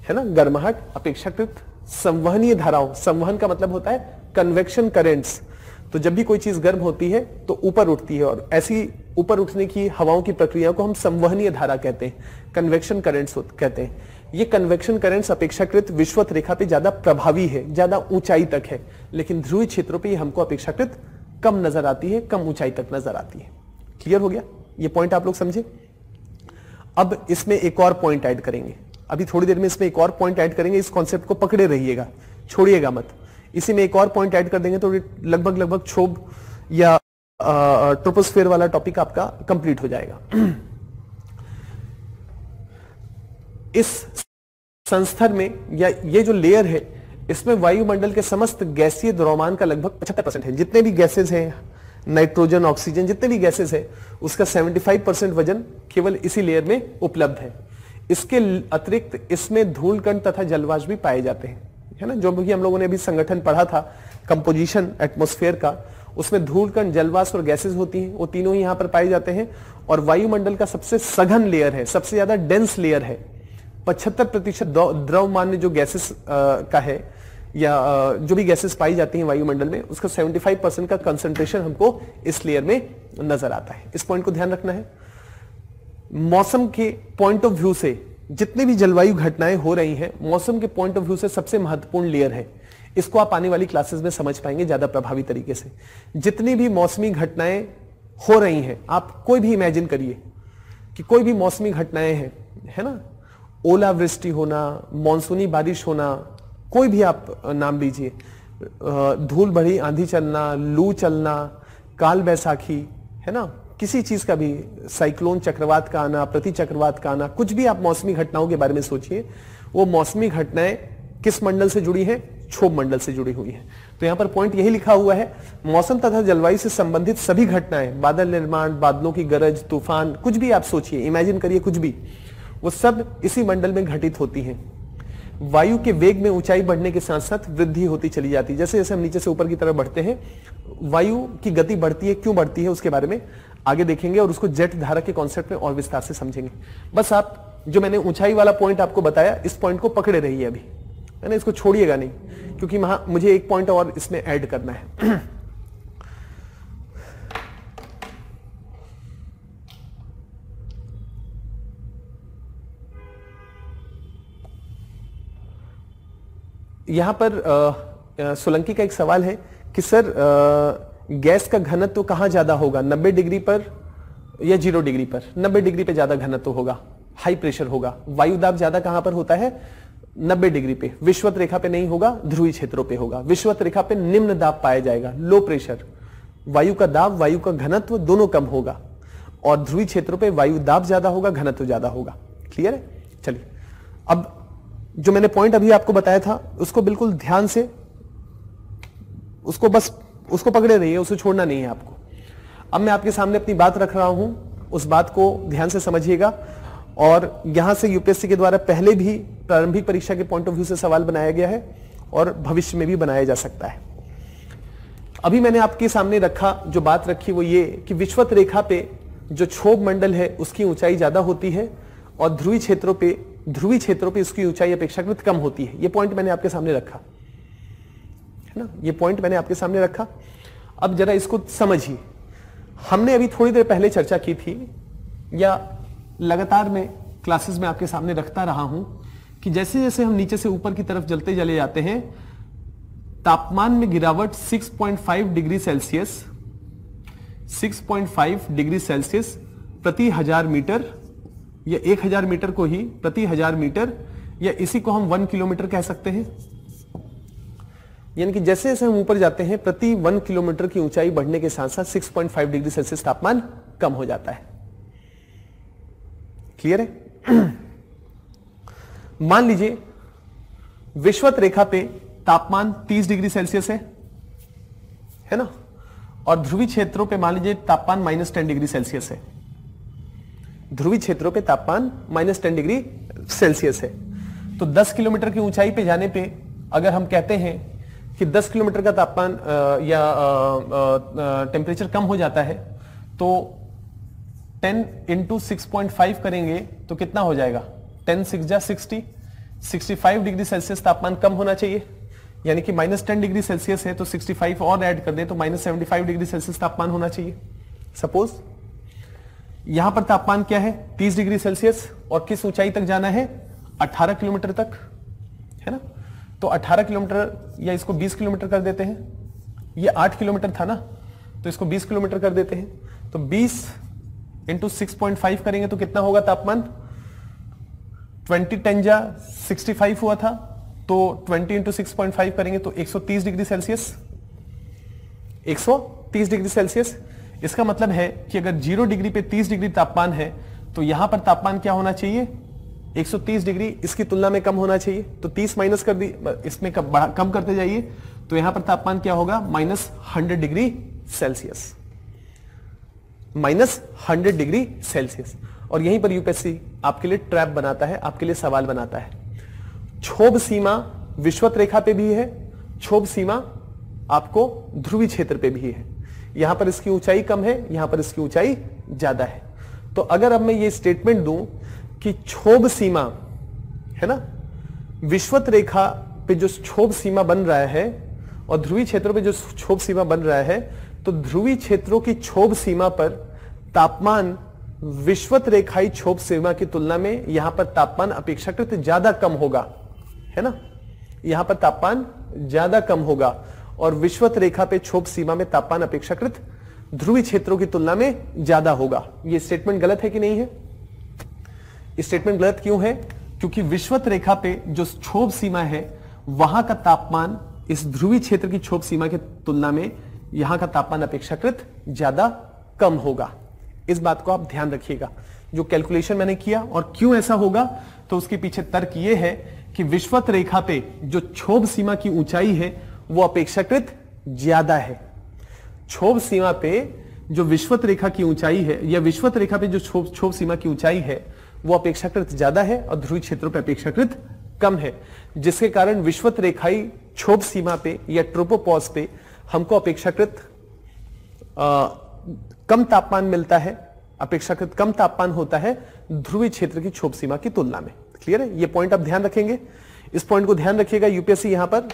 ना। गर्माहट अपेक्षाकृत संवहनीय धाराओं, संवहन का मतलब होता है कन्वेक्शन करेंट्स। तो जब भी कोई चीज गर्म होती है तो ऊपर उठती है और ऐसी ऊपर उठने की हवाओं की प्रक्रिया को हम संवहनीय धारा कहते हैं, कन्वेक्शन करेंट्स कहते हैं। ये कन्वेक्शन करेंट्स अपेक्षाकृत विषुवत रेखा पे ज्यादा प्रभावी है, ज्यादा ऊंचाई तक है, लेकिन ध्रुवीय क्षेत्रों पे हमको अपेक्षाकृत कम नजर आती है, कम ऊंचाई तक नजर आती है। क्लियर हो गया? ये पॉइंट आप लोग समझे। अब इसमें एक और पॉइंट ऐड करेंगे, अभी थोड़ी देर में इसमें एक और पॉइंट ऐड करेंगे। इस कॉन्सेप्ट को पकड़े रहिएगा, छोड़िएगा मत। इसी में एक और पॉइंट ऐड कर देंगे तो लगभग क्षोभ या ट्रोपोस्फेयर वाला टॉपिक आपका कंप्लीट हो जाएगा। इस संस्तर में या ये जो लेयर है इसमें वायुमंडल के समस्त गैसीय द्रव्यमान का लगभग 75% है। जितने भी गैसेस हैं, नाइट्रोजन, ऑक्सीजन, जितने भी गैसेस हैं, उसका 75% वजन केवल इसी लेयर में उपलब्ध है। इसके अतिरिक्त इसमें धूल कण तथा जलवाष्प भी पाए जाते हैं, है ना। जो भी हम लोगों ने अभी संगठन पढ़ा था, कंपोजिशन एटमॉस्फेयर का, उसमें धूल कण, जलवाष्प और गैसेस होती हैं, वो तीनों ही यहां पर पाए जाते हैं। और वायुमंडल का सबसे सघन लेयर है, सबसे ज्यादा डेंस लेयर है। 75% द्रव्यमान जो गैसेस का है या जो भी गैसेस पाई जाती हैं वायुमंडल में, उसका 75% का कंसंट्रेशन हमको इस लेयर में नजर आता है। इस पॉइंट को ध्यान रखना है। मौसम के पॉइंट ऑफ व्यू से जितनी भी जलवायु घटनाएं हो रही हैं, मौसम के पॉइंट ऑफ व्यू से सबसे महत्वपूर्ण लेयर है। इसको आप आने वाली क्लासेस में समझ पाएंगे ज्यादा प्रभावी तरीके से। जितनी भी मौसमी घटनाएं हो रही हैं, आप कोई भी इमेजिन करिए कि कोई भी मौसमी घटनाएं हैं, है ना, ओलावृष्टि होना, मानसूनी बारिश होना, कोई भी आप नाम लीजिए, धूल भरी आंधी चलना, लू चलना, काल बैसाखी, है ना, किसी चीज का भी, साइक्लोन, चक्रवात का आना, प्रति चक्रवात का आना, कुछ भी आप मौसमी घटनाओं के बारे में सोचिए, वो मौसमी घटनाएं किस मंडल से जुड़ी हैं? क्षोभ मंडल से जुड़ी हुई है। तो यहां पर पॉइंट यही लिखा हुआ है, मौसम तथा जलवायु से संबंधित सभी घटनाएं, बादल निर्माण, बादलों की गरज, तूफान, कुछ भी आप सोचिए, इमेजिन करिए, कुछ भी, वो सब इसी मंडल में घटित होती हैं। वायु के वेग में ऊंचाई बढ़ने के साथ साथ वृद्धि होती चली जाती है। जैसे जैसे हम नीचे से ऊपर की तरफ बढ़ते हैं, वायु की गति बढ़ती है, क्यों बढ़ती है उसके बारे में आगे देखेंगे और उसको जेट धारा के कॉन्सेप्ट में और विस्तार से समझेंगे। बस आप जो मैंने ऊंचाई वाला पॉइंट आपको बताया, इस पॉइंट को पकड़े रहिए अभी, है ना, इसको छोड़िएगा नहीं, क्योंकि मुझे एक पॉइंट और इसमें ऐड करना है। यहां पर सोलंकी का एक सवाल है कि सर गैस का घनत्व तो कहां ज्यादा होगा, 90 डिग्री पर या 0 डिग्री पर? 90 डिग्री पे ज्यादा घनत्व होगा, हाई प्रेशर होगा। वायुदाब ज्यादा कहां पर होता है? 90 डिग्री पे। विषुवत रेखा पे नहीं होगा, ध्रुवीय क्षेत्रों पे होगा। विषुवत रेखा पे निम्न दाब पाया जाएगा, लो प्रेशर। वायु का दाब, वायु का घनत्व दोनों कम होगा, और ध्रुवीय क्षेत्रों पे वायु दाब ज्यादा होगा, घनत्व ज्यादा होगा। क्लियर है? चलिए, अब जो मैंने पॉइंट अभी आपको बताया था, उसको बिल्कुल ध्यान से, उसको पकड़े रहिए, उसे छोड़ना नहीं है आपको। अब मैं आपके सामने अपनी बात रख रहा हूं, उस बात को ध्यान से समझिएगा। और यहां से यूपीएससी के द्वारा पहले भी प्रारंभिक परीक्षा के पॉइंट ऑफ व्यू से सवाल बनाया गया है और भविष्य में भी बनाया जा सकता है। अभी मैंने आपके सामने रखा, जो बात रखी वो ये कि विषुवत रेखा पे जो क्षोभ मंडल है उसकी ऊंचाई ज्यादा होती है, और ध्रुवीय क्षेत्रों पे उसकी ऊंचाई अपेक्षाकृत कम होती है। ये पॉइंट मैंने आपके सामने रखा है ना, ये पॉइंट मैंने आपके सामने रखा। अब जरा इसको समझिए। हमने अभी थोड़ी देर पहले चर्चा की थी, या लगातार मैं क्लासेस में आपके सामने रखता रहा हूं, कि जैसे जैसे हम नीचे से ऊपर की तरफ चलते चले जाते हैं, तापमान में गिरावट 6.5 डिग्री सेल्सियस 6.5 डिग्री सेल्सियस प्रति 1000 मीटर, या 1000 मीटर को ही प्रति 1000 मीटर, या इसी को हम 1 किलोमीटर कह सकते हैं। यानी कि जैसे जैसे हम ऊपर जाते हैं, प्रति 1 किलोमीटर की ऊंचाई बढ़ने के साथ साथ 6.5 डिग्री सेल्सियस तापमान कम हो जाता है। क्लियर है? मान लीजिए विषुवत रेखा पे तापमान 30 डिग्री सेल्सियस है ना, और ध्रुवीय क्षेत्रों पे मान लीजिए तापमान -10 डिग्री सेल्सियस है। ध्रुवीय क्षेत्रों पे तापमान -10 डिग्री सेल्सियस है। तो 10 किलोमीटर की ऊंचाई पे जाने पे अगर हम कहते हैं कि 10 किलोमीटर का तापमान या टेम्परेचर कम हो जाता है, तो 10 × 6.5 करेंगे तो कितना हो जाएगा? 10 6 जा 60, 65 डिग्री सेल्सियस तापमान कम होना चाहिए। यानी कि -10 डिग्री सेल्सियस है तो 65 और ऐड कर दें तो -75 डिग्री सेल्सियस तापमान होना चाहिए। सपोज यहां पर तापमान क्या है? 30 डिग्री सेल्सियस, और किस ऊंचाई तक जाना है? 18 किलोमीटर तक, है ना। तो 18 किलोमीटर, या इसको 20 किलोमीटर कर देते हैं। ये 8 किलोमीटर था ना, तो इसको 20 किलोमीटर कर देते हैं। तो 20 × 6.5 करेंगे तो कितना होगा तापमान? 20 10 जा 65 हुआ था, तो 20 × 6.5 करेंगे तो 130 डिग्री सेल्सियस, 130 डिग्री सेल्सियस। इसका मतलब है कि अगर 0 डिग्री पे 30 डिग्री तापमान है, तो यहां पर तापमान क्या होना चाहिए? 130 डिग्री इसकी तुलना में कम होना चाहिए। तो 30 माइनस कर दी, इसमें कम करते जाइए, तो यहां पर तापमान क्या होगा? -100 डिग्री सेल्सियस, -100 डिग्री सेल्सियस। और यहीं पर यूपीएससी आपके लिए ट्रैप बनाता है, आपके लिए सवाल बनाता है। क्षोभ सीमा विषुवत रेखा पे भी है, क्षोभ सीमा आपको ध्रुवीय क्षेत्र पे भी है। यहां पर इसकी ऊंचाई कम है, यहां पर इसकी ऊंचाई ज्यादा है। तो अगर अब मैं ये स्टेटमेंट दूं कि क्षोभ सीमा है ना, विषुवत रेखा पे जो क्षोभ सीमा बन रहा है और ध्रुवीय क्षेत्रों पे जो क्षोभ सीमा बन रहा है, तो ध्रुवीय क्षेत्रों की क्षोभ सीमा पर तापमान विषुवत रेखाई क्षोभ सीमा की तुलना में यहां पर तापमान अपेक्षाकृत ज्यादा कम होगा, है ना, यहां पर तापमान ज्यादा कम होगा और विषुवत रेखा पे क्षोभ सीमा में तापमान अपेक्षाकृत ध्रुवीय क्षेत्रों की तुलना में ज्यादा होगा। यह स्टेटमेंट गलत है कि नहीं है? स्टेटमेंट गलत क्यों है? क्योंकि विषुवत रेखा पे जो क्षोभ सीमा है वहां का तापमान इस ध्रुवीय क्षेत्र की क्षोभ सीमा की तुलना में यहां का तापमान अपेक्षाकृत ज्यादा कम होगा। इस बात को आप ध्यान रखिएगा। जो कैलकुलेशन मैंने किया और क्यों ऐसा होगा, तो उसके पीछे तर्क यह है कि विषुवत रेखा पे जो क्षोभ सीमा की ऊंचाई है वो अपेक्षाकृत ज्यादा है। क्षोभ सीमा पे जो विषुवत रेखा की ऊंचाई है या विषुवत रेखा पे जो क्षोभ सीमा की ऊंचाई है वो अपेक्षाकृत ज्यादा है और ध्रुवीय क्षेत्रों पे अपेक्षाकृत कम है, जिसके कारण विषुवत रेखाई क्षोभ सीमा पे या ट्रोपोपॉज पे हमको अपेक्षाकृत कम तापमान मिलता है, अपेक्षाकृत कम तापमान होता है ध्रुवीय क्षेत्र की क्षोभ सीमा की तुलना में। क्लियर है? ये पॉइंट आप ध्यान रखेंगे, इस पॉइंट को ध्यान रखिएगा। यूपीएससी यहां पर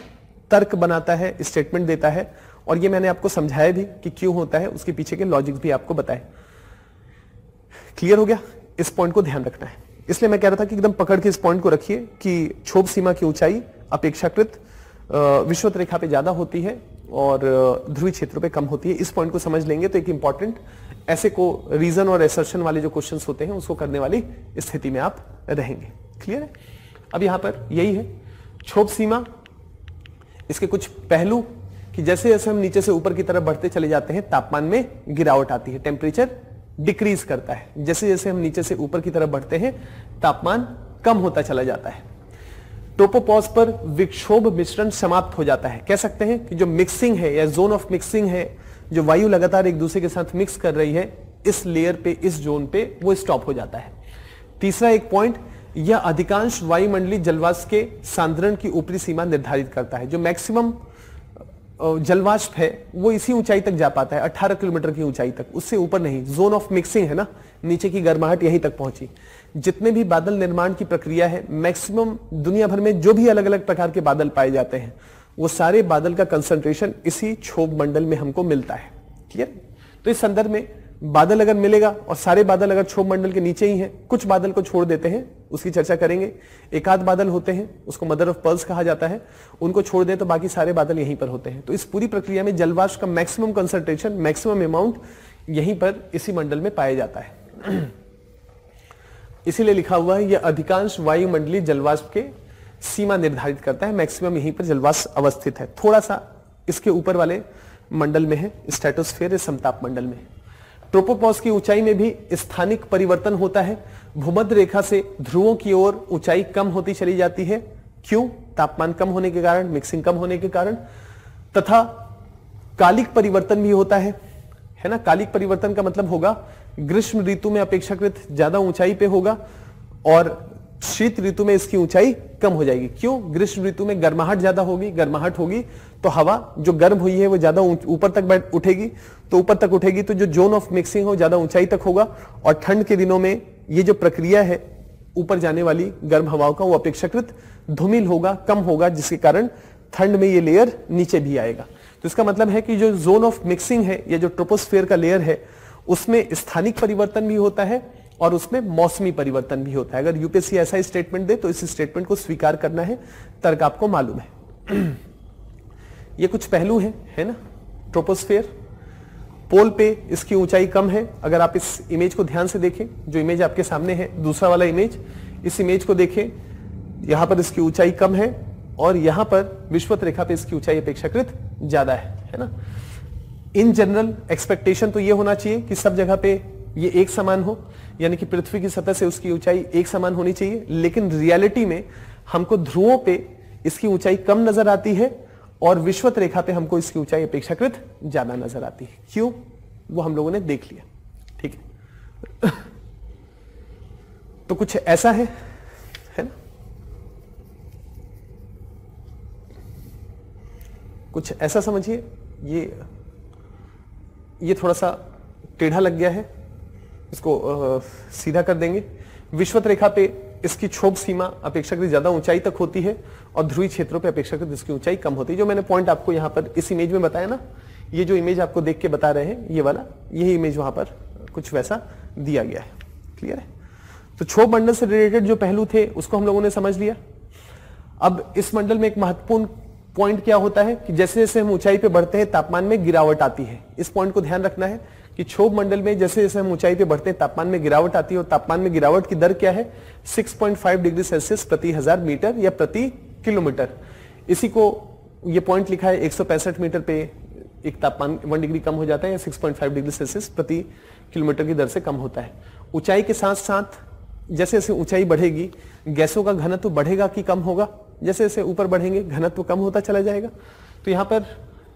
तर्क बनाता है, स्टेटमेंट देता है और ये मैंने आपको समझाया भी कि क्यों होता है, उसके पीछे के लॉजिक्स भी आपको बताए। क्लियर हो गया? इस पॉइंट को ध्यान रखना है, इसलिए मैं कह रहा था कि एकदम पकड़ के इस पॉइंट को रखिए कि क्षोभ सीमा की ऊंचाई अपेक्षाकृत विषुवत रेखा पे ज्यादा होती है और ध्रुवीय क्षेत्रों पे कम होती है। इस पॉइंट को समझ लेंगे तो एक इंपॉर्टेंट ऐसे को रीजन और एसर्शन वाले जो क्वेश्चंस होते हैं उसको करने वाली स्थिति में आप रहेंगे। क्लियर है? अब यहां पर यही है क्षोभ सीमा, इसके कुछ पहलू कि जैसे जैसे हम नीचे से ऊपर की तरफ बढ़ते चले जाते हैं तापमान में गिरावट आती है, टेम्परेचर डिक्रीज करता है। जैसे जैसे हम नीचे से ऊपर की तरफ बढ़ते हैं तापमान कम होता चला जाता है। ट्रोपोपॉज पर विक्षोभ मिश्रण समाप्त हो जाता है। कह सकते हैं कि जो मिक्सिंग है या जोन ऑफ मिक्सिंग है, जो वायु लगातार एक दूसरे के साथ मिक्स कर रही है इस लेयर पे, इस जोन पे, वो स्टॉप हो जाता है। तीसरा एक पॉइंट, यह अधिकांश वायुमंडलीय जलवाष्प के सांद्रण की ऊपरी सीमा निर्धारित करता है। जो मैक्सिमम जलवाष्प है वो इसी ऊंचाई तक जा पाता है, 18 किलोमीटर की ऊंचाई तक, उससे ऊपर नहीं। जोन ऑफ मिक्सिंग है ना, नीचे की गर्माहट यहीं तक पहुंची। जितने भी बादल निर्माण की प्रक्रिया है, मैक्सिमम दुनिया भर में जो भी अलग अलग प्रकार के बादल पाए जाते हैं वो सारे बादल का कंसंट्रेशन इसी क्षोभ मंडल में हमको मिलता है। क्लियर? तो इस संदर्भ में बादल अगर मिलेगा और सारे बादल अगर क्षोभ मंडल के नीचे ही हैं, कुछ बादल को छोड़ देते हैं उसकी चर्चा करेंगे। एक आध बादल होते हैं, उसको मदर ऑफ पर्ल्स कहा जाता है, उनको छोड़ दें तो बाकी सारे बादल यहीं पर होते हैं। तो इस पूरी प्रक्रिया में जलवाष्प का मैक्सिमम कंसंट्रेशन, मैक्सिमम अमाउंट यहीं पर इसी मंडल में पाया जाता है। इसीलिए लिखा हुआ है यह अधिकांश वायुमंडलीय जलवाष्प के सीमा निर्धारित करता है, मैक्सिमम यहीं पर जलवाष्प अवस्थित है। थोड़ा सा इसके ऊपर वाले मंडल में है, स्ट्रेटोस्फीयर, समताप मंडल में। ट्रोपोपॉज की ऊंचाई में भी स्थानिक परिवर्तन होता है। भूमध्य रेखा से ध्रुवों की ओर ऊंचाई कम होती चली जाती है। क्यों? तापमान कम होने के कारण, मिक्सिंग कम होने के कारण। तथा कालिक परिवर्तन भी होता है ना। कालिक परिवर्तन का मतलब होगा ग्रीष्म ऋतु में अपेक्षाकृत ज्यादा ऊंचाई पे होगा और शीत ऋतु में इसकी ऊंचाई कम हो जाएगी। क्यों? ग्रीष्म ऋतु में गर्माहट ज्यादा होगी, गर्माहट होगी तो हवा जो गर्म हुई है वो ज्यादा ऊपर तक उठेगी, तो ऊपर तक उठेगी तो जो जोन ऑफ मिक्सिंग हो ज्यादा ऊंचाई तक होगा। और ठंड के दिनों में ये जो प्रक्रिया है ऊपर जाने वाली गर्म हवाओं का वो अपेक्षाकृत धूमिल होगा, कम होगा, जिसके कारण ठंड में ये लेयर नीचे भी आएगा। तो इसका मतलब है कि जो जोन ऑफ मिक्सिंग है या जो ट्रोपोस्फीयर का लेयर है उसमें स्थानिक परिवर्तन भी होता है और उसमें मौसमी परिवर्तन भी होता है। अगर यूपीएससी ऐसा स्टेटमेंट दे तो इस स्टेटमेंट को स्वीकार करना है, तर्क आपको मालूम है। ये कुछ पहलू है ना। ट्रोपोस्फीयर पोल पे इसकी ऊंचाई कम है। अगर आप इस इमेज को ध्यान से देखें, जो इमेज आपके सामने है, दूसरा वाला इमेज, इस इमेज को देखें, यहां पर इसकी ऊंचाई कम है और यहां पर विषुवत रेखा पे इसकी ऊंचाई अपेक्षाकृत ज्यादा है ना। इन जनरल एक्सपेक्टेशन तो ये होना चाहिए कि सब जगह पे ये एक समान हो, यानी कि पृथ्वी की सतह से उसकी ऊंचाई एक समान होनी चाहिए। लेकिन रियलिटी में हमको ध्रुवों पे इसकी ऊंचाई कम नजर आती है और विषुवत रेखा पे हमको इसकी ऊंचाई अपेक्षाकृत ज्यादा नजर आती है। क्यों? वो हम लोगों ने देख लिया। ठीक है। तो कुछ ऐसा है ना, कुछ ऐसा समझिए। ये ये थोड़ा सा टेढ़ा लग गया है, इसको सीधा कर देंगे। विषुवत रेखा पे इसकी क्षोभ सीमा अपेक्षाकृत ज्यादा ऊंचाई तक होती है और ध्रुवीय क्षेत्रों पे अपेक्षाकृत इसकी ऊंचाई कम होती है। जो मैंने पॉइंट आपको यहाँ पर इस इमेज में बताया ना, ये जो इमेज आपको देख के बता रहे हैं ये वाला, यही इमेज वहां पर कुछ वैसा दिया गया है। क्लियर है? तो क्षोभ मंडल से रिलेटेड जो पहलू थे उसको हम लोगों ने समझ लिया। अब इस मंडल में एक महत्वपूर्ण पॉइंट क्या होता है कि जैसे जैसे हम ऊंचाई पे बढ़ते हैं तापमान में गिरावट आती है। इस पॉइंट को ध्यान रखना है कि क्षोभ मंडल में जैसे जैसे हम ऊंचाई पे बढ़ते हैं तापमान में गिरावट आती है, और तापमान में गिरावट की दर क्या है? 6.5 डिग्री सेल्सियस प्रति 1000 मीटर या प्रति किलोमीटर। इसी को ये पॉइंट लिखा है 165 मीटर पे एक तापमान 1 डिग्री कम हो जाता है या 6.5 डिग्री सेल्सियस प्रति किलोमीटर की दर से कम होता है। ऊंचाई के साथ साथ जैसे जैसे ऊंचाई बढ़ेगी गैसों का घनत्व बढ़ेगा कि कम होगा? जैसे जैसे ऊपर बढ़ेंगे घनत्व कम होता चला जाएगा। तो यहाँ पर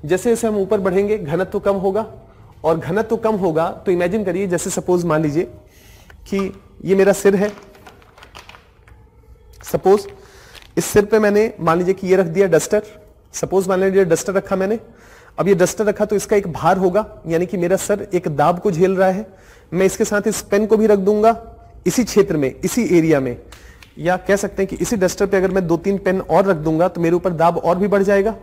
जैसे जैसे हम ऊपर बढ़ेंगे घनत्व कम होगा, और घनत्व कम होगा तो इमेजिन करिए जैसे सपोज मान लीजिए कि ये मेरा सिर है, सपोज इस सिर पे मैंने मान लीजिए कि ये रख दिया डस्टर, सपोज मान लीजिए डस्टर रखा मैंने। अब ये डस्टर रखा तो इसका एक भार होगा, यानी कि मेरा सर एक दाब को झेल रहा है। मैं इसके साथ इस पेन को भी रख दूंगा इसी क्षेत्र में, इसी एरिया में, या कह सकते हैं कि इसी डस्टर पे अगर मैं 2-3 पेन और रख दूंगा तो मेरे ऊपर दाब और भी बढ़ जाएगा।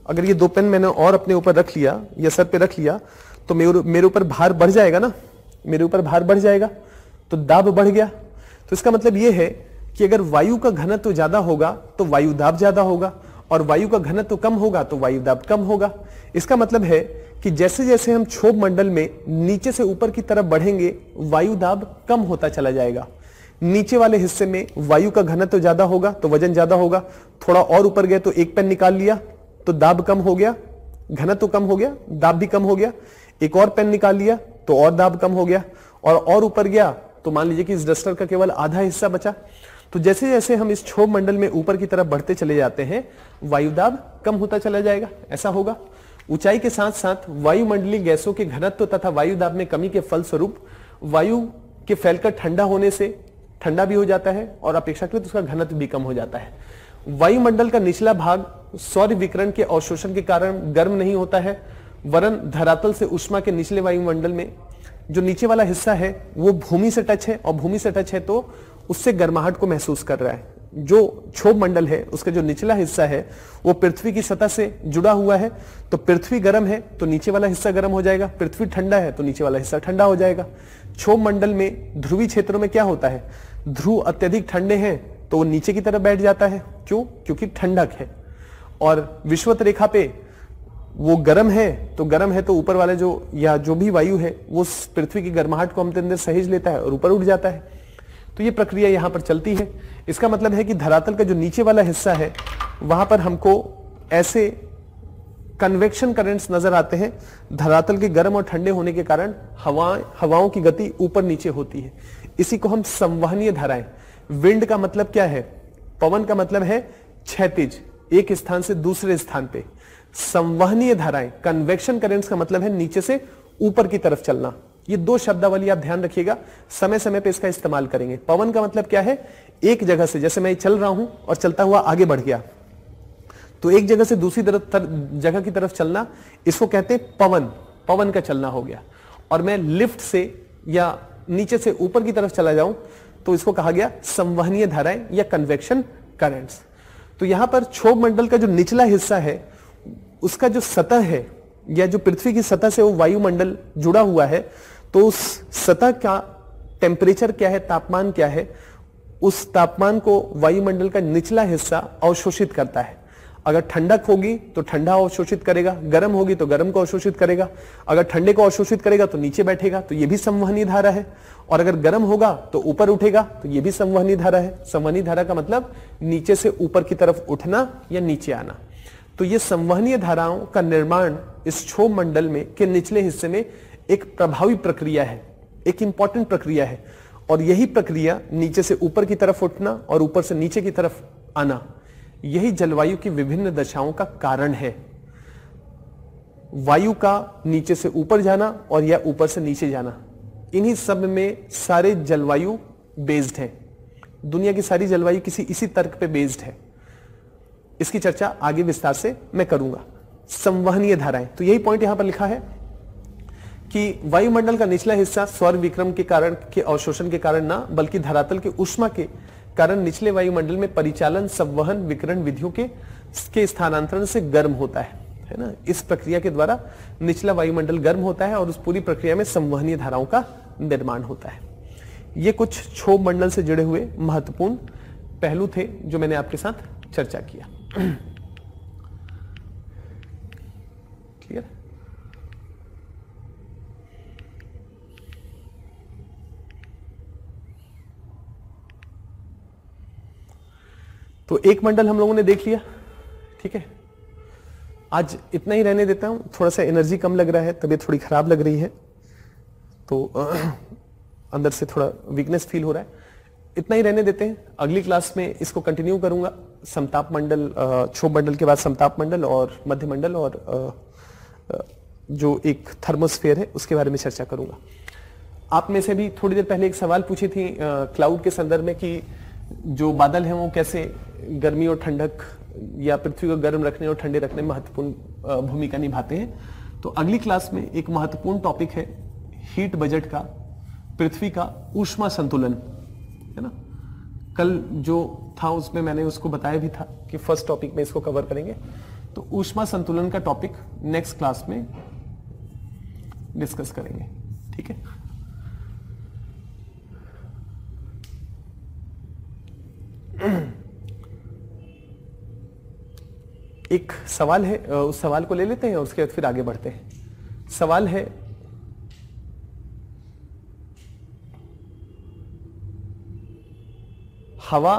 अगर ये 2 पेन मैंने और अपने ऊपर रख लिया या सर पे रख लिया तो मेरे ऊपर भार बढ़ जाएगा ना, मेरे ऊपर भार बढ़ जाएगा तो दाब बढ़ गया। तो इसका मतलब ये है कि अगर वायु का घनत्व ज्यादा होगा तो वायु दाब ज्यादा होगा, और वायु का घनत्व कम होगा तो वायु दाब कम होगा। इसका मतलब है कि जैसे जैसे हम क्षोभ मंडल में नीचे से ऊपर की तरफ बढ़ेंगे वायु दाब कम होता चला जाएगा। नीचे वाले हिस्से में वायु का घनत्व ज्यादा होगा तो वजन ज्यादा होगा। थोड़ा और ऊपर गए तो एक पेन निकाल लिया तो दाब कम हो गया, घनत्व कम हो गया, दाब भी कम हो गया। एक और पेन निकाल लिया तो और दाब कम हो गया, और ऊपर गया तो मान लीजिए कि इस डस्टर का केवल आधा हिस्सा बचा। तो जैसे जैसे हम इस क्षोभ मंडल में ऊपर की तरफ बढ़ते चले जाते हैं वायु दाब कम होता चला जाएगा। ऐसा होगा। ऊंचाई के साथ साथ वायुमंडलीय गैसों के घनत्व तथा वायु दाब में कमी के फलस्वरूप वायु के फैलकर ठंडा होने से ठंडा भी हो जाता है और अपेक्षाकृत उसका घनत्व भी कम हो जाता है। वायुमंडल का निचला भाग सौर विकिरण के अवशोषण के कारण गर्म नहीं होता है, वरन धरातल से उष्मा के निचले वायुमंडल में जो नीचे वाला हिस्सा है वो भूमि से टच है, और भूमि से टच है तो उससे गर्माहट को महसूस कर रहा है। जो क्षोभ मंडल है उसका जो निचला हिस्सा है वो पृथ्वी की सतह से जुड़ा हुआ है, तो पृथ्वी गर्म है तो नीचे वाला हिस्सा गर्म हो जाएगा, पृथ्वी ठंडा है तो नीचे वाला हिस्सा ठंडा हो जाएगा। क्षोभ मंडल में ध्रुवीय क्षेत्रों में क्या होता है? ध्रुव अत्यधिक ठंडे हैं तो वो नीचे की तरफ बैठ जाता है। क्यों? क्योंकि ठंडक है। और विषुवत रेखा पे वो गर्म है तो ऊपर वाले जो भी वायु है वो पृथ्वी की गर्माहट को अपने अंदर सहेज लेता है और ऊपर उठ जाता है। तो ये प्रक्रिया यहां पर चलती है। इसका मतलब है कि धरातल का जो नीचे वाला हिस्सा है वहां पर हमको ऐसे कन्वेक्शन करंट्स नजर आते हैं। धरातल के गर्म और ठंडे होने के कारण हवाओं की गति ऊपर नीचे होती है। इसी को हम संवहनीय धाराएं, विंड का मतलब क्या है? पवन का मतलब है क्षैतिज, एक स्थान से दूसरे स्थान पे। संवहनीय धाराएं, कन्वेक्शन करंट्स का मतलब है नीचे से ऊपर की तरफ चलना। ये 2 शब्दावली आप ध्यान रखिएगा, समय समय पे इसका इस्तेमाल करेंगे। पवन का मतलब क्या है? एक जगह से, जैसे मैं चल रहा हूं और चलता हुआ आगे बढ़ गया, तो एक जगह से दूसरी जगह की तरफ चलना, इसको कहते हैं पवन। पवन का चलना हो गया। और मैं लिफ्ट से या नीचे से ऊपर की तरफ चला जाऊं तो इसको कहा गया संवहनीय धाराएं या कन्वेक्शन करंट्स। तो यहां पर क्षोभ मंडल का जो निचला हिस्सा है उसका जो सतह है या जो पृथ्वी की सतह से वो वायुमंडल जुड़ा हुआ है, तो उस सतह का टेम्परेचर क्या है, तापमान क्या है, उस तापमान को वायुमंडल का निचला हिस्सा अवशोषित करता है। अगर ठंडक होगी तो ठंडा अवशोषित करेगा, गर्म होगी तो गर्म को अवशोषित करेगा। अगर ठंडे को अवशोषित करेगा तो नीचे बैठेगा, तो ये भी संवहनी धारा है। और अगर गर्म होगा तो ऊपर उठेगा, तो ये भी संवहनी धारा है। संवहनी धारा का मतलब नीचे से ऊपर की तरफ उठना या नीचे आना। तो ये संवहनीय धाराओं का निर्माण इस क्षोभ मंडल में के निचले हिस्से में एक प्रभावी प्रक्रिया है, एक इंपॉर्टेंट प्रक्रिया है। और यही प्रक्रिया नीचे से ऊपर की तरफ उठना और ऊपर से नीचे की तरफ आना, यही जलवायु की विभिन्न दशाओं का कारण है। वायु का नीचे से ऊपर जाना और या ऊपर से नीचे जाना, इन्हीं सब में सारे जलवायु बेस्ड है। दुनिया की सारी जलवायु किसी इसी तर्क पे बेस्ड है। इसकी चर्चा आगे विस्तार से मैं करूंगा। संवहनीय धाराएं, तो यही पॉइंट यहां पर लिखा है कि वायुमंडल का निचला हिस्सा सौर विक्रम के कारण के अवशोषण के कारण ना बल्कि धरातल के ऊष्मा के कारण निचले वायुमंडल में परिचालन संवहन विकिरण विधियों के स्थानांतरण से गर्म होता है ना। इस प्रक्रिया के द्वारा निचला वायुमंडल गर्म होता है और उस पूरी प्रक्रिया में संवहनीय धाराओं का निर्माण होता है। ये कुछ क्षोभ मंडल से जुड़े हुए महत्वपूर्ण पहलू थे जो मैंने आपके साथ चर्चा किया। क्लियर? तो एक मंडल हम लोगों ने देख लिया, ठीक है। आज इतना ही रहने देता हूं, थोड़ा सा एनर्जी कम लग रहा है, तबीयत थोड़ी खराब लग रही है, तो अंदर से थोड़ा वीकनेस फील हो रहा है। इतना ही रहने देते हैं, अगली क्लास में इसको कंटिन्यू करूंगा। समताप मंडल, क्षोभ मंडल के बाद समताप मंडल और मध्य मंडल और जो एक थर्मोस्फेयर है उसके बारे में चर्चा करूंगा। आप में से भी थोड़ी देर पहले एक सवाल पूछी थी क्लाउड के संदर्भ में कि जो बादल हैं वो कैसे गर्मी और ठंडक या पृथ्वी को गर्म रखने और ठंडे रखने में महत्वपूर्ण भूमिका निभाते हैं। तो अगली क्लास में एक महत्वपूर्ण टॉपिक है हीट बजट का, पृथ्वी का ऊष्मा संतुलन, है ना। कल जो था उसमें मैंने उसको बताया भी था कि फर्स्ट टॉपिक में इसको कवर करेंगे। तो ऊष्मा संतुलन का टॉपिक नेक्स्ट क्लास में डिस्कस करेंगे, ठीक है। एक सवाल है, उस सवाल को ले लेते हैं और उसके बाद फिर आगे बढ़ते हैं। सवाल है, हवा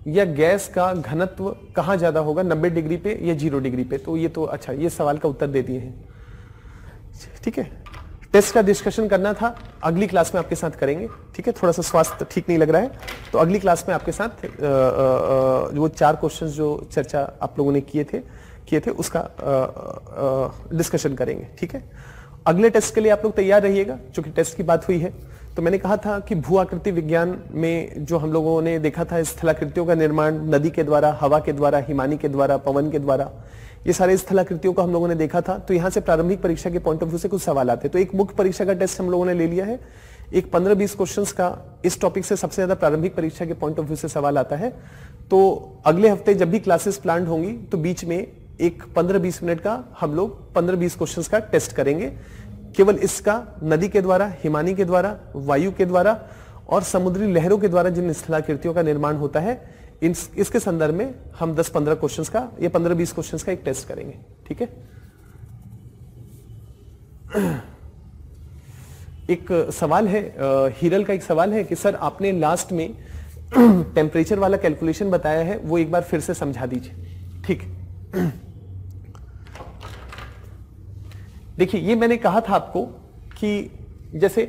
या गैस का घनत्व कहां ज्यादा होगा, 90 डिग्री पे या 0 डिग्री पे? तो ये तो अच्छा, ये सवाल का उत्तर दे दिए हैं, ठीक है। टेस्ट का डिस्कशन करना था, अगली क्लास में आपके साथ करेंगे, ठीक है। थोड़ा सा स्वास्थ्य ठीक नहीं लग रहा है, तो अगली क्लास में आपके साथ वो 4 क्वेश्चंस जो चर्चा आप लोगों ने किए थे उसका डिस्कशन करेंगे, ठीक है। अगले टेस्ट के लिए आप लोग तैयार रहिएगा, क्योंकि टेस्ट की बात हुई है। तो मैंने कहा था कि भू आकृति विज्ञान में जो हम लोगों ने देखा था स्थलाकृतियों का निर्माण नदी के द्वारा, हवा के द्वारा, हिमानी के द्वारा, पवन के द्वारा, ये सारे स्थलाकृतियों को हम लोगों ने देखा था। तो यहां से प्रारंभिक परीक्षा के पॉइंट ऑफ व्यू से कुछ सवाल आते हैं। तो एक मुख्य परीक्षा का टेस्ट हम लोगों ने ले लिया है, एक 15-20 क्वेश्चंस का इस टॉपिक से सबसे ज्यादा प्रारंभिक परीक्षा के पॉइंट ऑफ व्यू से सवाल आता है। तो अगले हफ्ते जब भी क्लासेस प्लान होंगी तो बीच में एक 15-20 मिनट का हम लोग 15-20 क्वेश्चंस का टेस्ट करेंगे, केवल इसका नदी के द्वारा, हिमानी के द्वारा, वायु के द्वारा और समुद्री लहरों के द्वारा जिन स्थलाकृतियों का निर्माण होता है, इसके संदर्भ में हम 10-15 क्वेश्चंस का या 15-20 क्वेश्चंस का एक टेस्ट करेंगे, ठीक है। एक सवाल है, हीरल का एक सवाल है कि सर आपने लास्ट में टेम्परेचर वाला कैलकुलेशन बताया है, वो एक बार फिर से समझा दीजिए, ठीक। देखिए, ये मैंने कहा था आपको कि जैसे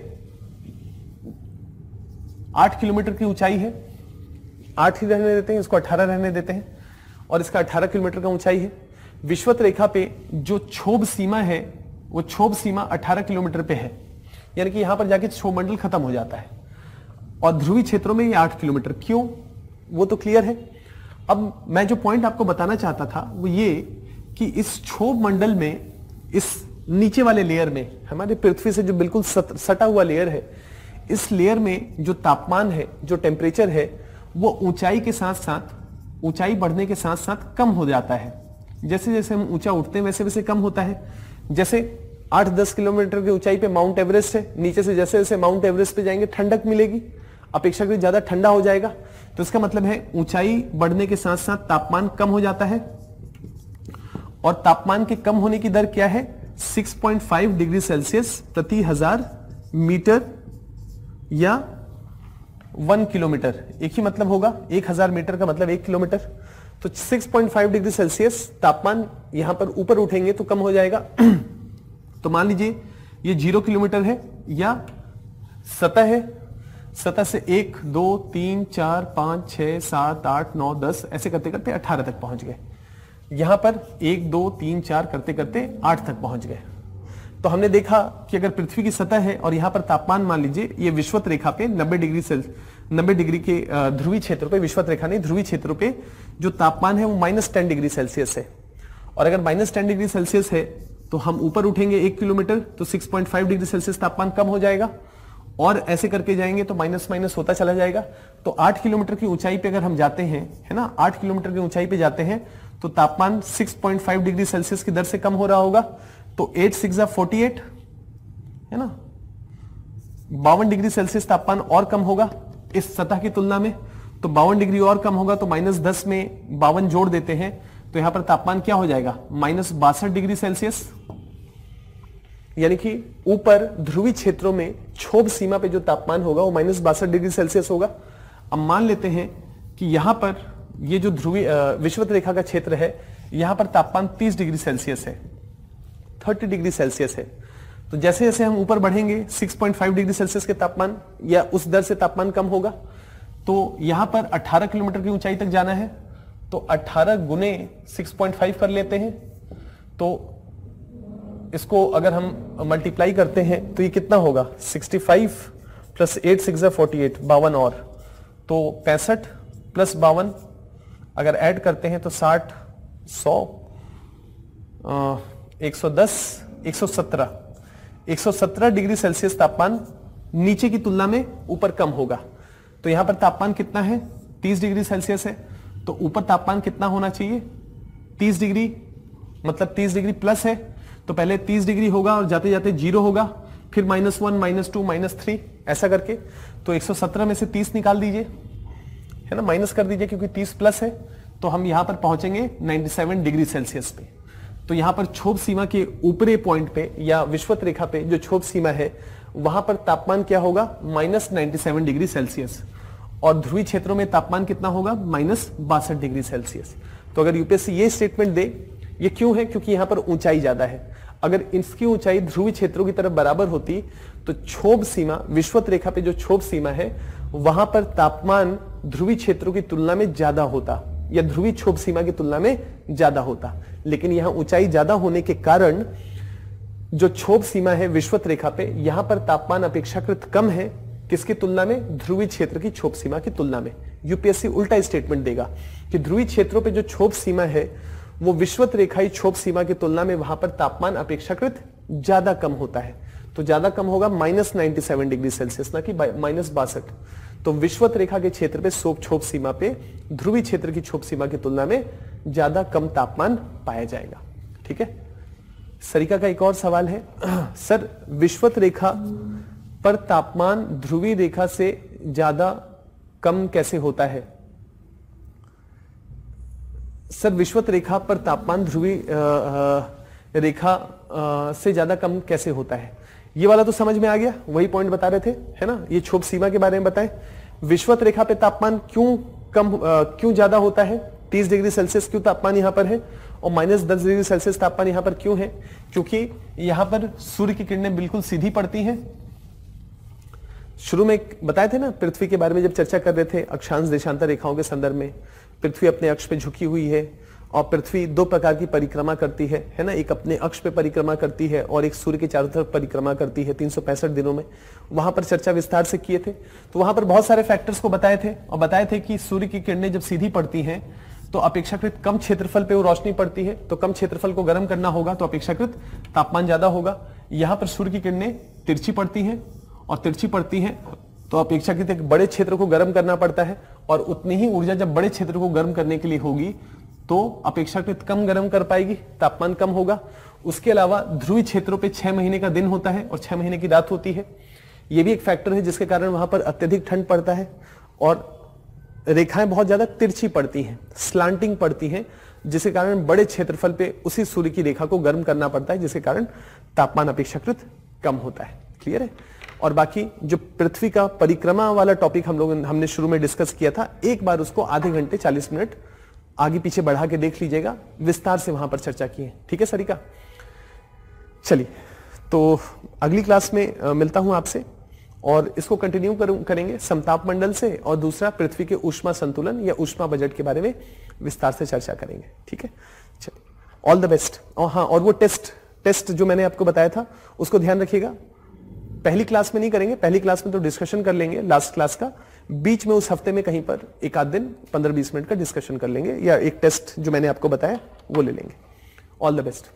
8 किलोमीटर की ऊंचाई है, 8 ही रहने देते हैं, इसको 18 रहने देते हैं, और इसका 18 किलोमीटर का ऊंचाई है। विषुवत रेखा पे जो क्षोभ सीमा है वो क्षोभ सीमा 18 किलोमीटर पे है, यानी कि यहां पर जाके क्षोभ मंडल खत्म हो जाता है, और ध्रुवीय क्षेत्रों में ये 8 किलोमीटर। क्यों, वो तो क्लियर है। अब मैं जो पॉइंट आपको बताना चाहता था वो ये कि इस क्षोभ मंडल में, इस नीचे वाले लेयर में, हमारे पृथ्वी से जो बिल्कुल सटा हुआ लेयर है, इस लेयर में जो तापमान है, जो टेम्परेचर है, वो ऊंचाई के साथ साथ, ऊंचाई बढ़ने के साथ साथ कम हो जाता है। जैसे जैसे हम ऊंचा उठते हैं वैसे वैसे कम होता है। जैसे 8-10 किलोमीटर की ऊंचाई पे माउंट एवरेस्ट है, नीचे से जैसे जैसे माउंट एवरेस्ट पे जाएंगे ठंडक मिलेगी, अपेक्षाकृत ज्यादा ठंडा हो जाएगा। तो इसका मतलब है ऊंचाई बढ़ने के साथ साथ तापमान कम हो जाता है, और तापमान के कम होने की दर क्या है, 6.5 डिग्री सेल्सियस प्रति 1000 मीटर या 1 किलोमीटर। एक ही मतलब होगा, 1000 मीटर का मतलब 1 किलोमीटर। तो 6.5 डिग्री सेल्सियस तापमान यहां पर ऊपर उठेंगे तो कम हो जाएगा। तो मान लीजिए ये 0 किलोमीटर है या सतह है, सतह से 1, 2, 3, 4, 5, 6, 7, 8, 9, 10 ऐसे करते करते 18 तक पहुंच गए। यहां पर 1, 2, 3, 4 करते करते 8 तक पहुंच गए। तो हमने देखा कि अगर पृथ्वी की सतह है और यहां पर तापमान मान लीजिए ये विषुवत रेखा पे 90 डिग्री के ध्रुवीय क्षेत्र पे, विषुवत रेखा नहीं ध्रुवीय क्षेत्र पे जो तापमान है वो -10 डिग्री सेल्सियस है। और अगर -10 डिग्री सेल्सियस है तो हम ऊपर उठेंगे 1 किलोमीटर तो 6.5 डिग्री सेल्सियस तापमान कम हो जाएगा, और ऐसे करके जाएंगे तो माइनस माइनस होता चला जाएगा। तो 8 किलोमीटर की ऊंचाई पे अगर हम जाते हैं, है ना, 8 किलोमीटर की ऊंचाई पे जाते हैं तो तापमान 6.5 डिग्री सेल्सियस की दर से कम हो रहा होगा। तो 8 6 48, है ना, 52 डिग्री सेल्सियस तापमान और कम होगा इस सतह की तुलना में। तो 52 डिग्री और कम होगा, तो -10 में 52 जोड़ देते हैं तो यहां पर तापमान क्या हो जाएगा, -62 डिग्री सेल्सियस। यानी कि ऊपर ध्रुवीय क्षेत्रों में क्षोभ सीमा पे जो तापमान होगा वो -62 डिग्री सेल्सियस होगा। अब मान लेते हैं कि यहां पर ये जो ध्रुवीय विषुवत रेखा का क्षेत्र है, यहां पर तापमान 30 डिग्री सेल्सियस है, 30 डिग्री सेल्सियस है। तो जैसे जैसे हम ऊपर बढ़ेंगे 6.5 डिग्री सेल्सियस के तापमान या उस दर से तापमान कम होगा। तो यहां पर 18 किलोमीटर की ऊंचाई तक जाना है, तो 18 गुने 6.5 कर लेते हैं। तो इसको अगर हम मल्टीप्लाई करते हैं तो ये कितना होगा, 65 प्लस 8 6 48, 52 और, तो 65 प्लस 52 अगर ऐड करते हैं तो 60 100 110 117 डिग्री सेल्सियस तापमान नीचे की तुलना में ऊपर कम होगा। तो यहां पर तापमान कितना है, 30 डिग्री सेल्सियस है। तो ऊपर तापमान कितना होना चाहिए, 30 डिग्री, मतलब 30 डिग्री प्लस है तो पहले 30 डिग्री होगा और जाते जाते 0 होगा, फिर -1 -2 -3 ऐसा करके। तो 117 में से 30 निकाल दीजिए, है ना, माइनस कर दीजिए क्योंकि 30 प्लस है। तो हम यहां पर पहुंचेंगे 97 डिग्री सेल्सियस पे। तो यहां पर क्षोभ सीमा के ऊपरी पॉइंट पे या विषुवत रेखा पे जो क्षोभ सीमा है वहां पर तापमान क्या होगा, -97 डिग्री सेल्सियस। और ध्रुवीय क्षेत्रों में तापमान कितना होगा, -62 डिग्री सेल्सियस। तो अगर यूपीएससी ये स्टेटमेंट दे, ये क्यों है, क्योंकि यहां पर ऊंचाई ज्यादा है। अगर इसकी ऊंचाई ध्रुवीय क्षेत्रों की तरफ बराबर होती तो क्षोभ सीमा, विषुवत रेखा पे जो क्षोभ सीमा है वहां पर तापमान ध्रुवीय क्षेत्रों की तुलना में ज्यादा होता या ध्रुवीय क्षोभ सीमा की तुलना में ज्यादा होता। लेकिन यहां ऊंचाई ज्यादा होने के कारण जो क्षोभ सीमा है विषुवत रेखा पे, यहां पर तापमान अपेक्षाकृत कम है, किसकी तुलना में, ध्रुवीय क्षेत्र की क्षोभ सीमा की तुलना में। यूपीएससी उल्टा स्टेटमेंट देगा कि ध्रुवीय क्षेत्रों पे जो क्षोभ सीमा है वो विषुवत रेखाई क्षोभ सीमा की तुलना में वहां पर तापमान अपेक्षाकृत ज्यादा कम होता है। तो ज्यादा कम होगा -97 डिग्री सेल्सियस, ना कि -62। तो विषुवत रेखा के क्षेत्र पे क्षोभ सीमा पे ध्रुवीय क्षेत्र की क्षोभ सीमा की तुलना में ज्यादा कम तापमान पाया जाएगा। ठीक है। सरिका का एक और सवाल है, सर विषुवत रेखा पर तापमान ध्रुवीय रेखा से ज्यादा कम कैसे होता है। सर विषुवत रेखा पर तापमान ध्रुवीय रेखा से ज्यादा कम कैसे होता है, ये वाला तो समझ में आ गया, वही पॉइंट बता रहे थे, है ना। ये क्षोभ सीमा के बारे में बताएं, विषुवत रेखा पे तापमान क्यों ज्यादा होता है, 30 डिग्री सेल्सियस क्यों तापमान यहां पर है, और -10 डिग्री सेल्सियस तापमान यहां पर क्यों है, क्योंकि यहां पर सूर्य की किरणें बिल्कुल सीधी पड़ती हैं। शुरू में बताए थे ना पृथ्वी के बारे में जब चर्चा कर रहे थे अक्षांश देशांतर रेखाओं के संदर्भ में, पृथ्वी अपने अक्ष पे झुकी हुई है और पृथ्वी दो प्रकार की परिक्रमा करती है ना, एक अपने अक्ष पे परिक्रमा करती है और एक सूर्य के चारों तरफ परिक्रमा करती है 365 दिनों में। वहां पर चर्चा विस्तार से किए थे। तो वहां पर बहुत सारे फैक्टर्स को बताए थे और बताए थे कि सूर्य की किरणें जब सीधी पड़ती हैं तो अपेक्षाकृत कम क्षेत्रफल पे वो रोशनी पड़ती है, तो कम क्षेत्रफल को गर्म करना होगा तो अपेक्षाकृत तापमान ज्यादा होगा। यहाँ पर सूर्य की किरणें तिरछी पड़ती हैं और तिरछी पड़ती हैं तो अपेक्षाकृत एक बड़े क्षेत्र को गर्म करना पड़ता है, और उतनी ही ऊर्जा जब बड़े क्षेत्र को गर्म करने के लिए होगी तो अपेक्षाकृत कम गर्म कर पाएगी, तापमान कम होगा। उसके अलावा ध्रुवीय क्षेत्रों पे 6 महीने का दिन होता है और 6 महीने की रात होती है, ये भी एक फैक्टर है जिसके कारण वहां पर अत्यधिक ठंड पड़ता है और रेखाएं बहुत ज्यादा तिरछी पड़ती हैं, स्लांटिंग पड़ती हैं, जिसके कारण बड़े क्षेत्रफल पे उसी सूर्य की रेखा को गर्म करना पड़ता है, जिसके कारण तापमान अपेक्षाकृत कम होता है। क्लियर है। और बाकी जो पृथ्वी का परिक्रमा वाला टॉपिक हमने शुरू में डिस्कस किया था, एक बार उसको आधे घंटे 40 मिनट आगे पीछे बढ़ा के देख लीजिएगा, विस्तार से वहां पर चर्चा की है। ठीक है सरिका, चलिए तो अगली क्लास में मिलता हूं आपसे और इसको कंटिन्यू करेंगे समताप मंडल से, और दूसरा पृथ्वी के ऊष्मा संतुलन या ऊष्मा बजट के बारे में विस्तार से चर्चा करेंगे। ठीक है, चलिए ऑल द बेस्ट। और हाँ, और वो टेस्ट जो मैंने आपको बताया था उसको ध्यान रखिएगा, पहली क्लास में नहीं करेंगे, पहली क्लास में तो डिस्कशन कर लेंगे लास्ट क्लास का, बीच में उस हफ्ते में कहीं पर एक आध दिन 15-20 मिनट का डिस्कशन कर लेंगे या एक टेस्ट जो मैंने आपको बताया वो ले लेंगे। All the best.